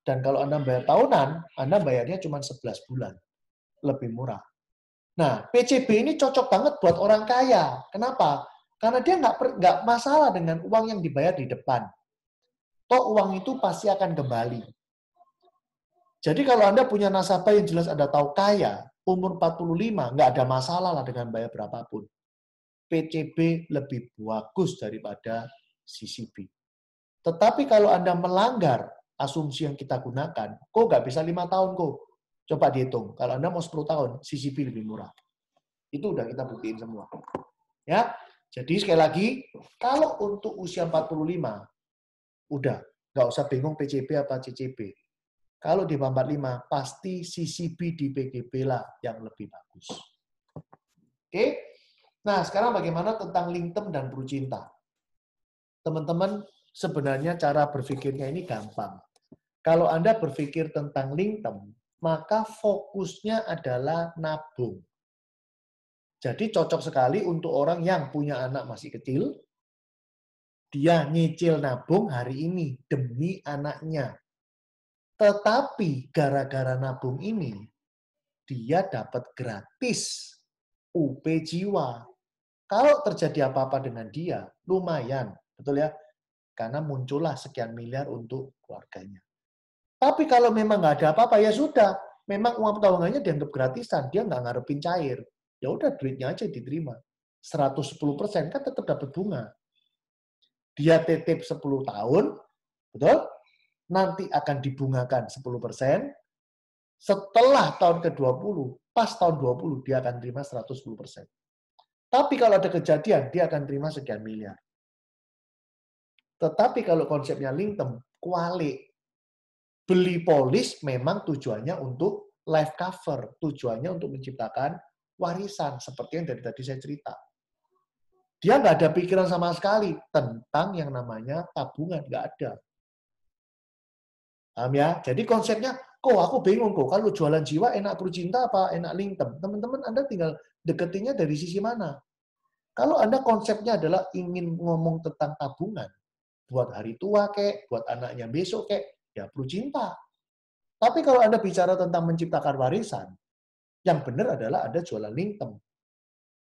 S1: Dan kalau Anda bayar tahunan, Anda bayarnya cuma 11 bulan. Lebih murah. Nah, PCB ini cocok banget buat orang kaya. Kenapa? Karena dia nggak masalah dengan uang yang dibayar di depan. Toh uang itu pasti akan kembali. Jadi kalau Anda punya nasabah yang jelas Anda tahu kaya, umur 45, nggak ada masalah lah dengan bayar berapapun. PCB lebih bagus daripada CCB. Tetapi kalau Anda melanggar asumsi yang kita gunakan, kok nggak bisa 5 tahun kok? Coba dihitung. Kalau Anda mau 10 tahun, CCB lebih murah. Itu udah kita buktiin semua. Ya, jadi sekali lagi, kalau untuk usia 45, udah, nggak usah bingung PCB apa CCB. Kalau di 45, pasti CCB di PGB lah yang lebih bagus. Oke? Nah, sekarang bagaimana tentang Lingtem dan Prucinta? Teman-teman, sebenarnya cara berpikirnya ini gampang. Kalau Anda berpikir tentang Lingtem, maka fokusnya adalah nabung. Jadi cocok sekali untuk orang yang punya anak masih kecil, dia nyicil nabung hari ini demi anaknya. Tetapi gara-gara nabung ini, dia dapat gratis UP Jiwa. Kalau terjadi apa-apa dengan dia, lumayan, betul ya? Karena muncullah sekian miliar untuk keluarganya. Tapi kalau memang nggak ada apa-apa, ya sudah. Memang uang tabungannya dianggap gratisan, dia nggak ngarepin cair. Ya udah duitnya aja diterima. 110% kan tetap dapat bunga. Dia titip 10 tahun, betul? Nanti akan dibungakan 10%. Setelah tahun ke-20, pas tahun 20, dia akan terima 110%. Tapi kalau ada kejadian, dia akan terima sekian miliar. Tetapi kalau konsepnya Lingtem, kualik. Beli polis memang tujuannya untuk life cover, tujuannya untuk menciptakan warisan, seperti yang dari tadi saya cerita. Dia nggak ada pikiran sama sekali tentang yang namanya tabungan, nggak ada. Paham ya? Jadi konsepnya, kok aku bingung kok, kalau jualan jiwa enak Prucinta apa enak Lingtem? Teman-teman Anda tinggal deketinnya dari sisi mana? Kalau Anda konsepnya adalah ingin ngomong tentang tabungan, buat hari tua kek, buat anaknya besok kek, ya Prucinta. Tapi kalau Anda bicara tentang menciptakan warisan, yang benar adalah Anda jualan Lingtem.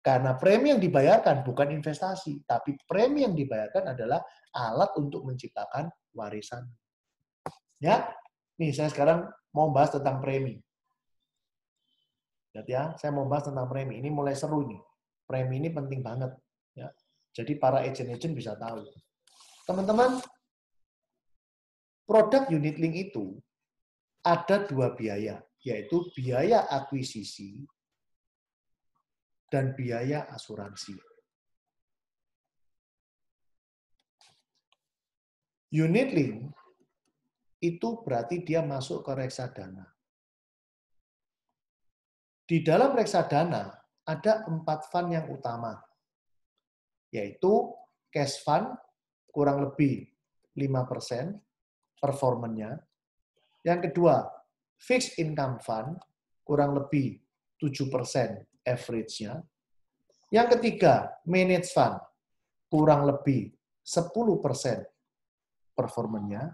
S1: Karena premi yang dibayarkan bukan investasi, tapi premi yang dibayarkan adalah alat untuk menciptakan warisan. Ya, nih saya sekarang mau bahas tentang premi. Lihat ya, saya mau bahas tentang premi. Ini mulai seru nih. Premi ini penting banget. Ya, jadi para agent-agent bisa tahu. Teman-teman, produk unit link itu ada 2 biaya, yaitu biaya akuisisi dan biaya asuransi. Unit link itu berarti dia masuk ke reksadana. Di dalam reksadana ada 4 fund yang utama, yaitu cash fund kurang lebih 5% performanya. Yang kedua, fixed income fund kurang lebih 7% average-nya. Yang ketiga, managed fund kurang lebih 10% performanya.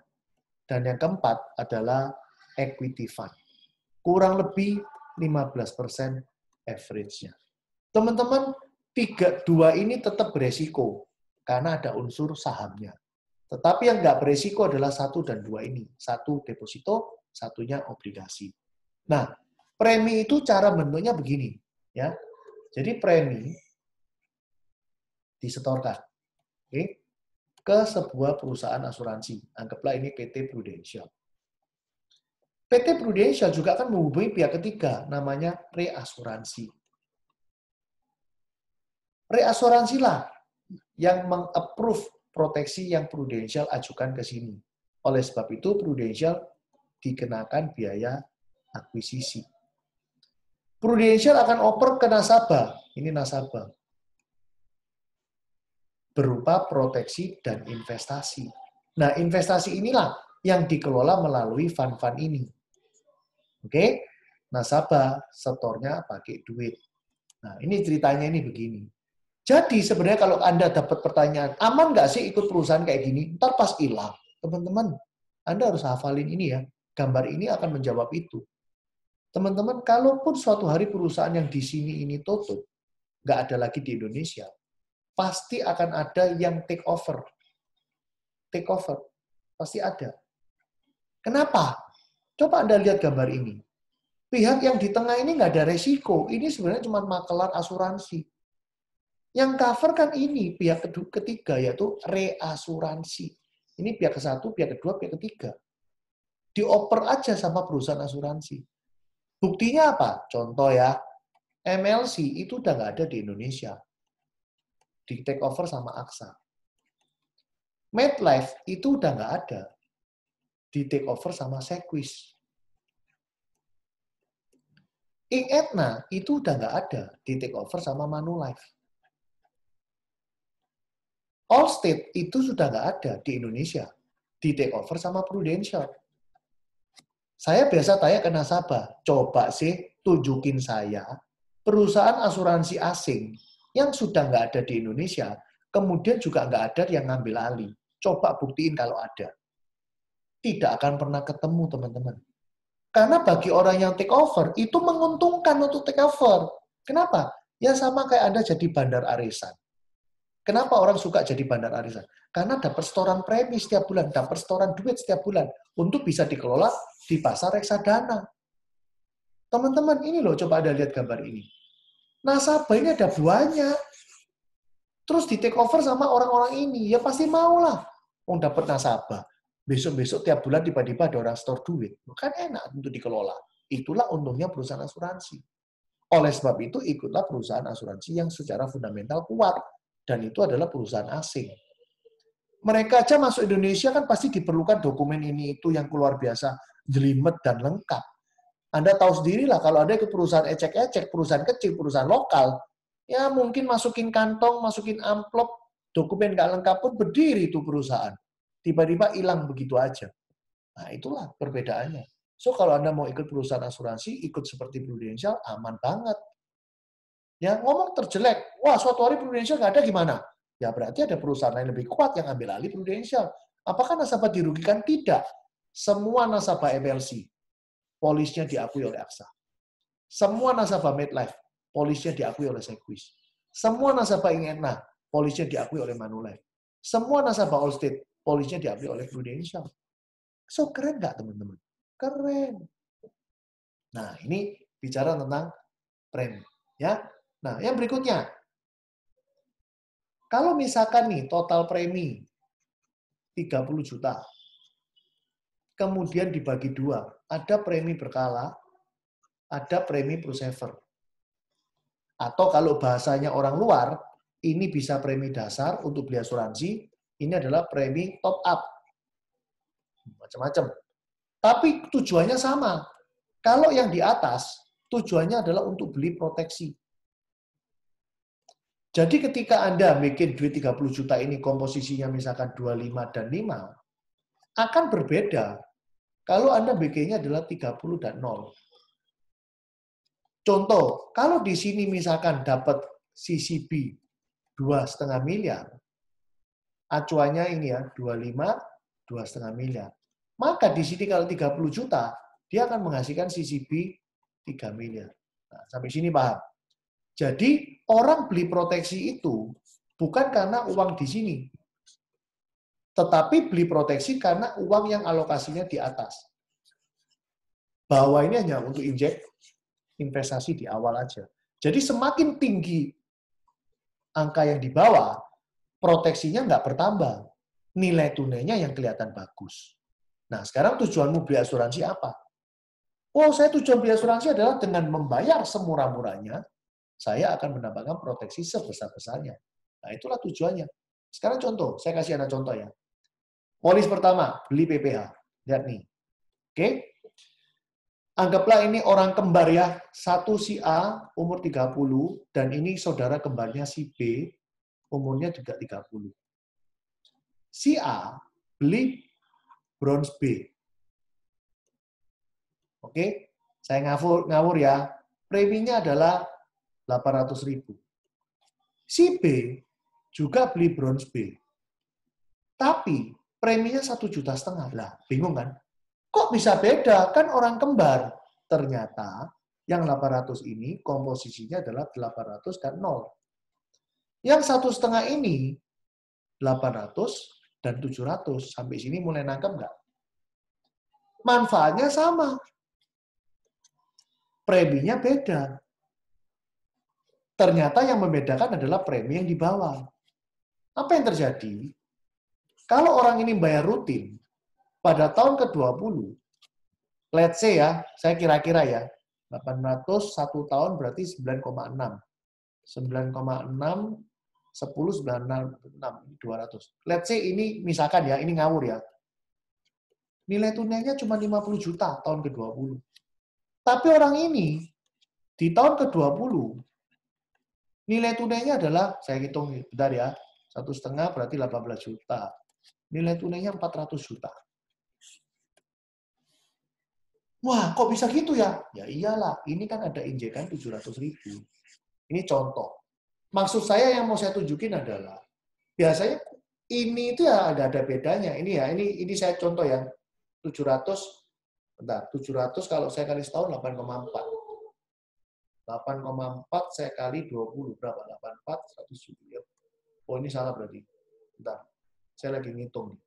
S1: Dan yang keempat adalah equity fund. Kurang lebih 15% average-nya. Teman-teman, 2 ini tetap beresiko karena ada unsur sahamnya. Tetapi yang nggak beresiko adalah 1 dan 2 ini. 1 deposito, satunya obligasi. Nah, premi itu cara bentuknya begini, ya. Jadi premi disetorkan, oke, ke sebuah perusahaan asuransi. Anggaplah ini PT Prudential. PT Prudential juga akan menghubungi pihak ketiga, namanya reasuransi. Reasuransilah yang meng-approve proteksi yang Prudential ajukan ke sini. Oleh sebab itu, Prudential dikenakan biaya akuisisi. Prudential akan oper ke nasabah. Ini nasabah. Berupa proteksi dan investasi. Nah, investasi inilah yang dikelola melalui fund-fund ini. Oke? Nasabah setornya pakai duit. Nah, ini ceritanya ini begini. Jadi sebenarnya kalau Anda dapat pertanyaan, aman nggak sih ikut perusahaan kayak gini? Ntar pas hilang. Teman-teman, Anda harus hafalin ini ya. Gambar ini akan menjawab itu. Teman-teman, kalaupun suatu hari perusahaan yang di sini ini tutup, nggak ada lagi di Indonesia, pasti akan ada yang take over. Take over. Pasti ada. Kenapa? Coba Anda lihat gambar ini. Pihak yang di tengah ini nggak ada resiko. Ini sebenarnya cuma makelar asuransi. Yang cover kan ini, pihak ketiga, yaitu reasuransi. Ini pihak ke-1, pihak kedua, pihak ketiga. Dioper aja sama perusahaan asuransi. Buktinya apa? Contoh ya, MLC itu udah nggak ada di Indonesia. Di take over sama AXA. MetLife itu udah nggak ada. Di take over sama Sequis. Aetna itu udah nggak ada. Di take over sama Manulife. Allstate itu sudah nggak ada di Indonesia. Di take over sama Prudential. Saya biasa tanya ke nasabah, coba sih tunjukin saya perusahaan asuransi asing yang sudah nggak ada di Indonesia, kemudian juga nggak ada yang ngambil alih. Coba buktiin kalau ada. Tidak akan pernah ketemu, teman-teman. Karena bagi orang yang take over, itu menguntungkan untuk take over. Kenapa? Ya sama kayak Anda jadi bandar arisan. Kenapa orang suka jadi bandar arisan? Karena dapat setoran premi setiap bulan, dapat setoran duit setiap bulan untuk bisa dikelola di pasar reksadana. Teman-teman, ini loh, coba Anda lihat gambar ini. Nasabah ini ada banyak. Terus di take over sama orang-orang ini, ya pasti mau lah. Mau dapat nasabah. Besok-besok tiap bulan tiba-tiba ada orang store duit. Kan enak untuk dikelola. Itulah untungnya perusahaan asuransi. Oleh sebab itu, ikutlah perusahaan asuransi yang secara fundamental kuat. Dan itu adalah perusahaan asing. Mereka aja masuk Indonesia kan pasti diperlukan dokumen ini itu yang luar biasa, jelimet dan lengkap. Anda tahu sendirilah kalau ada ke perusahaan ecek-ecek, perusahaan kecil, perusahaan lokal, ya mungkin masukin kantong, masukin amplop, dokumen nggak lengkap pun berdiri itu perusahaan. Tiba-tiba hilang begitu aja. Nah, itulah perbedaannya. So, kalau Anda mau ikut perusahaan asuransi, ikut seperti Prudential, aman banget. Ya, ngomong terjelek, wah suatu hari Prudential nggak ada gimana? Ya berarti ada perusahaan lain lebih kuat yang ambil alih Prudential. Apakah nasabah dirugikan? Tidak. Semua nasabah MLC, polisnya diakui oleh AXA. Semua nasabah MetLife, polisnya diakui oleh Sequis. Semua nasabah Aetna, polisnya diakui oleh Manulife. Semua nasabah Allstate, polisnya diakui oleh Prudential. So, keren nggak teman-teman? Keren. Nah, ini bicara tentang premi. Ya. Nah, yang berikutnya. Kalau misalkan nih total premi 30 juta, kemudian dibagi 2, ada premi berkala, ada premi prosaver. Atau kalau bahasanya orang luar, ini bisa premi dasar untuk beli asuransi, ini adalah premi top up. Macam-macam. Tapi tujuannya sama. Kalau yang di atas, tujuannya adalah untuk beli proteksi. Jadi ketika Anda bikin duit 30 juta ini komposisinya misalkan 25 dan 5, akan berbeda kalau Anda bikinnya adalah 30 dan 0. Contoh, kalau di sini misalkan dapat CCB 2,5 miliar, acuannya ini ya, 25, 2,5 miliar. Maka di sini kalau 30 juta, dia akan menghasilkan CCB 3 miliar. Nah, sampai sini paham? Jadi orang beli proteksi itu bukan karena uang di sini, tetapi beli proteksi karena uang yang alokasinya di atas. Bawah ini hanya untuk injek investasi di awal aja. Jadi semakin tinggi angka yang di bawah, proteksinya nggak bertambah. Nilai tunainya yang kelihatan bagus. Nah, sekarang tujuanmu beli asuransi apa? Oh, saya tujuan beli asuransi adalah dengan membayar semurah-murahnya, saya akan mendapatkan proteksi sebesar-besarnya. Nah, itulah tujuannya. Sekarang contoh, saya kasih Anda contoh ya. Polis pertama, beli PPH. Lihat nih. Oke? Anggaplah ini orang kembar ya. Satu si A, umur 30, dan ini saudara kembarnya si B, umurnya juga 30. Si A beli bronze B. Oke? Saya ngawur ya. Preminya adalah 800.000. Si B juga beli bronze B. Tapi preminya 1,5 juta. Lah, bingung kan? Kok bisa beda? Kan orang kembar. Ternyata yang 800 ini komposisinya adalah 800 dan 0. Yang 1,5 ini 800 dan 700. Sampai sini mulai nangkep nggak? Manfaatnya sama. Preminya beda. Ternyata yang membedakan adalah premi yang di bawah. Apa yang terjadi? Kalau orang ini bayar rutin, pada tahun ke-20, let's say ya, saya kira-kira ya, 800 1 tahun berarti 9,6. 9,6, 10, 96, 200. Let's say ini, misalkan ya, ini ngawur ya. Nilai tunainya cuma 50 juta tahun ke-20. Tapi orang ini, di tahun ke-20, nilai tunainya adalah, saya hitung, bentar ya, 1,5 berarti 18 juta. Nilai tunainya 400 juta. Wah, kok bisa gitu ya? Ya iyalah, ini kan ada injekan 700.000. Ini contoh. Maksud saya yang mau saya tunjukin adalah, biasanya ini itu ya ada bedanya. Ini ya, ini saya contoh ya. 700, bentar, 700 kalau saya kali setahun 8,4. 8,4 saya kali 20, berapa? 84, 107. Ya. Oh, ini salah berarti. Bentar, saya lagi ngitung.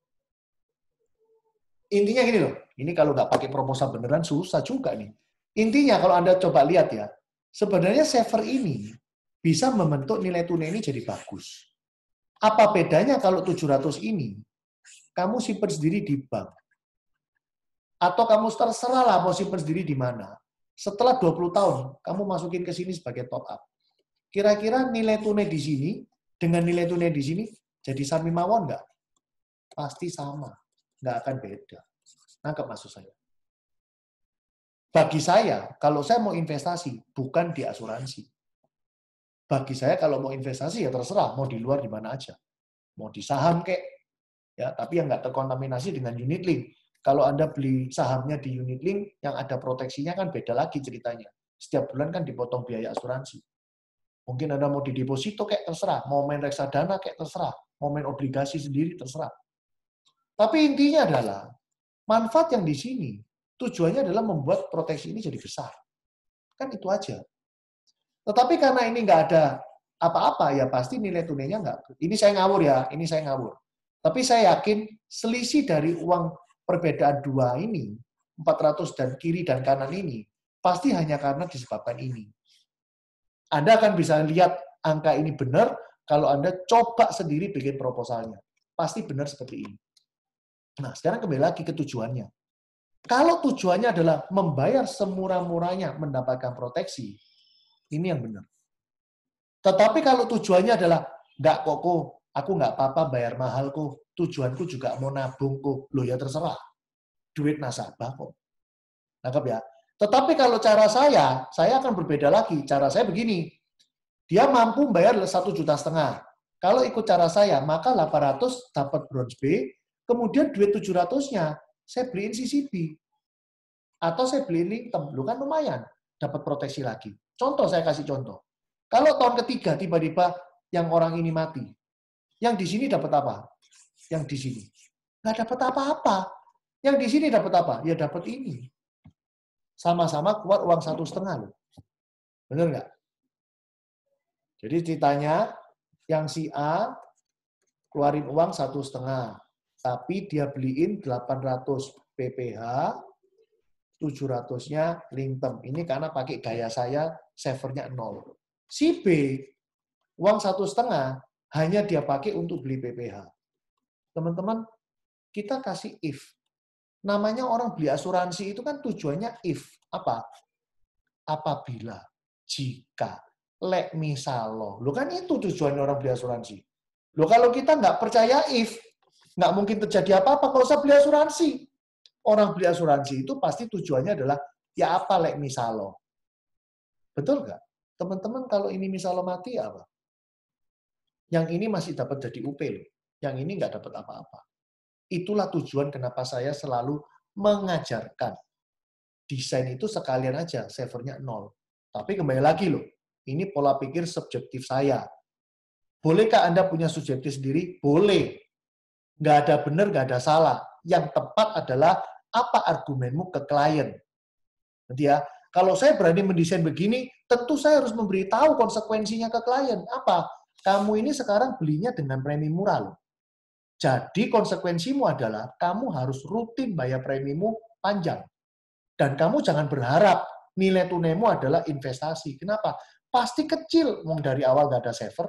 S1: Intinya gini loh, ini kalau nggak pakai proposal beneran susah juga nih. Intinya kalau Anda coba lihat ya, sebenarnya saver ini bisa membentuk nilai tunai ini jadi bagus. Apa bedanya kalau 700 ini, kamu simpan sendiri di bank? Atau kamu terserah lah mau simpan sendiri di mana. Setelah 20 tahun, kamu masukin ke sini sebagai top up. Kira-kira nilai tunai di sini, dengan nilai tunai di sini, jadi sami mawon nggak? Pasti sama. Nggak akan beda. Nangkep maksud saya? Bagi saya, kalau saya mau investasi, bukan di asuransi. Bagi saya, kalau mau investasi, ya terserah. Mau di luar di mana aja. Mau di saham kek. Ya, tapi yang nggak terkontaminasi dengan unit link. Kalau Anda beli sahamnya di unit link, yang ada proteksinya kan beda lagi ceritanya. Setiap bulan kan dipotong biaya asuransi. Mungkin Anda mau di deposito kayak terserah. Mau main reksadana kayak terserah. Mau main obligasi sendiri terserah. Tapi intinya adalah, manfaat yang di sini, tujuannya adalah membuat proteksi ini jadi besar. Kan itu aja. Tetapi karena ini nggak ada apa-apa, ya pasti nilai tunainya nggak. Ini saya ngawur ya, ini saya ngawur. Tapi saya yakin selisih dari uang perbedaan dua ini, 400 dan kiri dan kanan ini, pasti hanya karena disebabkan ini. Anda akan bisa lihat angka ini benar kalau Anda coba sendiri bikin proposalnya. Pasti benar seperti ini. Nah, sekarang kembali lagi ke tujuannya. Kalau tujuannya adalah membayar semurah-murahnya mendapatkan proteksi, ini yang benar. Tetapi kalau tujuannya adalah, nggak kok, aku nggak apa-apa bayar mahal kok, tujuanku juga mau nabung kok, loh ya terserah. Duit nasabah kok. Nangkep ya? Tetapi kalau cara saya akan berbeda lagi. Cara saya begini, dia mampu bayar 1,5 juta. Kalau ikut cara saya, maka 800 dapat bronze B, kemudian duit 700-nya, saya beliin CCB. Atau saya beliin Lintem. Lu kan lumayan, dapat proteksi lagi. Contoh, saya kasih contoh. Kalau tahun ketiga tiba-tiba yang orang ini mati, yang di sini dapat apa? Yang di sini. Nggak dapat apa-apa. Yang di sini dapat apa? Ya dapat ini. Sama-sama keluar uang 1,5 loh. Bener nggak? Jadi ceritanya, yang si A keluarin uang 1,5, tapi dia beliin 800 PPH, 700-nya Lingtem. Ini karena pakai gaya saya, savernya 0. Si B, uang 1,5 hanya dia pakai untuk beli PPH. Teman-teman, kita kasih if. Namanya orang beli asuransi itu kan tujuannya if. Apa? Apabila, jika, lek misalo. Loh kan itu tujuannya orang beli asuransi. Loh kalau kita nggak percaya if, nggak mungkin terjadi apa-apa, nggak usah beli asuransi. Orang beli asuransi itu pasti tujuannya adalah, ya apa lek misalo. Betul nggak? Teman-teman kalau ini misalo mati apa? Yang ini masih dapat jadi UP loh. Yang ini nggak dapat apa-apa. Itulah tujuan kenapa saya selalu mengajarkan. Desain itu sekalian aja, savernya 0. Tapi kembali lagi loh, ini pola pikir subjektif saya. Bolehkah Anda punya subjektif sendiri? Boleh. Nggak ada benar, nggak ada salah. Yang tepat adalah apa argumenmu ke klien. Nanti ya, kalau saya berani mendesain begini, tentu saya harus memberitahu konsekuensinya ke klien. Apa? Kamu ini sekarang belinya dengan premi murah loh. Jadi konsekuensimu adalah kamu harus rutin bayar premimu panjang. Dan kamu jangan berharap nilai tunaimu adalah investasi. Kenapa? Pasti kecil. Mau dari awal nggak ada saver.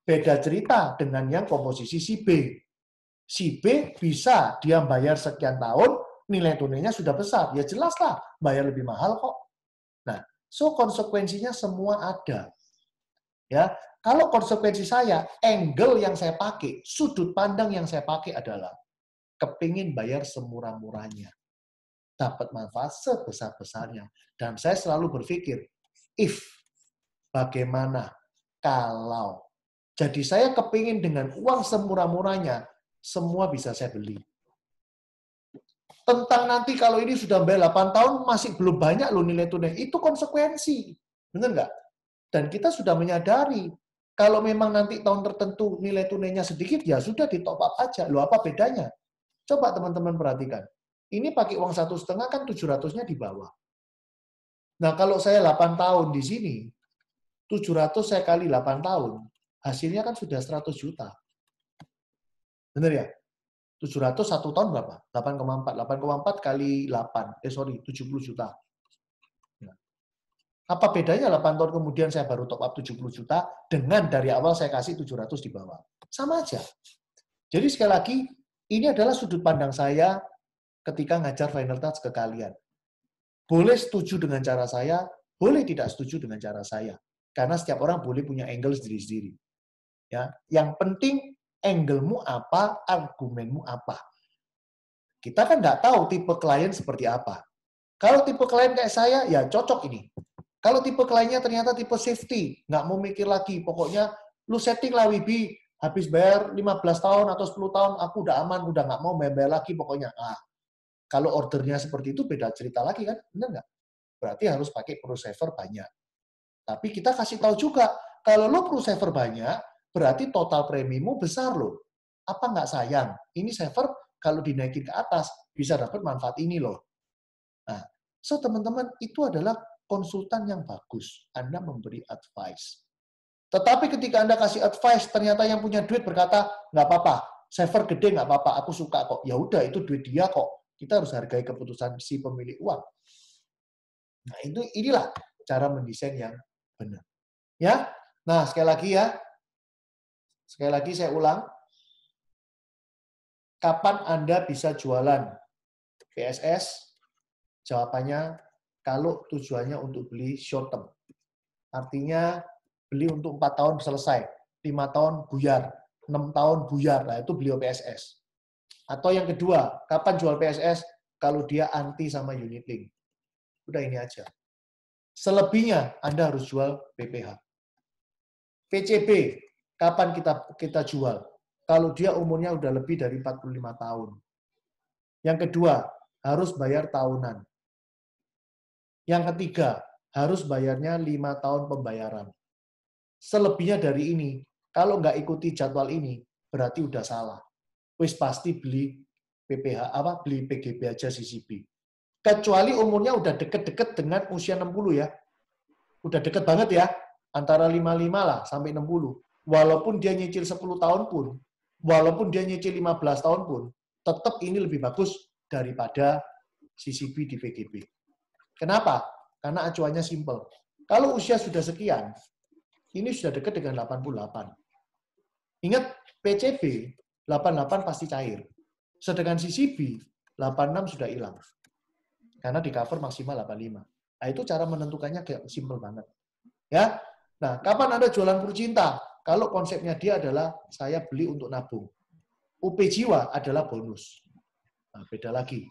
S1: Beda cerita dengan yang komposisi si B. Si B bisa dia bayar sekian tahun, nilai tunainya sudah besar. Ya jelaslah, bayar lebih mahal kok. Nah, so konsekuensinya semua ada. Ya, kalau konsekuensi saya, angle yang saya pakai, sudut pandang yang saya pakai adalah kepingin bayar semurah-murahnya. Dapat manfaat sebesar-besarnya. Dan saya selalu berpikir, if, bagaimana, kalau. Jadi saya kepingin dengan uang semurah-murahnya, semua bisa saya beli. Tentang nanti kalau ini sudah bayar 8 tahun, masih belum banyak loh nilai tunai. Itu konsekuensi. Benar nggak? Dan kita sudah menyadari, kalau memang nanti tahun tertentu nilai tunainya sedikit, ya sudah di top up aja. Loh apa bedanya? Coba teman-teman perhatikan. Ini pakai uang 1,5 kan 700-nya di bawah. Nah kalau saya 8 tahun di sini, 700 saya kali 8 tahun, hasilnya kan sudah 100 juta. Benar ya? 700 1 tahun berapa? 8,4. 8,4 kali 8. 70 juta. Apa bedanya 8 tahun kemudian saya baru top up 70 juta dengan dari awal saya kasih 700 di bawah? Sama aja. Jadi sekali lagi, ini adalah sudut pandang saya ketika ngajar final touch ke kalian. Boleh setuju dengan cara saya, boleh tidak setuju dengan cara saya. Karena setiap orang boleh punya angle sendiri-sendiri. Ya, yang penting angle-mu apa, argumenmu apa. Kita kan nggak tahu tipe klien seperti apa. Kalau tipe klien kayak saya, ya cocok ini. Kalau tipe kliennya ternyata tipe safety, nggak mau mikir lagi, pokoknya lu setting lah Wibi, habis bayar 15 tahun atau 10 tahun, aku udah aman, udah nggak mau bayar lagi pokoknya. Nah, kalau ordernya seperti itu beda cerita lagi kan, benar nggak? Berarti harus pakai pro saver banyak. Tapi kita kasih tahu juga, kalau lu pro saver banyak, berarti total premimu besar loh. Apa nggak sayang? Ini saver kalau dinaikin ke atas, bisa dapat manfaat ini loh. Nah, so teman-teman, itu adalah konsultan yang bagus. Anda memberi advice. Tetapi ketika Anda kasih advice, ternyata yang punya duit berkata, nggak apa-apa, saver gede nggak apa-apa, aku suka kok. Ya udah, itu duit dia kok. Kita harus hargai keputusan si pemilik uang. Nah, inilah cara mendesain yang benar. Ya, nah sekali lagi saya ulang. Kapan Anda bisa jualan PSS? Jawabannya, kalau tujuannya untuk beli short term. Artinya, beli untuk 4 tahun selesai, 5 tahun buyar, 6 tahun buyar. Nah, itu beli PSS. Atau yang kedua, kapan jual PSS? Kalau dia anti sama unit link. Udah ini aja. Selebihnya, Anda harus jual PPH. PCB, kapan kita jual? Kalau dia umurnya udah lebih dari 45 tahun. Yang kedua, harus bayar tahunan. Yang ketiga, harus bayarnya 5 tahun pembayaran. Selebihnya dari ini, kalau nggak ikuti jadwal ini, berarti udah salah. Wis pasti beli PPH, beli PGB aja CCB. Kecuali umurnya udah deket-deket dengan usia 60 ya. Udah deket banget ya. Antara 55 lah sampai 60. Walaupun dia nyicil 10 tahun pun, walaupun dia nyicil 15 tahun pun, tetap ini lebih bagus daripada CCB di PGB. Kenapa? Karena acuannya simple. Kalau usia sudah sekian, ini sudah dekat dengan 88. Ingat, PCB 88 pasti cair. Sedangkan CCB 86 sudah hilang. Karena di cover maksimal 85. Nah, itu cara menentukannya kayak simple banget. Ya. Nah, kapan Anda jualan Purcinta? Kalau konsepnya dia adalah saya beli untuk nabung. UP jiwa adalah bonus. Nah, beda lagi.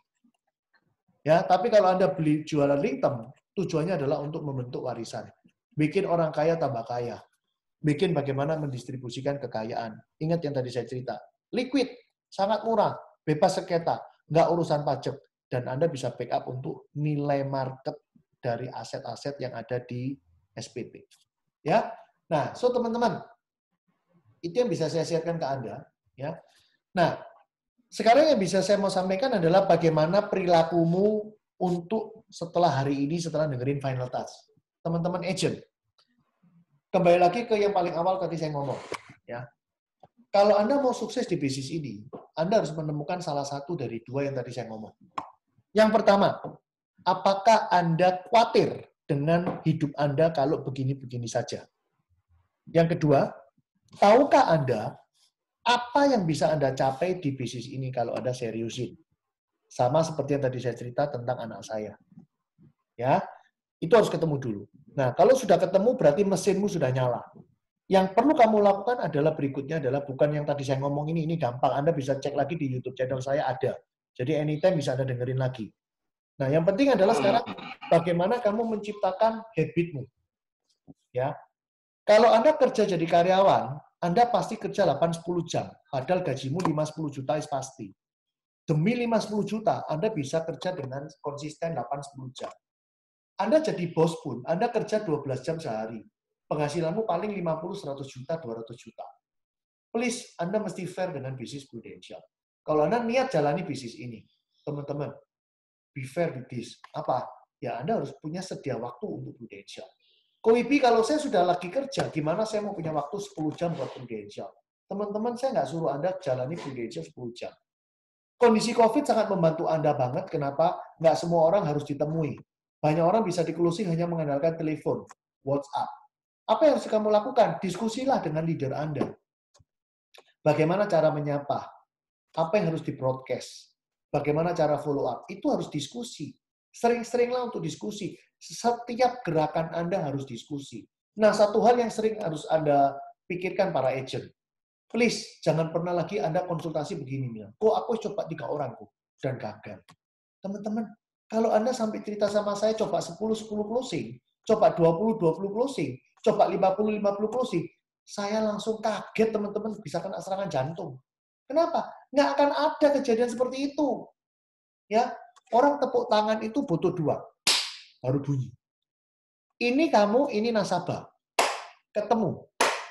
S1: Ya, tapi kalau Anda beli jualan link term, tujuannya adalah untuk membentuk warisan. Bikin orang kaya tambah kaya. Bikin bagaimana mendistribusikan kekayaan. Ingat yang tadi saya cerita. Liquid, sangat murah, bebas sengketa, nggak urusan pajak. Dan Anda bisa backup untuk nilai market dari aset-aset yang ada di SPP. Ya, nah, so teman-teman, itu yang bisa saya sharekan ke Anda. Ya, nah, sekarang yang bisa saya mau sampaikan adalah bagaimana perilakumu untuk setelah hari ini, setelah dengerin Final Touch. Teman-teman agent, kembali lagi ke yang paling awal tadi saya ngomong. Ya, kalau Anda mau sukses di bisnis ini, Anda harus menemukan salah satu dari dua yang tadi saya ngomong. Yang pertama, apakah Anda khawatir dengan hidup Anda kalau begini-begini saja? Yang kedua, tahukah Anda apa yang bisa Anda capai di bisnis ini kalau Anda seriusin? Sama seperti yang tadi saya cerita tentang anak saya. Ya, itu harus ketemu dulu. Nah, kalau sudah ketemu berarti mesinmu sudah nyala. Yang perlu kamu lakukan adalah berikutnya adalah bukan yang tadi saya ngomong ini gampang. Anda bisa cek lagi di YouTube channel saya ada. Jadi anytime bisa Anda dengerin lagi. Nah, yang penting adalah sekarang bagaimana kamu menciptakan habitmu. Ya. Kalau Anda kerja jadi karyawan, Anda pasti kerja 8-10 jam, padahal gajimu 5-10 juta is pasti. Demi 5-10 juta, Anda bisa kerja dengan konsisten 8-10 jam. Anda jadi bos pun, Anda kerja 12 jam sehari. Penghasilanmu paling 50-100 juta, 200 juta. Please, Anda mesti fair dengan bisnis Prudential. Kalau Anda niat jalani bisnis ini, teman-teman, be fair with this. Apa? Ya, Anda harus punya sedia waktu untuk Prudential. Koibi, kalau saya sudah lagi kerja, gimana saya mau punya waktu 10 jam buat Prudential? Teman-teman, saya nggak suruh Anda jalani Prudential 10 jam. Kondisi COVID sangat membantu Anda banget. Kenapa? Nggak semua orang harus ditemui. Banyak orang bisa di closing hanya mengandalkan telepon, WhatsApp. Apa yang harus kamu lakukan? Diskusilah dengan leader Anda. Bagaimana cara menyapa? Apa yang harus di-broadcast? Bagaimana cara follow up? Itu harus diskusi. Sering-seringlah untuk diskusi. Setiap gerakan Anda harus diskusi. Nah, satu hal yang sering harus Anda pikirkan para agent. Please, jangan pernah lagi Anda konsultasi begini. Kok aku coba 3 orang kok dan gagal. Teman-teman, kalau Anda sampai cerita sama saya coba 10-10 closing, coba 20-20 closing, coba 50-50 closing, saya langsung kaget teman-teman bisa kena serangan jantung. Kenapa? Nggak akan ada kejadian seperti itu. Ya, orang tepuk tangan itu butuh 2, baru bunyi. Ini kamu, ini nasabah. Ketemu,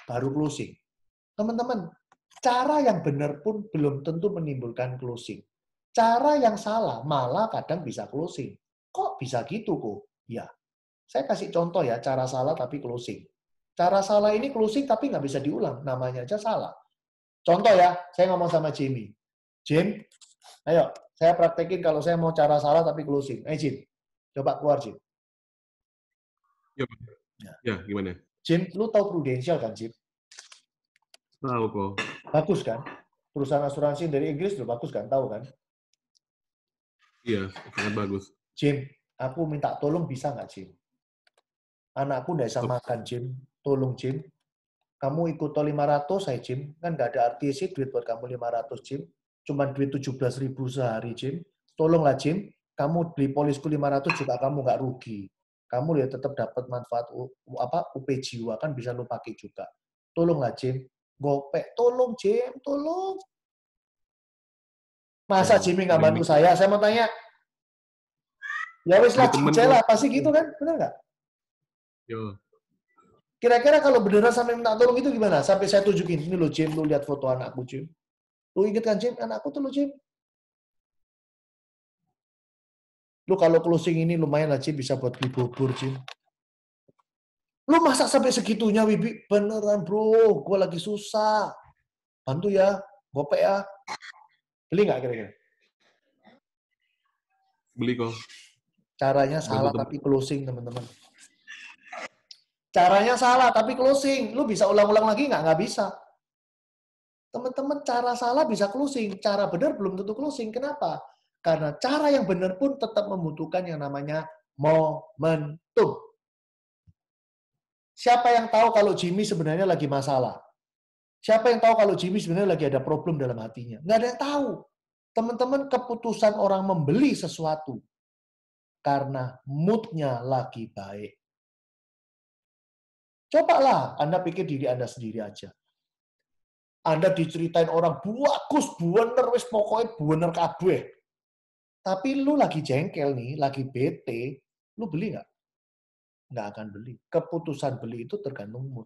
S1: baru closing. Teman-teman, cara yang benar pun belum tentu menimbulkan closing. Cara yang salah malah kadang bisa closing. Kok bisa gitu kok? Ya, saya kasih contoh ya, cara salah tapi closing. Cara salah ini closing tapi nggak bisa diulang, namanya aja salah. Contoh ya, saya ngomong sama Jamie. Jim, ayo, saya praktekin kalau saya mau cara salah tapi closing. Jim, coba keluar Jim.
S4: Ya, gimana?
S1: Jim, lu tahu Prudential kan Jim?
S4: Tahu kok.
S1: Bagus kan? Perusahaan asuransi dari Inggris tuh bagus kan? Tahu kan?
S4: Iya, sangat bagus.
S1: Jim, aku minta tolong bisa nggak Jim? Anakku nggak bisa makan Jim. Tolong Jim. Kamu ikut tol 500 saya Jim. Kan nggak ada arti sih duit buat kamu 500 Jim. Cuma duit 17.000 sehari Jim. Tolonglah Jim. Kamu beli polisku 500 juga kamu nggak rugi. Kamu ya tetap dapat manfaat UP jiwa kan bisa lu pakai juga. Tolonglah Jim. Gopek. Tolong Jim. Tolong. Masa Jimmy nggak bantu saya? Saya mau tanya. Ya wis lah, lah. Pasti gitu kan? Benar nggak?
S4: Yo.
S1: Kira-kira kalau beneran sampai minta tolong itu gimana? Sampai saya tunjukin, ini lo Jim, lo lihat foto anakku Jim. Lo inget kan Jim? Anakku tuh lo Jim. Lu kalau closing ini lumayan lah, Cim, bisa buat beli bubur, Cim. Lu masak sampai segitunya, Wibi? Beneran, bro. Gue lagi susah. Bantu ya. Gopek ya. Beli nggak kira-kira?
S4: Beli kok.
S1: Caranya
S4: Bantu
S1: salah
S4: teman.
S1: tapi closing, teman-teman. Caranya salah tapi closing. Lu bisa ulang-ulang lagi nggak? Nggak bisa. Teman-teman, cara salah bisa closing. Cara benar belum tentu closing. Kenapa? Karena cara yang benar pun tetap membutuhkan yang namanya momentum. Siapa yang tahu kalau Jimmy sebenarnya lagi masalah? Siapa yang tahu kalau Jimmy sebenarnya lagi ada problem dalam hatinya? Nggak ada yang tahu. Teman-teman, keputusan orang membeli sesuatu karena moodnya lagi baik. Cobalah Anda pikir diri Anda sendiri aja. Anda diceritain orang, bagus, bener, wis pokoknya bener kabeh. Tapi lu lagi jengkel nih, lagi bete, lu beli nggak? Nggak akan beli. Keputusan beli itu tergantung mood.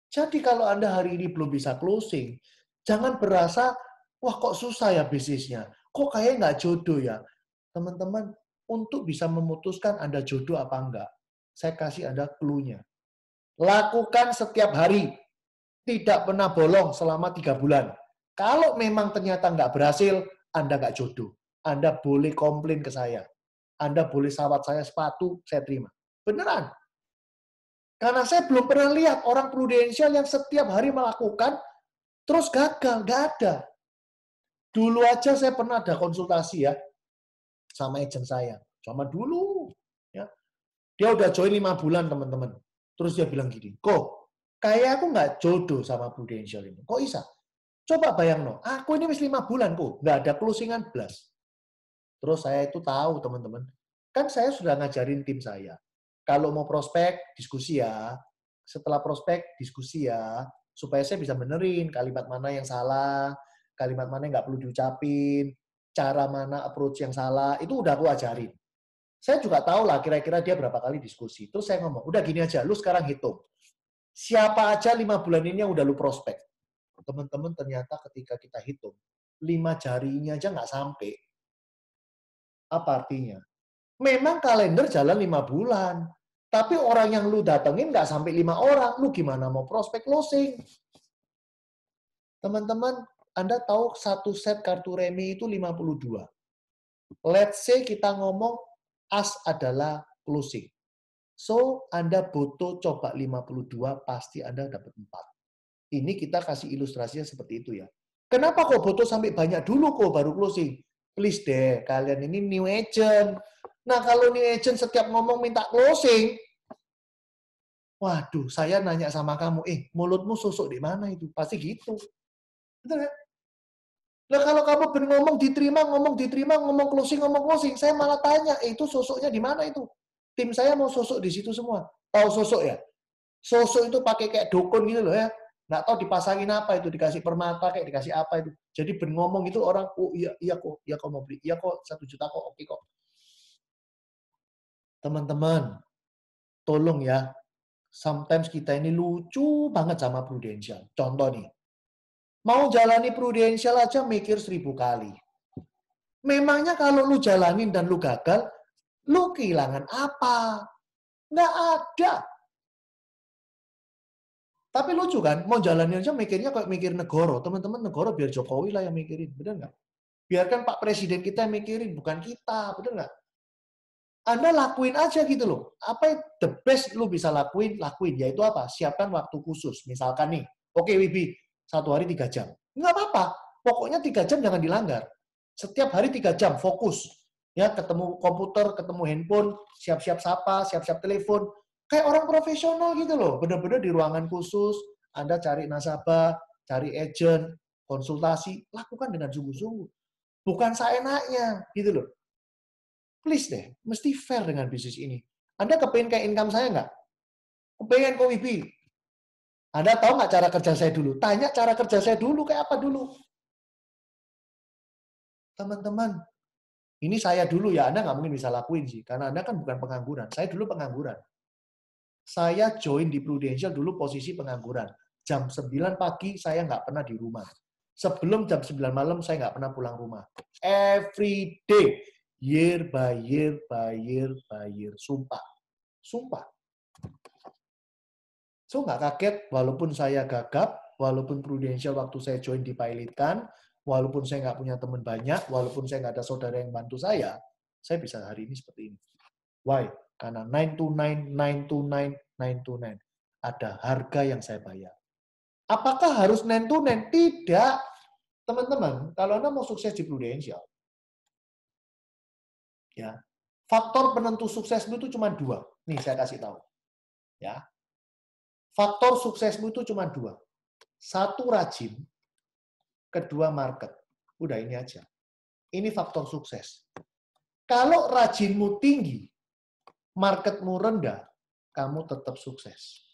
S1: Jadi kalau Anda hari ini belum bisa closing, jangan berasa, wah kok susah ya bisnisnya, kok kayaknya nggak jodoh ya. Teman-teman, untuk bisa memutuskan Anda jodoh apa enggak, saya kasih Anda clue-nya. Lakukan setiap hari, tidak pernah bolong selama 3 bulan. Kalau memang ternyata nggak berhasil, Anda nggak jodoh. Anda boleh komplain ke saya. Anda boleh sawat saya sepatu, saya terima. Beneran. Karena saya belum pernah lihat orang prudensial yang setiap hari melakukan, terus gagal. Nggak ada. Dulu aja saya pernah ada konsultasi ya, sama agent saya. Sama dulu. Ya. Dia udah join 5 bulan, teman-teman. Terus dia bilang gini, kok kayak aku nggak jodoh sama prudensial ini. Kok bisa? Coba bayang no, aku ini wis 5 bulan kok, nggak ada closingan blas. Terus saya itu tahu, teman-teman. Kan saya sudah ngajarin tim saya. Kalau mau prospek, diskusi ya. Setelah prospek, diskusi ya. Supaya saya bisa benerin kalimat mana yang salah, kalimat mana yang nggak perlu diucapin, cara mana approach yang salah, itu udah aku ajarin. Saya juga tahu lah kira-kira dia berapa kali diskusi. Terus saya ngomong, udah gini aja, lu sekarang hitung. Siapa aja 5 bulan ini yang udah lu prospek? Teman-teman, ternyata ketika kita hitung, 5 jarinya aja nggak sampai. Apa artinya? Memang kalender jalan 5 bulan. Tapi orang yang lu datengin nggak sampai 5 orang. Lu gimana mau prospek closing? Teman-teman, Anda tahu satu set kartu remi itu 52. Let's say kita ngomong as adalah closing. So, Anda butuh coba 52, pasti Anda dapat 4. Ini kita kasih ilustrasinya seperti itu ya. Kenapa kok butuh sampai banyak dulu kok baru closing? Please deh, kalian ini new agent. Nah, kalau new agent setiap ngomong minta closing, waduh, saya nanya sama kamu, mulutmu susuk di mana itu? Pasti gitu. Betul ya? Nah, kalau kamu ngomong diterima, ngomong closing, saya malah tanya, itu susuknya di mana itu? Tim saya mau susuk di situ semua. Tahu susuk ya? Susuk itu pakai kayak dukun gitu loh ya. Nggak tahu dipasangin apa itu, dikasih permata, kayak dikasih apa itu. Jadi ngomong itu orang, oh iya kok mau beli, iya kok 1 juta kok, oke kok. Teman-teman, tolong ya, sometimes kita ini lucu banget sama prudensial. Contoh nih, mau jalani prudensial aja mikir 1000 kali. Memangnya kalau lu jalanin dan lu gagal, lu kehilangan apa? Nggak ada. Tapi lucu kan, mau jalanin aja mikirnya kayak mikir negara. Teman-teman, negara biar Jokowi lah yang mikirin, bener nggak? Biarkan Pak Presiden kita yang mikirin, bukan kita, bener nggak? Anda lakuin aja gitu loh. Apa the best lu bisa lakuin, yaitu apa? Siapkan waktu khusus. Misalkan nih, oke Wibi, 1 hari 3 jam. Nggak apa-apa, pokoknya 3 jam jangan dilanggar. Setiap hari 3 jam, fokus. Ya, ketemu komputer, ketemu handphone, siap-siap sapa, siap-siap telepon. Kayak orang profesional gitu loh. Bener-bener di ruangan khusus, Anda cari nasabah, cari agent, konsultasi, lakukan dengan sungguh-sungguh. Bukan seenaknya, gitu loh. Please deh, mesti fair dengan bisnis ini. Anda kepengen kayak income saya nggak? Kepengen kok, Wibi. Anda tahu nggak cara kerja saya dulu? Tanya cara kerja saya dulu, kayak apa dulu? Teman-teman, ini saya dulu ya, Anda nggak mungkin bisa lakuin sih, karena Anda kan bukan pengangguran. Saya dulu pengangguran. Saya join di Prudential dulu posisi pengangguran. Jam 9 pagi saya nggak pernah di rumah. Sebelum jam 9 malam saya nggak pernah pulang rumah. Every day. Year by year by year by year. Sumpah. Sumpah. So nggak kaget, walaupun saya gagap, walaupun Prudential waktu saya join dipilotkan, walaupun saya nggak punya teman banyak, walaupun saya nggak ada saudara yang bantu saya bisa hari ini seperti ini. Why? Karena 929, 929, 929. Ada harga yang saya bayar. Apakah harus 929? Tidak. Teman-teman, kalau Anda mau sukses di Prudential, ya, faktor penentu suksesmu itu cuma 2. Nih, saya kasih tahu. Ya. Faktor suksesmu itu cuma 2. 1 rajin, kedua market. Udah ini aja. Ini faktor sukses. Kalau rajinmu tinggi, marketmu rendah, kamu tetap sukses.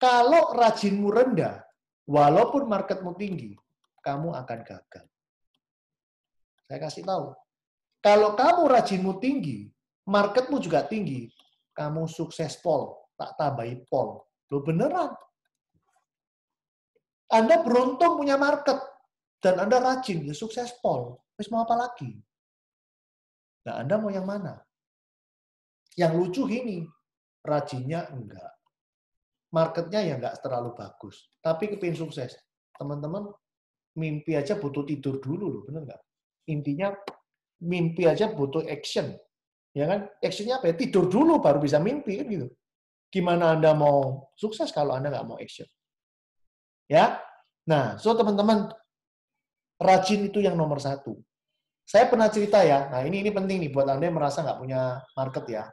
S1: Kalau rajinmu rendah, walaupun marketmu tinggi, kamu akan gagal. Saya kasih tahu. Kalau kamu rajinmu tinggi, marketmu juga tinggi, kamu sukses pol, tak tambahi pol. Loh beneran. Anda beruntung punya market, dan Anda rajin, ya sukses pol. Terus mau apa lagi? Nah, Anda mau yang mana? Yang lucu gini, rajinnya enggak. Marketnya ya enggak terlalu bagus. Tapi kepingin sukses. Teman-teman, mimpi aja butuh tidur dulu loh, bener nggak? Intinya, mimpi aja butuh action. Ya kan? Actionnya apa ya? Tidur dulu baru bisa mimpi kan gitu. Gimana Anda mau sukses kalau Anda nggak mau action? Ya. Nah, so teman-teman, rajin itu yang nomor 1. Saya pernah cerita ya. Nah, ini penting nih buat Anda yang merasa nggak punya market ya.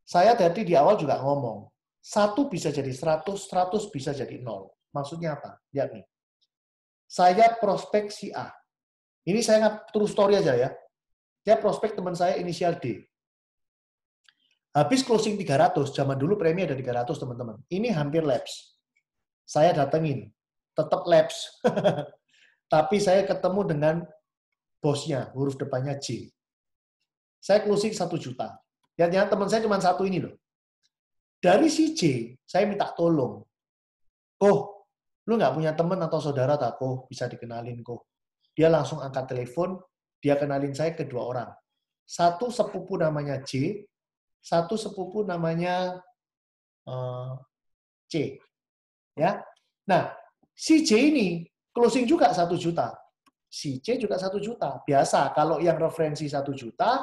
S1: Saya tadi di awal juga ngomong, 1 bisa jadi 100, 100 bisa jadi 0. Maksudnya apa? Lihat nih. Saya prospek si A. Ini saya nggak true story aja ya. Saya prospek teman saya inisial D. Habis closing 300, zaman dulu premi ada 300 teman-teman. Ini hampir lapse. Saya datengin, tetap lapse. Tapi saya ketemu dengan bosnya, huruf depannya J. Saya closing 1 juta. Lihat teman saya cuma 1 ini loh. Dari si J, saya minta tolong. Koh, lu nggak punya teman atau saudara tak? Koh, bisa dikenalin koh. Dia langsung angkat telepon, dia kenalin saya ke 2 orang. 1 sepupu namanya J, 1 sepupu namanya C. Ya. Nah, si J ini closing juga 1 juta. Si C juga 1 juta. Biasa, kalau yang referensi 1 juta,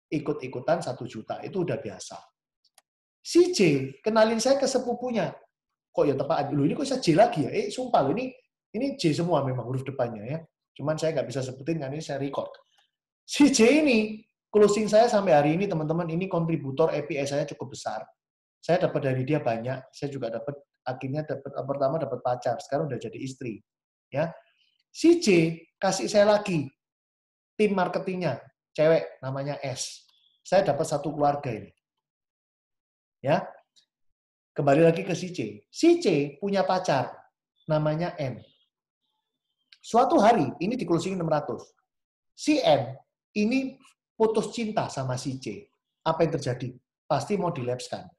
S1: ikut-ikutan 1 juta. Itu udah biasa. Si J kenalin saya ke sepupunya. Kok ya tepat, ini kok bisa J lagi ya? Sumpah loh, ini J semua memang huruf depannya ya. Cuman saya nggak bisa sebutin karena ini saya record. Si J ini, closing saya sampai hari ini teman-teman, ini kontributor EPS saya cukup besar. Saya dapat dari dia banyak, saya juga akhirnya pertama dapat pacar, sekarang udah jadi istri. Ya. Si J kasih saya lagi tim marketingnya, cewek namanya S. Saya dapat 1 keluarga ini. Ya. Kembali lagi ke si C. Si C punya pacar, namanya N. Suatu hari, ini di closing 600. Si N ini putus cinta sama si C. Apa yang terjadi? Pasti mau dilapskan.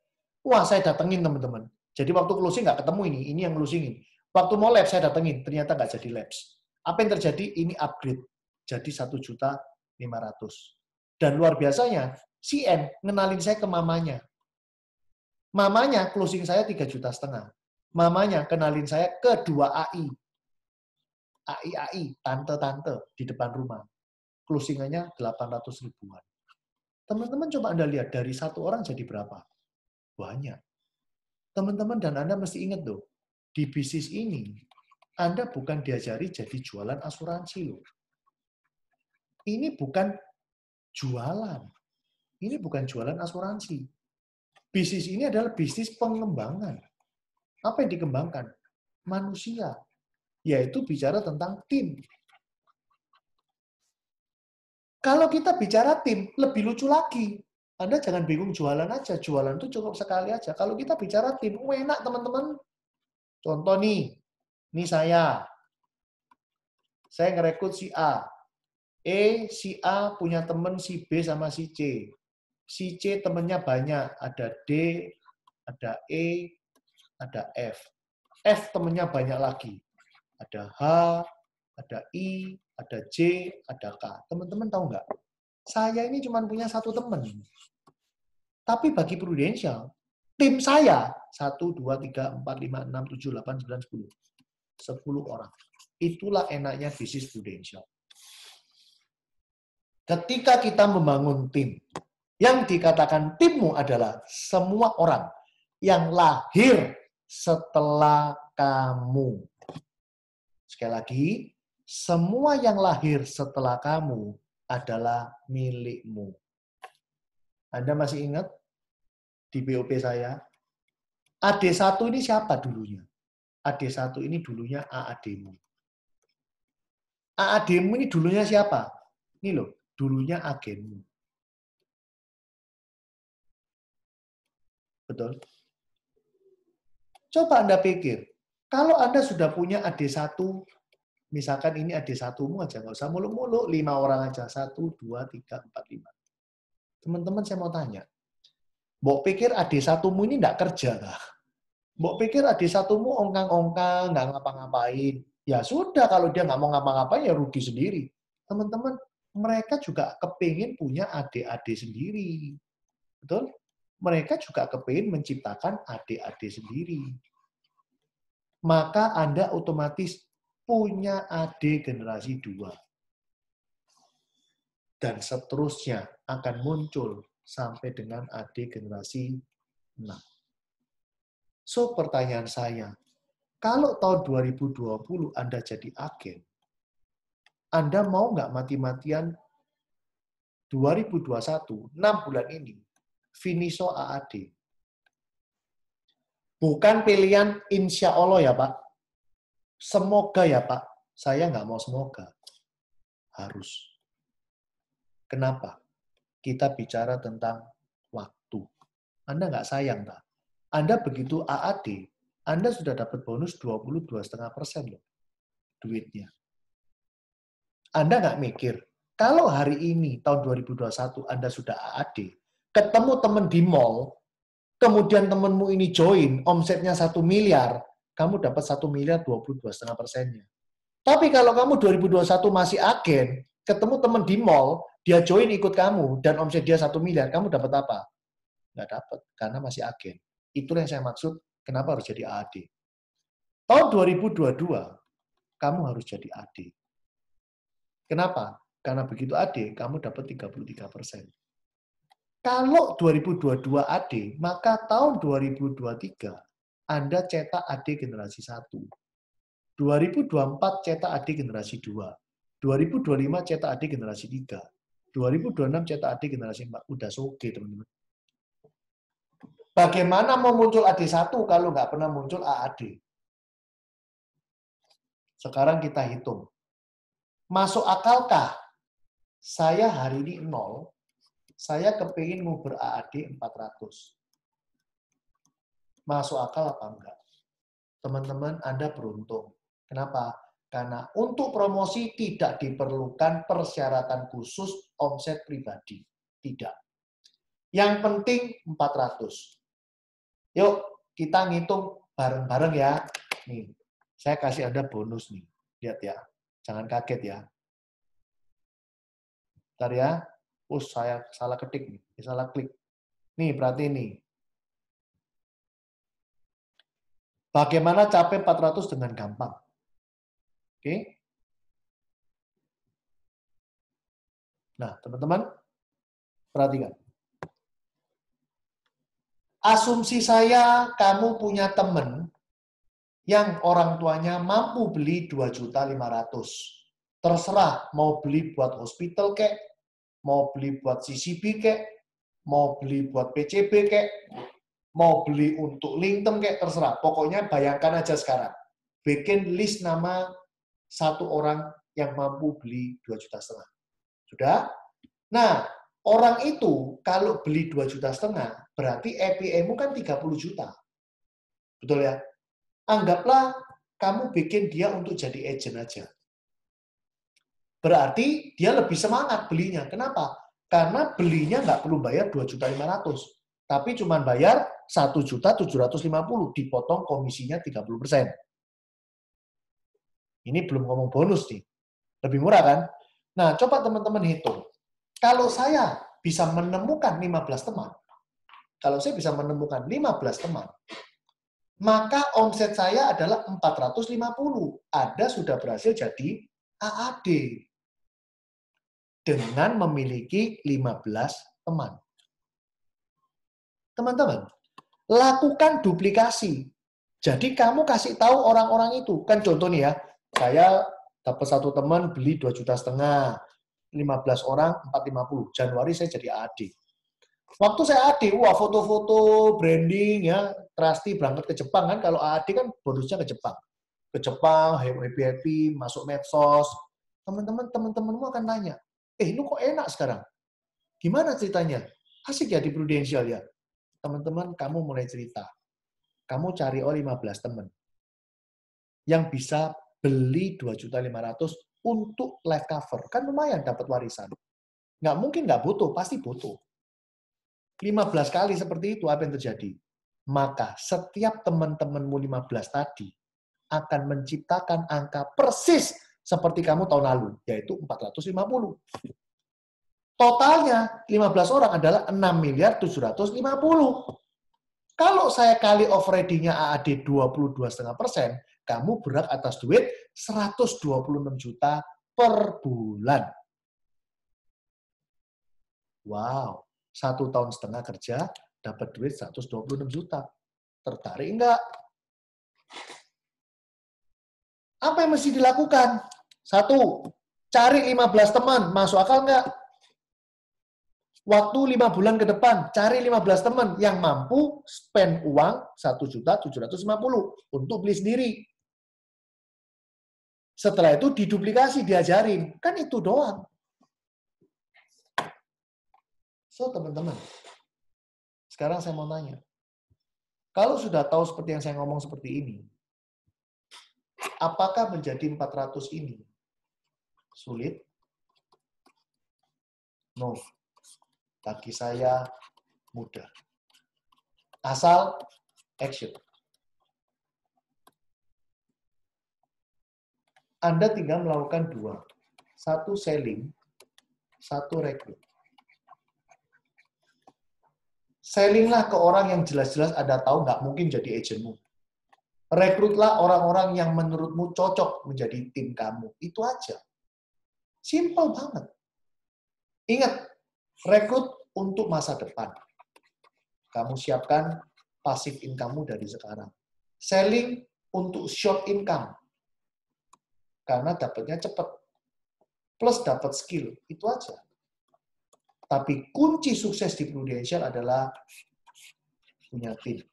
S1: Wah, saya datengin teman-teman. Jadi waktu closing nggak ketemu ini yang closingin. Waktu mau lapse saya datengin, ternyata nggak jadi lapse. Apa yang terjadi? Ini upgrade. Jadi 1.500.000. Dan luar biasanya, si N ngenalin saya ke mamanya. Mamanya closing saya 3,5 juta. Mamanya kenalin saya ke 2 AI. AI, tante-tante di depan rumah. Closingannya 800 ribuan. Teman-teman coba Anda lihat, dari 1 orang jadi berapa? Banyak. Teman-teman dan Anda mesti ingat loh, di bisnis ini, Anda bukan diajari jadi jualan asuransi loh. Ini bukan jualan. Ini bukan jualan asuransi. Bisnis ini adalah bisnis pengembangan. Apa yang dikembangkan? Manusia. Yaitu bicara tentang tim. Kalau kita bicara tim, lebih lucu lagi. Anda jangan bingung jualan aja. Jualan itu cukup sekali aja. Kalau kita bicara tim, enak teman-teman. Contoh nih, ini saya ngerekrut si A. Si A punya teman si B sama si C. Si C temennya banyak. Ada D, ada E, ada F. F temennya banyak lagi. Ada H, ada I, ada J, ada K. Teman-teman tahu nggak? Saya ini cuma punya satu teman. Tapi bagi Prudential, tim saya 1, 2, 3, 4, 5, 6, 7, 8, 9, 10. 10 orang. Itulah enaknya bisnis Prudential. Ketika kita membangun tim, yang dikatakan timmu adalah semua orang yang lahir setelah kamu. Sekali lagi, semua yang lahir setelah kamu adalah milikmu. Anda masih ingat di BOP saya? AD1 ini siapa dulunya? AD1 ini dulunya AAD-mu. AAD-mu ini dulunya siapa? Ini loh, dulunya agenmu. Betul? Coba Anda pikir, kalau Anda sudah punya AD1, misalkan ini AD1-mu aja, nggak usah muluk-muluk, 5 orang aja. 1, 2, 3, 4, 5. Teman-teman saya mau tanya, Mbok pikir AD1-mu ini nggak kerja kah? Mbok pikir AD1-mu ongkang-ongkang, nggak ngapa-ngapain. Ya sudah, kalau dia nggak mau ngapa-ngapain, ya rugi sendiri. Teman-teman, mereka juga kepingin punya adik-adik sendiri. Betul? Mereka juga kepingin menciptakan adik-adik sendiri. Maka Anda otomatis punya adik generasi 2. Dan seterusnya akan muncul sampai dengan adik generasi 6. So, pertanyaan saya, kalau tahun 2020 Anda jadi agen, Anda mau nggak mati-matian 2021, 6 bulan ini, finiso AAD? Bukan pilihan insya Allah ya Pak. Semoga ya Pak. Saya nggak mau semoga. Harus. Kenapa? Kita bicara tentang waktu. Anda nggak sayang, Pak. Anda begitu AAD, Anda sudah dapat bonus 22,5% loh. Duitnya. Anda nggak mikir, kalau hari ini, tahun 2021, Anda sudah AAD, ketemu teman di mall, kemudian temanmu ini join, omsetnya 1 miliar, kamu dapat 1 miliar 22,5%-nya. Tapi kalau kamu 2021 masih agen, ketemu teman di mall, dia join ikut kamu, dan omset dia 1 miliar, kamu dapat apa? Nggak dapat, karena masih agen. Itulah yang saya maksud, kenapa harus jadi AD. Tahun 2022, kamu harus jadi AD. Kenapa? Karena begitu AD, kamu dapat 33%. Kalau 2022 AD, maka tahun 2023, Anda cetak AD generasi 1. 2024 cetak AD generasi 2. 2025 cetak AD generasi 3. 2026 cetak AD generasi 4. Udah soge, teman-teman. Bagaimana mau muncul AD1 kalau nggak pernah muncul AAD? Sekarang kita hitung. Masuk akalkah saya hari ini 0, saya kepingin nguber AAD 400. Masuk akal apa enggak? Teman-teman, Anda beruntung. Kenapa? Karena untuk promosi tidak diperlukan persyaratan khusus omset pribadi. Tidak. Yang penting 400. Yuk, kita ngitung bareng-bareng ya. Nih, saya kasih Anda bonus nih. Lihat ya. Jangan kaget ya. Bentar ya. Saya salah ketik nih. Salah klik. Nih, berarti nih. Bagaimana capai 400 dengan gampang? Oke. Nah, teman-teman, perhatikan. Asumsi saya, kamu punya teman yang orang tuanya mampu beli 2.500.000. Terserah mau beli buat hospital kek, mau beli buat CCB kek, mau beli buat PCB kek, mau beli untuk LinkedIn kek, terserah. Pokoknya bayangkan aja sekarang. Bikin list nama satu orang yang mampu beli 2,5 juta. Sudah? Nah, orang itu kalau beli 2,5 juta, berarti EPE-mu kan 30 juta. Betul ya? Anggaplah kamu bikin dia untuk jadi agent aja. Berarti dia lebih semangat belinya. Kenapa? Karena belinya nggak perlu bayar 2.500.000. Tapi cuma bayar 1.750.000, dipotong komisinya 30%. Ini belum ngomong bonus nih. Lebih murah kan? Nah, coba teman-teman hitung. Kalau saya bisa menemukan 15 teman, maka omset saya adalah 450. Anda sudah berhasil jadi AAD dengan memiliki 15 teman. Teman-teman, lakukan duplikasi. Jadi kamu kasih tahu orang-orang itu. Kan contoh nih ya, saya dapat satu teman beli 2,5 juta, 15 orang 450. Januari saya jadi AD. Waktu saya AD, wah foto-foto, branding ya, Trusty berangkat ke Jepang kan, kalau AD kan bonusnya ke Jepang. Ke Jepang, happy-happy, masuk medsos. Teman-temanmu akan tanya, lu kok enak sekarang? Gimana ceritanya? Asik ya di Prudential ya? Teman-teman, kamu mulai cerita. Kamu cari 15 teman yang bisa beli 2.500.000 untuk life cover. Kan lumayan dapat warisan. Nggak mungkin nggak butuh, pasti butuh. 15 kali seperti itu, apa yang terjadi? Maka setiap teman-temanmu 15 tadi akan menciptakan angka persis seperti kamu tahun lalu, yaitu 450. Totalnya 15 orang adalah 6.750.000.000. Kalau saya kali off ready-nya AAD 22,5%, kamu berhak atas duit 126 juta per bulan. Wow, 1,5 tahun kerja, dapat duit 126 juta. Tertarik enggak? Apa yang mesti dilakukan? 1, cari 15 teman. Masuk akal enggak? Waktu 5 bulan ke depan, cari 15 teman yang mampu spend uang 1.750.000 untuk beli sendiri. Setelah itu diduplikasi, diajarin. Kan itu doang. So, teman-teman, sekarang saya mau tanya. Kalau sudah tahu seperti yang saya ngomong seperti ini, apakah menjadi 400 ini sulit? No. Bagi saya mudah. Asal action. Anda tinggal melakukan 2. 1 selling, 1 rekrut. Sellinglah ke orang yang jelas-jelas Anda tahu nggak mungkin jadi agentmu. Rekrutlah orang-orang yang menurutmu cocok menjadi tim kamu. Itu aja. Simple banget. Ingat, rekrut untuk masa depan. Kamu siapkan passive income-mu dari sekarang. Selling untuk short income. Karena dapatnya cepat. Plus dapat skill. Itu aja. Tapi kunci sukses di Prudential adalah punya tim.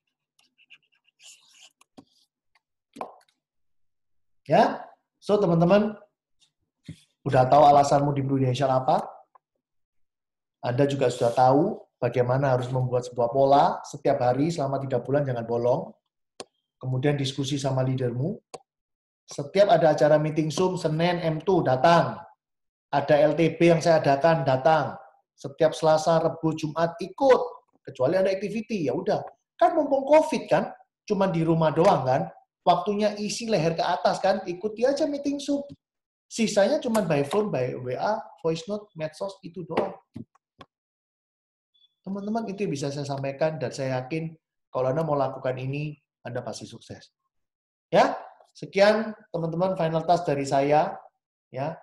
S1: Ya, so teman-teman, udah tahu alasanmu di Prudential apa? Anda juga sudah tahu bagaimana harus membuat sebuah pola setiap hari selama 3 bulan, jangan bolong. Kemudian diskusi sama leadermu. Setiap ada acara meeting Zoom, Senin, M2, datang. Ada LTB yang saya adakan, datang. Setiap Selasa, Rabu, Jumat, ikut. Kecuali ada activity, ya udah. Kan mumpung COVID kan, cuma di rumah doang kan. Waktunya isi leher ke atas kan, ikuti aja meeting Zoom. Sisanya cuma by phone, by WA, voice note, medsos, itu doang. Teman-teman, itu yang bisa saya sampaikan, dan saya yakin kalau Anda mau lakukan ini, Anda pasti sukses. Ya, sekian teman-teman final task dari saya. Ya,